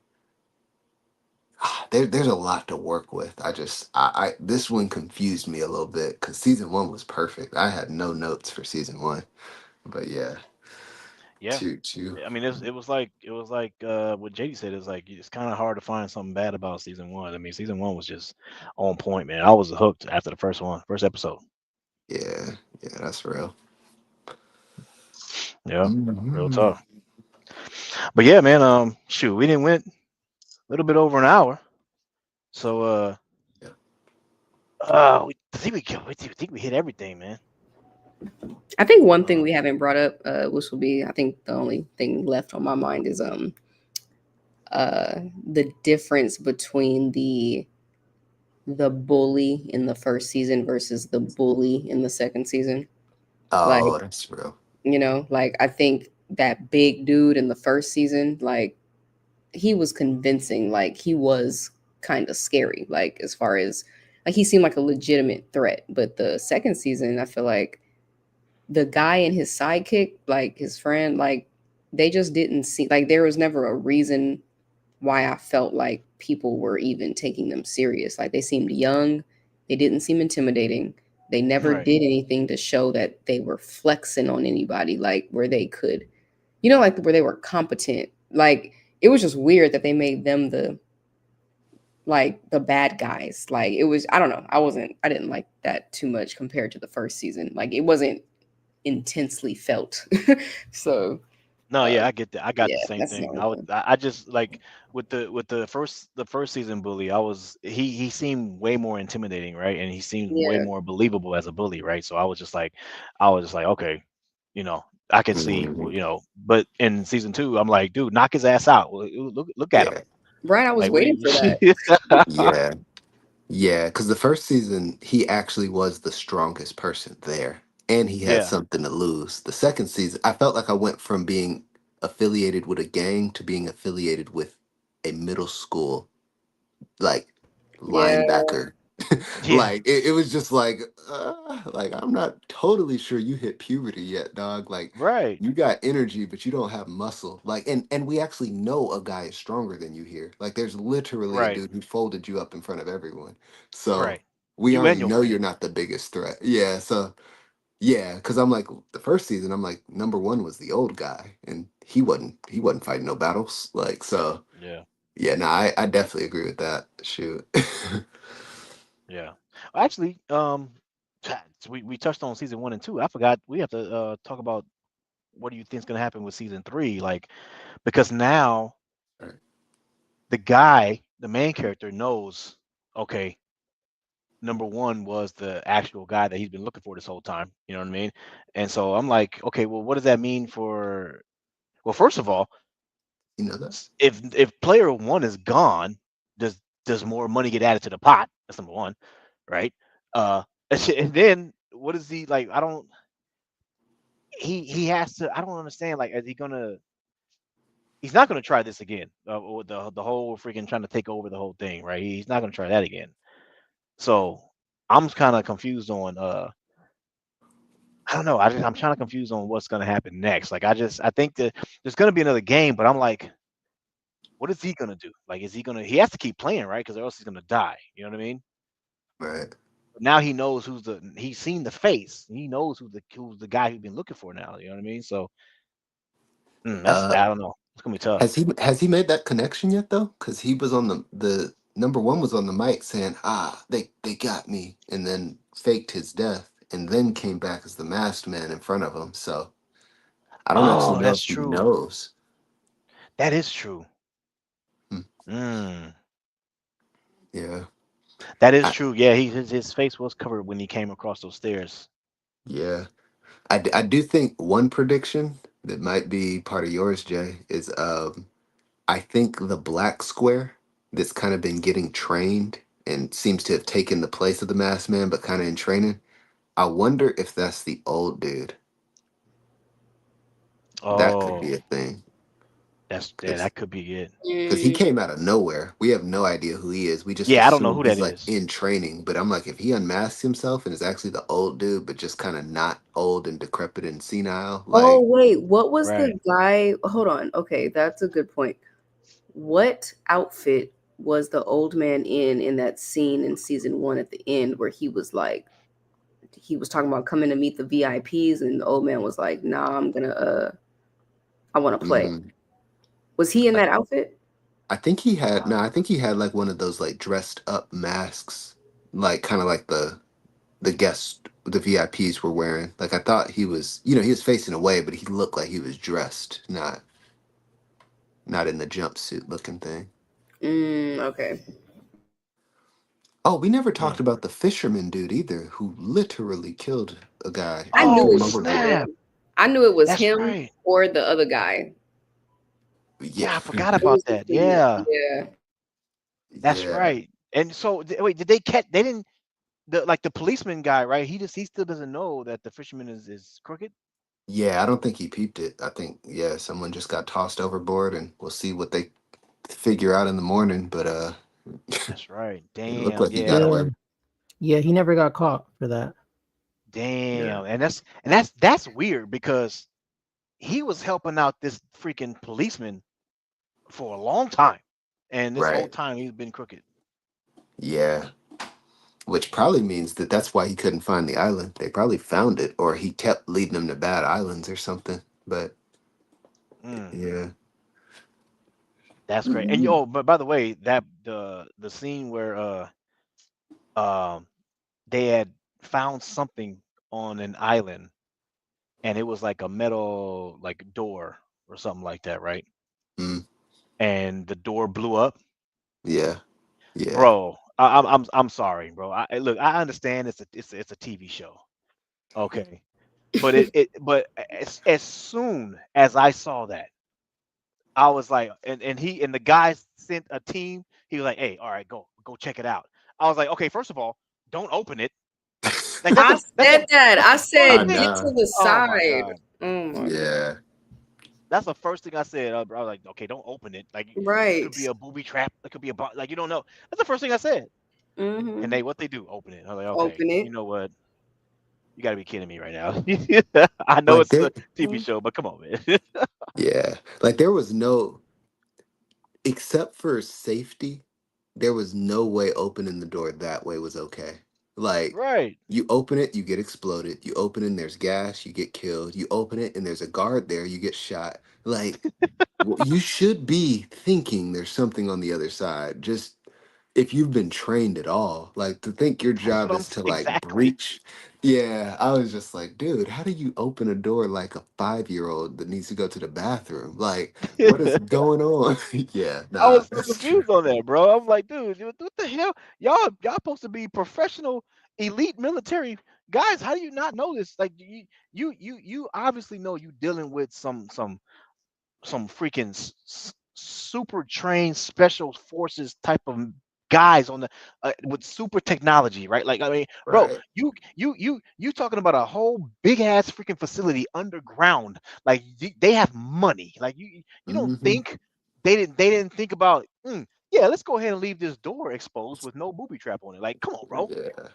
S2: there's a lot to work with. I this one confused me a little bit because season one was perfect. I had no notes for season one. But yeah,
S1: Yeah.
S2: two.
S1: I mean, it was like what JD said. It's like it's kind of hard to find something bad about season one. I mean, season one was just on point, man. I was hooked after the first one, first episode.
S2: Yeah, yeah, that's real.
S1: Yeah, real
S2: Hmm.
S1: tough. But yeah, man. Shoot, we didn't went a little bit over an hour. So
S2: Yeah.
S1: I think I think we hit everything, man.
S3: I think one thing
S1: Uh,
S3: we haven't brought up, which will be, I think, the only thing left on my mind is uh the difference between the bully in the first season versus the bully in the second season. Like,
S2: Oh, that's real.
S3: like I think that big dude in the first season, like he was convincing, like he was kind of scary, like as far as like he seemed like a legitimate threat. But the second season, I feel like the guy and his sidekick, like his friend, like they just didn't see, like there was never a reason why I felt like people were even taking them serious. Like they seemed young, they didn't seem intimidating. They never
S1: right,
S3: did anything to show that they were flexing on anybody, like where they could, like where they were competent. Like it was just weird that they made them the bad guys. Like it was, I don't know. I didn't like that too much compared to the first season. Like it wasn't intensely felt. So,
S1: no,
S3: uh,
S1: yeah, I get that. I got
S3: yeah,
S1: the same
S3: that's the
S1: thing.
S3: only thing.
S1: I just like with the first season bully. He seemed way more intimidating, right? And he seemed way
S3: Yeah,
S1: more believable as a bully, right? So I was just like, okay, you know, I can see,
S2: Mhm.
S1: But in season two, I'm like, dude, knock his ass out. Look at him.
S2: Yeah,
S3: right. I was
S1: Like, what do
S3: waiting for that.
S1: you?
S2: yeah, yeah. Because the first season, he actually was the strongest person there, and he had
S1: Yeah,
S2: something to lose. The second season, I felt like I went from being affiliated with a gang to being affiliated with a middle school like
S3: Yeah,
S2: linebacker.
S1: yeah,
S2: Like it was just like I'm not totally sure you hit puberty yet, dog. Like
S1: right,
S2: you got energy, but you don't have muscle. Like and we actually know a guy is stronger than you here. Like there's literally a
S1: right,
S2: dude who folded you up in front of everyone. So
S1: right.
S2: we
S1: You and
S2: already
S1: your
S2: know you're
S1: friend.
S2: not the biggest threat. Yeah, so yeah, because I'm like the first season, I'm like number one was the old guy, and he wasn't fighting no battles. Like so,
S1: Yeah,
S2: yeah, no, I definitely agree with that. Shoot.
S1: yeah. Actually, we touched on season one and two. I forgot we have to talk about what do you think is going to happen with season three? Like, because now
S2: Right.
S1: the main character, knows, okay, number one was the actual guy that he's been looking for this whole time. You know what I mean? And so I'm like, okay, well, what does that mean for? Well, first of all,
S2: You know that?
S1: if player one is gone, does more money get added to the pot? That's number one, right? Uh, and then what is he like? I don't. He has to. I don't understand. Like, is he gonna? He's not gonna try this again. With the whole freaking trying to take over the whole thing, right? He's not gonna try that again. So I'm kind of confused on. I don't know. I'm kind of confused on what's gonna happen next. Like, I think that there's gonna be another game, but I'm like, what is he gonna do? Like, is he gonna? He has to keep playing, right? Because or else he's gonna die. You know what I mean?
S2: Right.
S1: Now he knows he's seen the face. He knows who's the guy he's been looking for now. You know what I mean? So that's
S2: Uh,
S1: I don't know. It's gonna be tough.
S2: has he made that connection yet though? Because he was on the number one was on the mic saying, they got me, and then faked his death, and then came back as the masked man in front of him. So I don't actually
S1: Oh,
S2: know
S1: that's
S2: if he
S1: true.
S2: knows.
S1: That is true.
S2: Hmm.
S1: Mm,
S2: Yeah.
S1: that is
S2: I,
S1: true. Yeah, his face was covered when he came across those stairs.
S2: yeah. I do think one prediction that might be part of yours, Jay, is I think the black square that's kind of been getting trained and seems to have taken the place of the masked man, but kind of in training. I wonder if that's the old dude. That could
S1: Oh,
S2: be a thing.
S1: yeah,
S2: Because
S1: that could be it.
S2: he
S3: Mm,
S2: came out of nowhere. We have no idea who he is. We just
S1: Yeah, I don't know
S2: assume
S1: who that
S2: he's like
S1: is.
S2: in training. But I'm like, if he unmasks himself and is actually the old dude, but just kind of not old and decrepit and senile,
S3: oh
S2: like,
S3: wait, what was the
S1: Right.
S3: guy? Hold on. Okay, that's a good point. What outfit was the old man in that scene in season one at the end where he was like, he was talking about coming to meet the VIPs, and the old man was like, "Nah, I'm gonna I want to play."
S2: mhm.
S3: Was he in
S2: I,
S3: that outfit?
S2: I think he had no. I
S1: Uh,
S2: think he had like one of those like dressed up masks, like kind of like the guests, the VIPs were wearing. Like I thought he was, he was facing away, but he looked like he was dressed, not in the jumpsuit looking thing.
S3: Okay.
S2: Oh, we never
S1: hmm.
S2: talked about the fisherman dude either, who literally killed a guy
S3: I
S2: and
S3: knew
S2: threw
S1: Oh
S3: it
S2: him
S3: was
S2: overboard.
S1: snap!
S3: him. I knew it was
S1: That's
S3: him
S1: right.
S3: or the other guy.
S2: Yeah,
S1: Yeah, I forgot
S3: It
S1: about
S3: was
S1: that.
S3: between them.
S1: Yeah,
S3: Yeah.
S1: that's
S2: yeah,
S1: right. And so, wait, did they catch? They didn't. The policeman guy, right? He still doesn't know that the fisherman is crooked.
S2: yeah. I don't think he peeped it. I think someone just got tossed overboard, and we'll see what they figure out in the morning. But
S1: That's right.
S2: it looked
S1: Damn.
S2: like he got
S1: Yeah.
S4: Yeah,
S2: away.
S4: yeah, he never got caught for that.
S2: Yeah,
S1: Damn. And that's weird because he was helping out this freaking policeman for a long time, and this whole
S2: right.
S1: time he's been crooked.
S2: Yeah, which probably means that that's why he couldn't find the island. They probably found it, or he kept leading them to bad islands or something. But
S1: Mm,
S2: yeah,
S1: that's great. And
S2: Mhm.
S1: but by the way, that the scene where um they had found something on an island, and it was like a metal like door or something like that, right?
S2: Mm,
S1: And the door blew up.
S2: yeah, yeah,
S1: Bro, I'm sorry, bro. Look, I understand it's a TV show, okay, but as soon as I saw that, I was like, and the guy sent a team. He was like, hey, all right, go check it out. I was like, okay, first of all, don't open it. Like that's
S3: I
S1: the that's the
S3: said that.
S1: that's
S3: I
S1: the first
S2: I
S3: said
S1: thing.
S3: get to
S2: know.
S3: the
S1: Oh my
S3: side.
S1: god.
S3: Oh my god.
S2: Yeah,
S1: That's the first thing I said. Bro. I was like, okay, don't open it. Like it could
S3: Right.
S1: be a booby trap. It could be like you don't know. That's the first thing I said. And
S3: Mm-hmm.
S1: what they do, open it. I was like, okay,
S3: Open
S1: you
S3: it.
S1: know what? You got to be kidding me right now. I know
S2: like
S1: it's a
S2: there.
S1: TV
S3: Mm.
S1: show, but come on, man.
S2: Yeah, like there was no, except for safety, there was no way opening the door that way was okay. Like,
S1: Right.
S2: you open it, you get exploded. You open it and there's gas, you get killed. You open it and there's a guard there, you get shot. Like, you should be thinking there's something on the other side. Just if you've been trained at all, like to think your
S1: That's
S2: job
S1: what I'm
S2: is to like
S1: exactly.
S2: breach. Yeah, I was just like, dude, how do you open a door like a 5-year-old that needs to go to the bathroom? Like, what is going on? Yeah,
S1: I
S2: nah,
S1: was so
S2: that's true.
S1: confused on that, bro. I'm like, dude, what the hell? Y'all supposed to be professional, elite military guys. How do you not know this? Like, you obviously know you dealing with some freaking super trained special forces type of guys on the with super technology, right? Like, I mean, bro,
S2: Right.
S1: you talking about a whole big ass freaking facility underground. Like, they have money. Like, you don't
S2: Hmm.
S1: think they didn't think about, yeah, let's go ahead and leave this door exposed with no booby trap on it. Like, come on, bro.
S2: Yeah,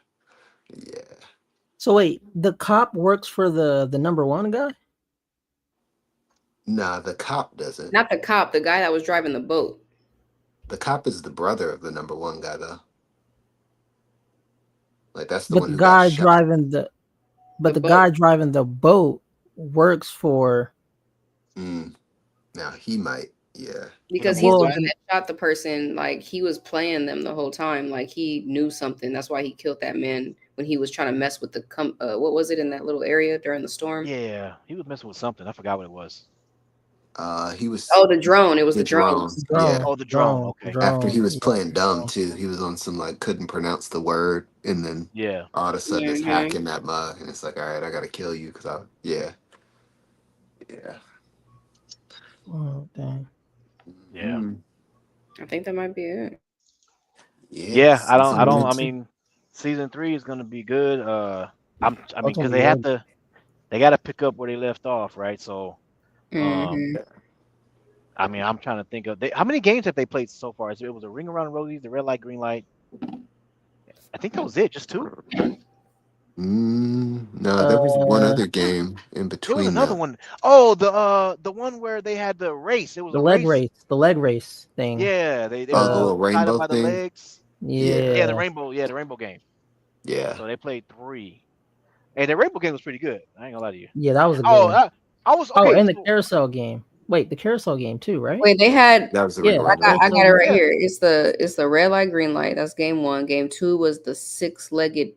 S2: yeah.
S4: So wait, the cop works for the number one guy?
S2: Nah, the cop doesn't.
S3: Not the cop, the guy that was driving the boat.
S2: The cop is the brother of the number one guy, though. Like, that's the
S4: But
S2: one
S4: the
S2: who got
S4: guy
S2: shot.
S4: driving the
S3: The
S4: but the
S3: boat.
S4: guy driving the boat works for
S2: Mm, now he might. Yeah.
S1: For the
S3: Because he's the
S4: well
S1: boat.
S3: one that shot the person. Like he was playing them the whole time. Like he knew something. That's why he killed that man when he was trying to mess with the what was it in that little area during the storm?
S1: Yeah, he was messing with something. I forgot what it was.
S2: He was
S3: Oh, the drone. It was
S2: the
S3: the drone.
S2: drone. Yeah.
S1: Oh, the drone. Okay.
S2: After he was
S4: yeah,
S2: playing dumb
S4: drone.
S2: too, he was on some like couldn't pronounce the word, and then
S1: Yeah.
S2: all of a sudden it's
S3: Hmm.
S2: hacking that mug, and it's like, all right, I gotta kill you because I, yeah, yeah.
S4: Oh dang.
S1: Yeah.
S2: Mm.
S3: I think that might be it.
S2: Yeah,
S1: Yeah, I
S2: season one
S1: don't.
S2: and
S1: I
S2: two.
S1: mean, season 3 is gonna be good. I
S4: Oh,
S1: mean,
S4: it's gonna
S1: because
S4: be real.
S1: they got to pick up where they left off, right? So, um,
S3: Hmm.
S1: I mean, I'm trying to think of how many games have they played so far? It was a Ring Around the Rosies, the Red Light, Green Light. I think that was it, just two.
S2: No, there was one
S4: Uh,
S2: other game in
S1: There was
S2: between
S1: another
S2: that.
S1: one. Oh, the one where they had the race. It was
S4: the
S1: a
S4: leg
S1: race.
S4: race, the leg race thing.
S1: Yeah, they
S2: Oh, the
S1: were
S4: Uh,
S2: little
S1: tied up
S2: rainbow
S1: by the
S2: thing.
S1: legs.
S2: Yeah,
S1: Yeah,
S4: yeah.
S1: the rainbow game.
S2: yeah.
S1: So they played three. And the rainbow game was pretty good. I ain't gonna lie to you.
S4: Yeah, that was a good
S1: Oh,
S4: one.
S1: I was
S4: Oh,
S1: okay.
S4: and the
S1: So
S4: carousel game. Wait, the carousel game too, right?
S3: Wait, they had.
S2: That was the ring
S4: Yeah, the
S2: around the
S3: I
S2: rosy.
S4: carousel
S3: got it
S4: game.
S3: right
S1: yeah,
S3: here. It's the red light, green light. That's game one. Game two was the six-legged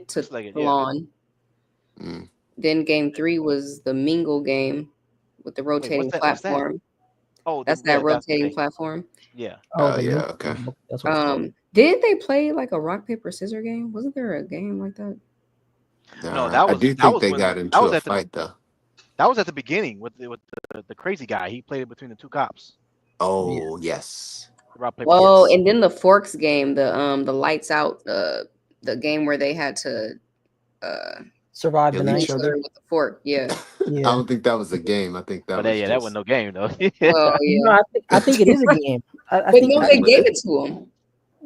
S1: six-legged. Yeah.
S3: pentathlon.
S2: Mm.
S3: Then game three was the mingle game with the
S1: Wait, what's
S3: rotating
S1: that? What's that?
S3: platform.
S1: Oh,
S3: That's that
S1: yeah, that's
S3: rotating
S1: okay.
S3: platform.
S1: Yeah.
S4: Oh, the
S2: Yeah,
S4: mini
S2: okay.
S4: game. That's what it's called.
S3: Didn't they play like a rock paper scissor game? Wasn't there a game like that?
S1: No,
S2: I do
S1: that
S2: think
S1: was
S2: they
S1: when
S2: got into a fight though.
S1: that was at the beginning with the crazy guy. He played it between the two cops.
S4: Yeah.
S2: Oh yes,
S1: Rock paper
S3: Oh,
S1: scissors.
S2: yes,
S3: and then the forks game, the lights out, the game where they had to uh
S4: Survive the
S2: kill
S3: kill
S2: each
S4: night.
S3: each other
S2: other.
S3: with the fork. Yeah.
S2: I
S4: Yeah.
S2: don't think that was a game. I think that
S1: But
S2: was
S1: yeah, that wasn't
S2: just
S1: no game though.
S3: Well,
S4: No,
S3: yeah.
S4: I think it is a game. I
S3: But
S4: think
S3: no,
S4: I
S3: they
S4: think
S3: gave
S2: really.
S3: it to him.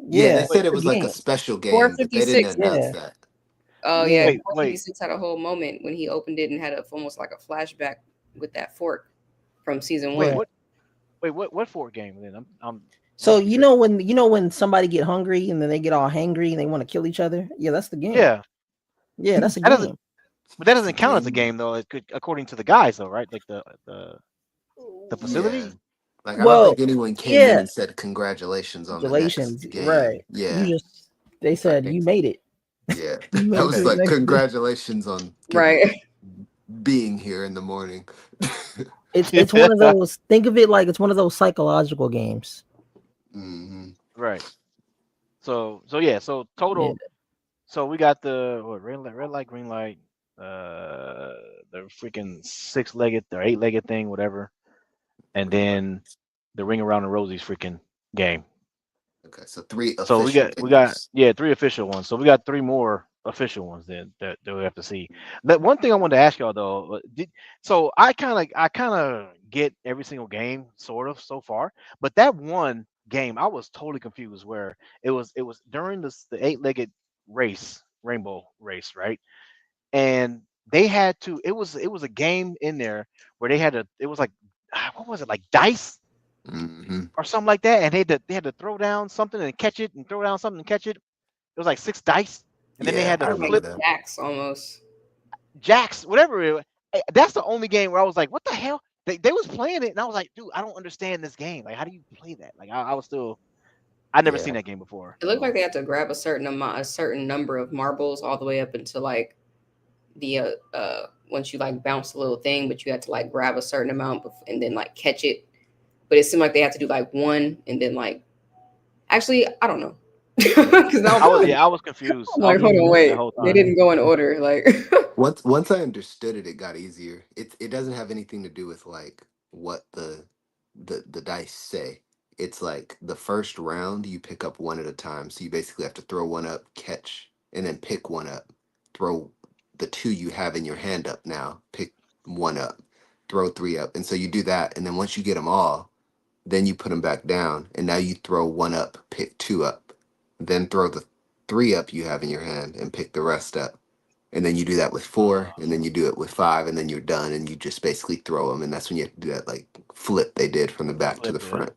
S2: Yeah, they
S4: yeah,
S1: wait,
S2: said it
S4: it's
S2: was
S4: a
S2: like a
S4: game.
S2: special game, but they didn't
S3: 456.
S2: announce
S4: Yeah,
S2: that.
S3: Oh yeah,
S4: yeah.
S1: wait, wait,
S3: 456 had a whole moment when he opened it and had almost like a flashback with that fork from season
S1: wait.
S3: one.
S4: Yeah.
S1: What for game then? I'm
S4: So
S1: curious.
S4: you know when somebody get hungry and then they get all hangry and they want to kill each other? Yeah, that's the game.
S1: Yeah,
S4: Yeah, that's a
S1: that doesn't.
S4: game.
S1: But that
S2: It's a
S1: doesn't count as a
S2: game.
S1: game though. It could, according to the guys though, right? Like the
S2: Yeah,
S1: facility.
S2: like I don't
S4: Well,
S2: think anyone came in
S4: yeah.
S2: and said congratulations on the next
S4: Congratulations.
S2: game.
S4: Right. You
S2: Yeah,
S4: just they
S2: I
S4: said
S2: think
S4: you made it.
S2: yeah,
S4: You
S2: that
S4: made it to
S2: was
S1: Okay.
S4: the
S2: like
S4: next game.
S2: congratulations on getting
S3: Right.
S2: being here in the morning.
S4: It's one of those, think of it like it's one of those psychological games.
S2: Hmm.
S1: Right. So yeah. So
S4: Yeah.
S1: total. So we got the what, red light, green light, uh, the freaking six-legged or eight-legged thing, whatever, and then the ring around the rosie's freaking game.
S2: Okay, so three
S1: So
S2: official
S1: we got
S2: games.
S1: yeah, three official ones. So we got three more official ones then that we have to see. But one thing I wanted to ask y'all though, so I kind of get every single game sort of so far, but that one game I was totally confused where it was during the eight-legged race, rainbow race, right? And they had to it was a game in there where they had to it was like what was it, like dice
S2: Hmm.
S1: or something like that, and they had to throw down something and catch it and throw down something and catch it. It was like six dice, and then they
S2: Yeah,
S1: had to
S2: I
S3: Like
S2: remember
S1: flip
S2: that.
S3: Jax almost.
S1: jacks, whatever. That's the only game where I was like, "What the hell?" They was playing it, and I was like, "Dude, I don't understand this game. Like, how do you play that?" Like, I was still, I'd never seen
S2: Yeah,
S1: that game before.
S3: It looked like
S1: So
S3: they had to grab a certain number of marbles all the way up into like the once you like bounce a little thing, but you had to like grab a certain amount and then like catch it. But it seemed like they had to do like one and then like actually I don't know because
S1: I was confused.
S3: I'm
S1: I was
S3: like hold on
S1: confused that
S3: wait
S1: whole
S3: they
S1: time.
S3: didn't go in order like
S2: once I understood it, it got easier. It doesn't have anything to do with like what the dice say. It's like the first round you pick up one at a time. So you basically have to throw one up, catch, and then pick one up. Throw the two you have in your hand up now. Pick one up. Throw three up. And so you do that, and then once you get them all, then you put them back down, and now you throw one up, pick two up, then throw the three up you have in your hand and pick the rest up. And then you do that with four, and then you do it with five, and then you're done, and you just basically throw them. And that's when you have to do that like flip they did from the back to
S1: Flip
S2: the
S1: it.
S2: front.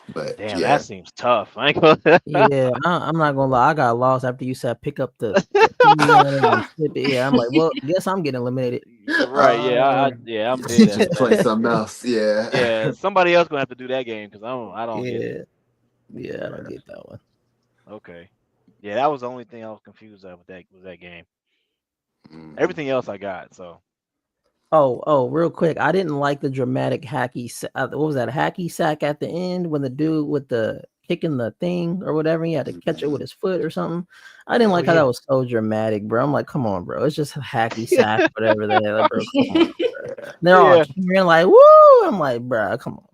S2: But
S1: Damn, that
S2: yeah,
S1: seems tough. I ain't gonna.
S4: Yeah, I'm not gonna lie. I got lost after you said pick up the three one and then flip it. Yeah, I'm like, well, guess I'm getting eliminated.
S1: Right? Yeah, yeah, I'm dead after
S2: just play
S1: that.
S2: something else. Yeah.
S1: Yeah, somebody else gonna have to do that game because I don't get it.
S4: Yeah, yeah, I don't get that one.
S1: Okay. Yeah, that was the only thing I was confused of with that game.
S2: Mhm.
S1: Everything else I got. So
S4: Oh, real quick. I didn't like the dramatic what was that hacky sack at the end when the dude with the kicking the thing or whatever he had to catch it with
S2: Mhm.
S4: his foot or something. I didn't
S1: oh
S4: like how that
S1: yeah.
S4: was so dramatic, bro. I'm like, come on, bro. It's just a hacky sack, whatever that. Like, bro, come on. They're all
S1: Yeah.
S4: cheering like, "Woo!" I'm like, bruh, come on.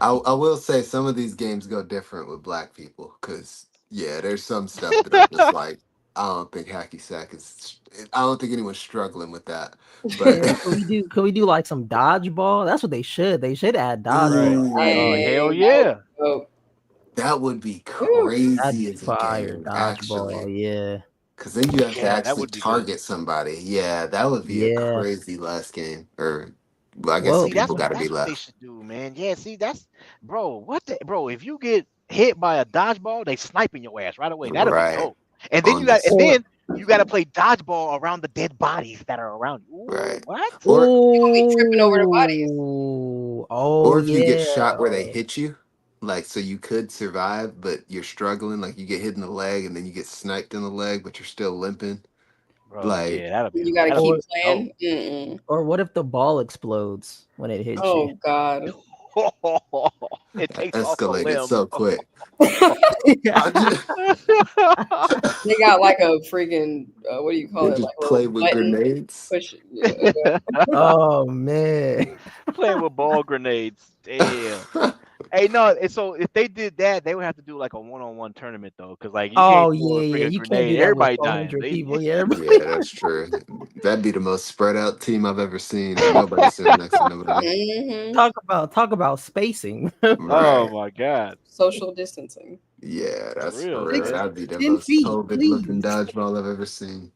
S2: I will say some of these games go different with black people because yeah, there's some stuff that I'm just like, I don't think hacky sack is. I don't think anyone's struggling with that. But
S4: Yeah, could we do like some dodgeball? That's what they should. They should add
S1: Right.
S4: dodgeball.
S1: Oh
S2: ooh,
S1: hell
S3: Dang, that would
S1: yeah.
S3: be dope.
S2: that would be
S3: Woo.
S4: That'd
S2: crazy
S4: be
S2: as a
S4: fire.
S2: game, actually.
S4: Dodgeball, yeah.
S2: Because then you have to
S1: Yeah, that
S2: actually
S1: would be good.
S2: target somebody. Yeah, that would be a
S4: Yeah.
S2: crazy last game. Or, well, I guess the
S4: Well,
S1: See,
S2: people got to be
S1: that's what they
S2: left.
S1: should do, man. Yeah, see, that's bro. What the bro? If you get hit by a dodgeball, they sniping your ass right away. That'll be
S2: Right
S1: dope. And then
S2: on this.
S1: you got to play dodgeball around the dead bodies that are around you. Ooh,
S2: Right.
S1: what?
S2: Or
S3: You gonna be tripping over the bodies.
S4: ooh, oh
S2: Or if you get
S4: yeah.
S2: shot where they hit you, like so you could survive, but you're struggling, like you get hit in the leg and then you get sniped in the leg, but you're still limping.
S1: Bro,
S2: Like,
S1: yeah,
S3: You gotta
S1: that'll
S3: keep
S1: be
S4: Or
S1: dope.
S3: playing. Mm-mm.
S4: or what if the ball explodes when it hits you?
S3: Oh God.
S1: It
S2: that
S1: takes off a
S2: escalated
S1: limb.
S2: so quick. I
S4: Yeah.
S2: just,
S3: They got like a freaking what do you call
S2: they
S3: it? Like
S2: just
S3: a little
S2: play with
S3: button
S2: grenades.
S3: push. Yeah.
S4: Oh man.
S1: Playing with ball grenades. Damn. Hey, no. So if they did that, they would have to do like a one-on-one tournament though, because like you
S4: Oh
S1: can't throw
S4: yeah,
S1: a
S4: yeah.
S1: freaking
S4: You can't do
S1: grenade.
S4: that with
S1: Everybody dying.
S4: 400
S1: They,
S4: people. Yeah, everybody.
S2: Yeah, that's true. That'd be the most spread out team I've ever seen. Ain't nobody sitting next to nobody.
S3: Hmm.
S4: Talk about spacing.
S1: oh
S2: Right.
S1: my god,
S3: Social distancing.
S2: Yeah,
S1: for
S2: that's
S1: real,
S2: for real.
S4: Six,
S1: man.
S2: That'd be the
S4: 10
S2: most
S4: feet,
S2: COVID looking
S4: please.
S2: dodgeball I've ever seen.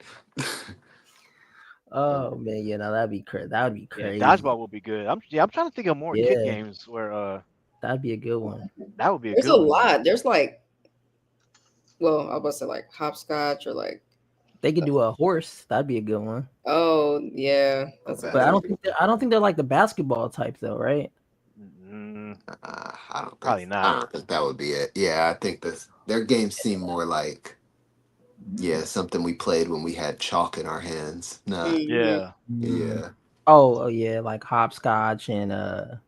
S4: Oh man, yeah, no, that'd be crazy. That would be
S1: Yeah,
S4: crazy.
S1: dodgeball would be good. I'm trying to think of more kid
S4: Yeah,
S1: games where
S4: that'd be a good one.
S1: that would be a
S3: There's
S1: good
S3: a
S1: one.
S3: lot. There's like, well, I was about to say like hopscotch or like,
S4: They could do a horse. That'd be a good one.
S3: oh yeah,
S2: Oh,
S3: that's a
S4: But
S3: good
S4: I
S3: one.
S4: don't think I don't think they're like the basketball type though, right?
S1: Mm,
S2: I
S1: probably not.
S2: don't think that would be it. Yeah, I think this their games seem more like yeah something we played when we had chalk in our hands. Nah,
S3: Hmm.
S1: Yeah,
S4: Mm.
S2: yeah,
S4: Oh yeah, like hopscotch and
S2: yeah,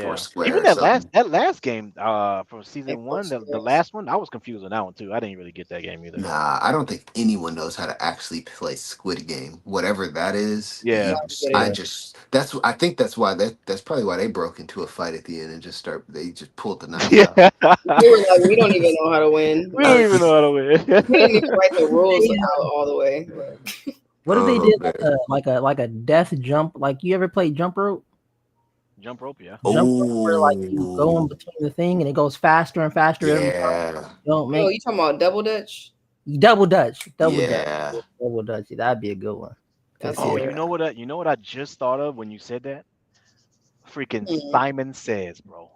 S2: four
S1: yeah. Even
S2: square or something.
S1: that last game from
S3: Like
S1: season
S3: four
S1: one, the
S3: squares.
S1: last one, I was confused on that one too. I didn't really get that game either.
S2: Nah, I don't think anyone knows how to actually play Squid Game. Whatever that is,
S3: You
S1: Yeah,
S3: have to get
S2: I
S3: it.
S4: yeah.
S2: just I think that's probably why they broke into a fight at the end and they just pulled the knives out.
S1: yeah.
S3: They were like, we don't even know how to win.
S1: We
S2: Uh,
S1: don't even know how to
S3: We didn't
S1: win.
S3: even write the rules
S4: They,
S3: out all the way. Like,
S4: what if they
S2: oh
S4: did
S2: man.
S4: like a death jump? Like you ever play jump rope?
S1: Jump rope, yeah.
S4: Jump rope where like you go in
S2: Oh
S4: between the thing and it goes faster and faster every time.
S2: yeah,
S4: You don't
S3: oh,
S4: make
S3: you talking about double dutch?
S4: double dutch,
S2: yeah.
S4: double dutch. That'd be a good one.
S3: That's
S4: Cause
S1: Oh,
S4: yeah.
S3: hilarious.
S1: you know what I just thought of when you said that? Freaking
S3: Mm.
S1: Simon Says, bro.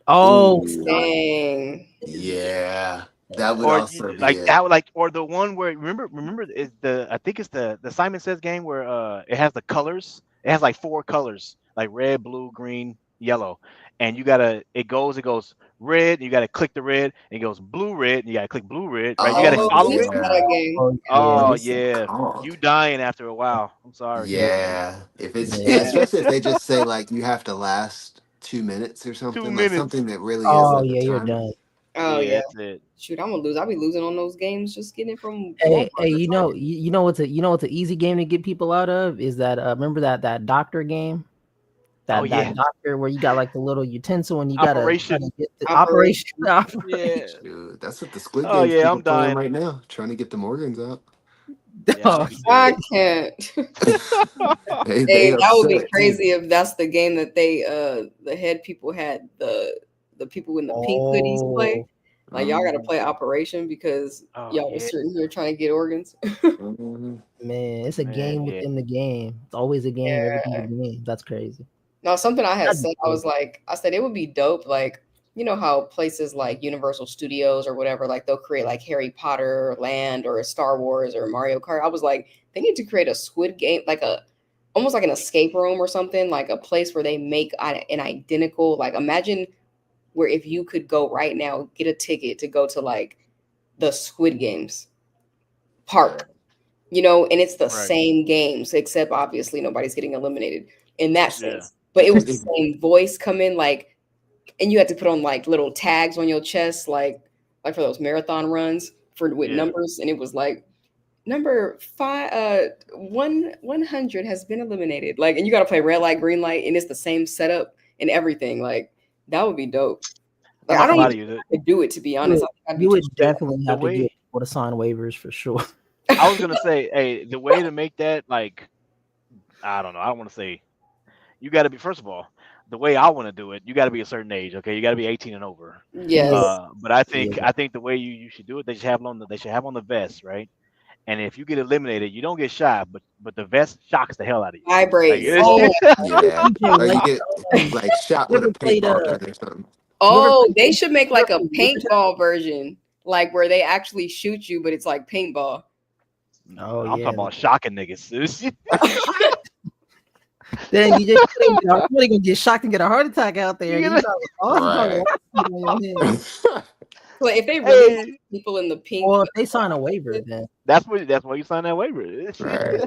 S4: Oh,
S2: Ooh,
S3: Dang.
S2: yeah. That would
S1: Or
S2: also be
S1: like
S2: it.
S1: that, like or the one where remember is the I think it's the Simon Says game where it has the colors. It has like four colors, like red, blue, green, yellow, and it goes red. You gotta click the red. And it goes blue, red. And you gotta click blue, red. Right? You gotta
S2: Oh
S3: Oh,
S1: follow
S3: yes,
S1: it.
S3: I know that
S2: yeah.
S3: game.
S4: oh
S2: What
S1: Oh
S2: is it
S1: yeah,
S2: called?
S1: you dying after a while. I'm sorry.
S4: yeah,
S2: Yeah. If it's
S4: yeah.
S1: Yeah,
S2: especially if they just say like you have to last 2 minutes or
S1: two
S2: something, like
S1: minutes.
S2: something that really is
S4: Oh
S2: like a
S4: yeah, you're
S2: timer.
S4: done.
S3: Oh
S1: Yeah,
S3: yeah.
S1: that's it.
S3: Shoot, I'm gonna lose. I'll be losing on those games just getting it from Walmart
S4: Hey,
S3: or Target.
S4: you know what's an easy game to get people out of is that remember that doctor game
S1: Oh
S4: that
S1: yeah,
S4: doctor where you got like the little utensil and you gotta try to
S1: Operation.
S4: get the
S3: Operation.
S4: operation operation.
S1: Yeah.
S2: Shoot, that's what the Squid
S1: Oh
S2: Games
S1: yeah,
S2: people
S1: I'm
S2: playing
S1: dying.
S2: right now, trying to get the Morgans out.
S1: Yeah, I'm
S4: Oh,
S1: gonna be
S3: I
S1: dead.
S3: can't.
S2: They
S3: Hey, that would be
S2: upset too.
S3: crazy if that's the game that they the head people had the people in the pink hoodies play.
S4: oh,
S3: Like y'all gotta
S2: Mhm,
S3: play Operation because
S1: Oh
S3: y'all was
S1: yeah,
S3: sitting here trying to get organs.
S2: mhm.
S4: man, it's a
S1: man.
S4: game
S1: Yeah.
S4: within the game. It's always a game. Everything's a
S3: Yeah.
S4: game. That's crazy.
S3: Now something I had
S4: That'd be
S3: said, I
S4: cool.
S3: was like, I said it would be dope, like, you know how places like Universal Studios or whatever, like they'll create like Harry Potter Land or Star Wars or Mario Kart. I was like, they need to create a Squid Game, like a almost like an escape room or something, like a place where they make an identical, like imagine where if you could go right now, get a ticket to go to like the Squid Games
S2: Yeah.
S3: park, you know, and it's the
S1: Right.
S3: same games, except obviously nobody's getting eliminated in that
S1: Yeah.
S3: sense. But it was the
S2: It-
S3: same voice come in, like, and you had to put on like little tags on your chest, like for those marathon runs for with
S1: Yeah.
S3: numbers, and it was like number five, 100 has been eliminated. Like, and you got to play red light, green light, and it's the same setup and everything. Like, that would be dope.
S1: I'm
S3: Like, I
S1: not
S3: don't
S1: gonna lie
S3: even
S1: to you.
S3: think I could do it, to be honest. I think I'd be
S4: You
S3: too
S4: would
S3: scared.
S4: definitely
S1: The
S4: have to get
S1: way
S4: people to sign waivers for sure.
S1: I was gonna say, hey, the way to make that like I don't know. I don't want to say you got to be first of all the way I want to do it. You got to be a certain age. Okay, you got to be 18 and over.
S4: Yeah,
S3: Yes.
S1: But I
S4: yeah.
S1: think the way you should do it, they should have it on they should have on the vest, right? And if you get eliminated, you don't get shot, but the vest shocks the hell out of you. Like
S3: Vibrates.
S1: it's,
S4: Oh,
S2: Yeah.
S4: DJ
S2: Or you
S4: White.
S2: get like shot
S4: You
S2: with a
S4: ever played
S2: paintball gun or something.
S4: you ever
S3: Oh,
S4: played
S3: they should make
S4: you ever
S3: like a
S4: played laser tag?
S3: paintball version, like where they actually shoot you, but it's like paintball.
S4: Oh
S1: I'm talking
S4: yeah.
S1: about shocking niggas.
S4: Then DJ somebody gonna get shocked and get a heart attack out there.
S1: You
S4: You
S1: get
S4: got awesome
S2: Right.
S4: on your head.
S3: But if they really have
S1: Hey,
S3: people in the pink,
S4: Or if they sign a waiver, then
S1: that's why you sign that waiver. You
S2: Right.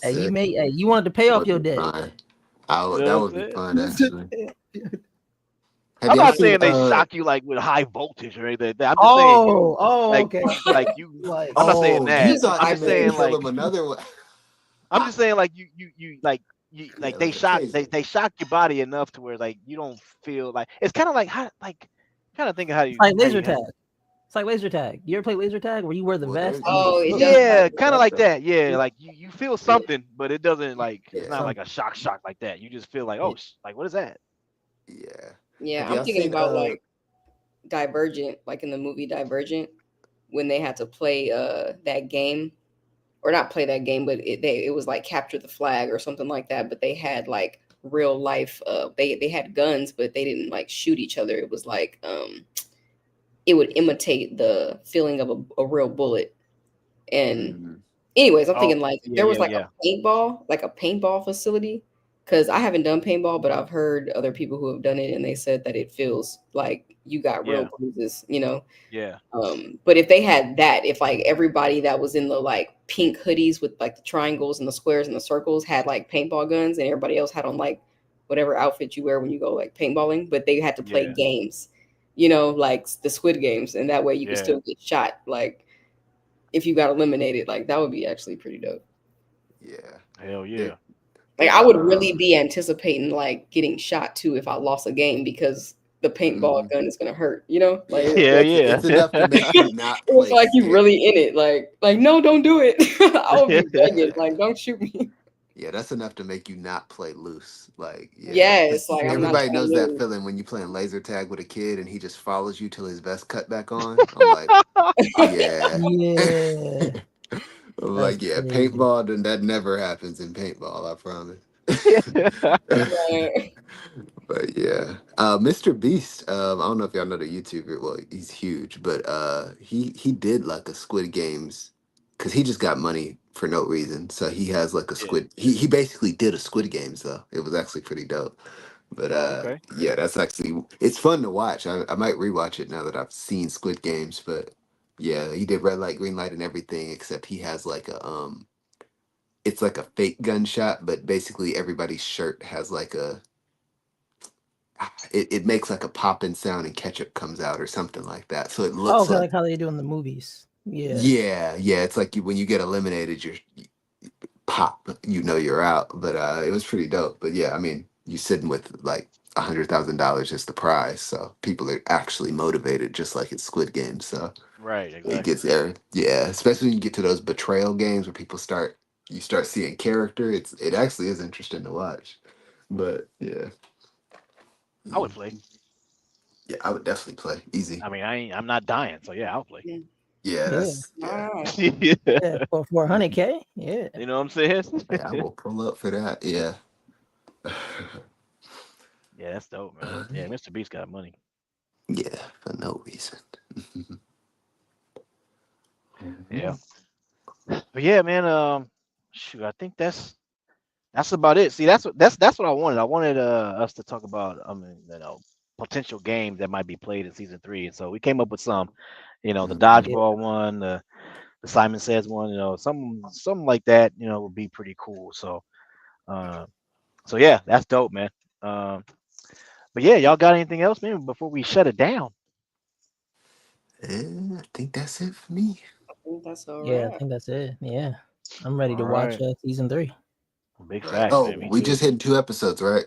S4: hey,
S2: That's it.
S4: you wanted to pay
S2: That
S4: off
S2: would
S4: your
S2: be
S4: debt.
S2: fun.
S1: know
S2: That
S1: what I'm
S2: would be
S1: saying?
S2: fun actually. Have
S1: I'm
S2: y'all
S1: not
S2: seen
S1: saying they shock you like with high voltage or anything like that. I'm just saying you
S4: Oh,
S1: like
S4: okay.
S1: you.
S4: Like,
S1: I'm not saying
S2: Oh, you
S3: you
S1: that.
S3: just
S2: thought
S1: I'm
S2: they
S1: just
S2: made you
S1: saying
S3: vibrating.
S2: kill
S1: like
S2: him another way.
S1: I'm just saying like you
S2: Yeah,
S1: like they
S2: like a
S1: shock
S2: taser.
S1: they shock your body enough to where like you don't feel like it's kind of like how like kind of think of how
S4: it's
S1: you
S4: like
S1: how
S4: laser
S1: you
S4: tag. It's like laser tag. You ever play laser tag where you wear the
S2: Well, there
S4: vest and
S2: you
S4: you
S3: Oh,
S2: go.
S3: it
S2: Look,
S3: does
S1: yeah,
S3: vibrate.
S1: kind of
S2: that's
S1: like
S2: the
S1: that. Yeah, like you feel something, but it doesn't like it's
S2: yeah,
S1: not
S4: some
S1: like a shock like that. You just feel like oh like what is that?
S2: yeah.
S3: Yeah,
S2: Have
S3: I'm
S2: y'all
S3: thinking
S2: seen
S3: about like Divergent, like in the movie Divergent, when they had to play that game, or not play that game, but it was like capture the flag or something like that. But they had like real life. They had guns, but they didn't like shoot each other. It was like it would imitate the feeling of a real bullet. And
S2: mm,
S3: anyways, I'm
S1: Oh
S3: thinking like if
S1: yeah
S3: there was
S1: yeah
S3: like
S1: yeah
S3: a paintball facility, because I haven't done paintball, but I've heard other people who have done it, and they said that it feels like you got real
S1: yeah
S3: bruises, you know.
S1: yeah
S3: But if they had that, if like everybody that was in the like pink hoodies with like the triangles and the squares and the circles had like paintball guns, and everybody else had on like whatever outfit you wear when you go like paintballing, but they had to play
S1: yeah
S3: games, you know, like the Squid games, and that way you could
S1: yeah
S3: still get shot. Like if you got eliminated, like that would be actually pretty dope.
S2: yeah.
S1: hell
S2: There,
S1: yeah
S3: Like
S2: there's
S3: I would
S2: a
S3: really be anticipating like getting shot too if I lost a game because the paintball
S2: mhm.
S3: got is gonna hurt, you know? Like
S2: Yeah,
S1: yeah
S2: it's enough to make you not
S3: it's
S2: play
S3: like you
S2: scared.
S3: really in it. Like no, don't do it. I would be begging,
S2: Yeah.
S3: like, don't shoot me.
S2: Yeah, that's enough to make you not play loose. Like, yeah,
S3: Yes,
S2: because
S3: like I'm not
S2: everybody
S3: trying to
S2: knows that
S3: lose.
S2: feeling when you playing laser tag with a kid and he just follows you till his vest cut back on. I'm like, yeah.
S4: yeah,
S2: I'm
S4: that's
S2: like, yeah,
S4: crazy.
S2: paintball, then that never happens in paintball, I promise.
S3: Right.
S2: But yeah, Mr. Beast. I don't know if y'all know the YouTuber. Well, he's huge, but he did like a Squid Games because he just got money for no reason. So he has like a
S1: yeah.
S2: Squid. He basically did a Squid Games though. It was actually pretty dope. But
S1: Oh, okay.
S2: yeah, that's actually it's fun to watch. I might rewatch it now that I've seen Squid Games. But yeah, he did red light, green light, and everything except he has like a it's like a fake gunshot, but basically everybody's shirt has like a it makes like a popping sound and ketchup comes out or something like that. So it
S4: Oh,
S2: looks
S4: okay,
S2: like
S4: like how they do in the movies. Yeah.
S2: yeah, it's like you when you get eliminated, you pop, you know you're out. But it was pretty dope. But yeah, I mean, you sitting with like $100,000 is the prize, so people are actually motivated, just like it's Squid Game. So
S1: Right,
S2: it
S1: exactly.
S2: gets there, yeah. Especially when you get to those betrayal games where people start you start seeing character. It actually is interesting to watch. But yeah.
S1: I would play.
S2: Mhm. Yeah, I would definitely play easy.
S1: I mean, I'm not dying, so yeah, I'll play.
S3: Mm.
S2: Yeah,
S4: Yeah.
S2: that's yeah.
S3: Ah,
S1: Yeah,
S4: Yeah. For 100K. Yeah.
S1: you know what I'm saying?
S2: Yeah, I will pull up for that. Yeah.
S1: Yeah, that's dope, man.
S2: Uh,
S1: Yeah, Mr. Beast got money.
S2: yeah, for no reason.
S1: Yeah, but yeah, man. Shoot, I think that's about it. See, that's what I wanted. I wanted us to talk about potential games that might be played in season three, and so we came up with some. The
S2: Mhm.
S4: Yeah.
S1: dodgeball one, the Simon Says one. Something like that. Would be pretty cool. Uh, so yeah, that's dope, man. Um, but yeah, y'all got anything else, man, before we shut it down?
S2: I think that's it for me.
S3: think that's all
S4: Yeah, I
S3: right.
S4: think that's it. Yeah, I'm ready to
S1: All
S4: watch
S1: right.
S4: season 3.
S1: Big
S2: Right.
S1: facts,
S2: Oh,
S1: man. Me
S2: we
S1: too.
S2: just hit 2 episodes, right?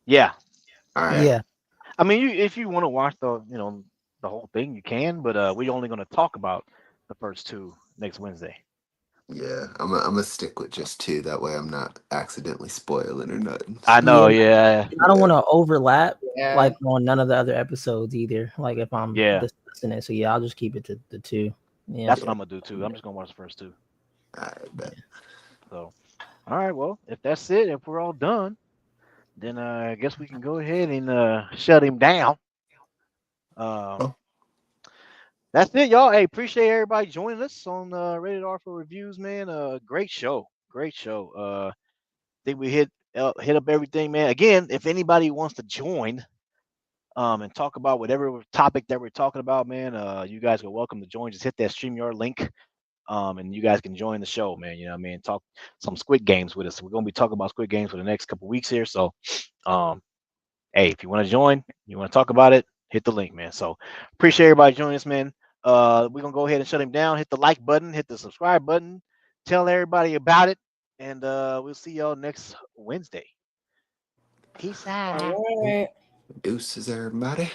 S1: Yeah.
S2: All right.
S1: Yeah.
S4: Yeah,
S1: I mean, if you want to watch the whole thing, you can, but we're only going to talk about the first two next Wednesday.
S2: Yeah, I'm gonna stick with just 2. That way, I'm not accidentally spoiling or nothing.
S1: I
S2: So
S1: know,
S4: yeah.
S1: yeah,
S4: I don't
S2: yeah,
S4: want to overlap
S3: Yeah.
S4: like on none of the other episodes either. Like if I'm
S1: yeah.
S4: discussing it, so yeah, I'll just keep it to the 2. Yeah,
S1: That's what
S2: yeah.
S1: I'm gonna do too. I'm just gonna watch the first two.
S2: I bet.
S1: So, all right, well, if that's it, if we're all done, then I guess we can go ahead and shut him down. Um,
S2: Oh,
S1: that's it, y'all. Hey, appreciate everybody joining us on Rated R for Reviews, man. Great show, great show. Think we hit up everything, man. Again, if anybody wants to join, and talk about whatever topic that we're talking about, man, you guys are welcome to join. Just hit that StreamYard link, and you guys can join the show, man. You know what I mean? Talk some Squid Games with us. We're gonna be talking about Squid Games for the next couple weeks here. So, um, hey, if you want to join, you want to talk about it, hit the link, man. So, appreciate everybody joining us, man. We're gonna go ahead and shut him down. Hit the like button, hit the subscribe button, tell everybody about it, and we'll see y'all next Wednesday. Peace out.
S3: All right.
S2: deuces, everybody.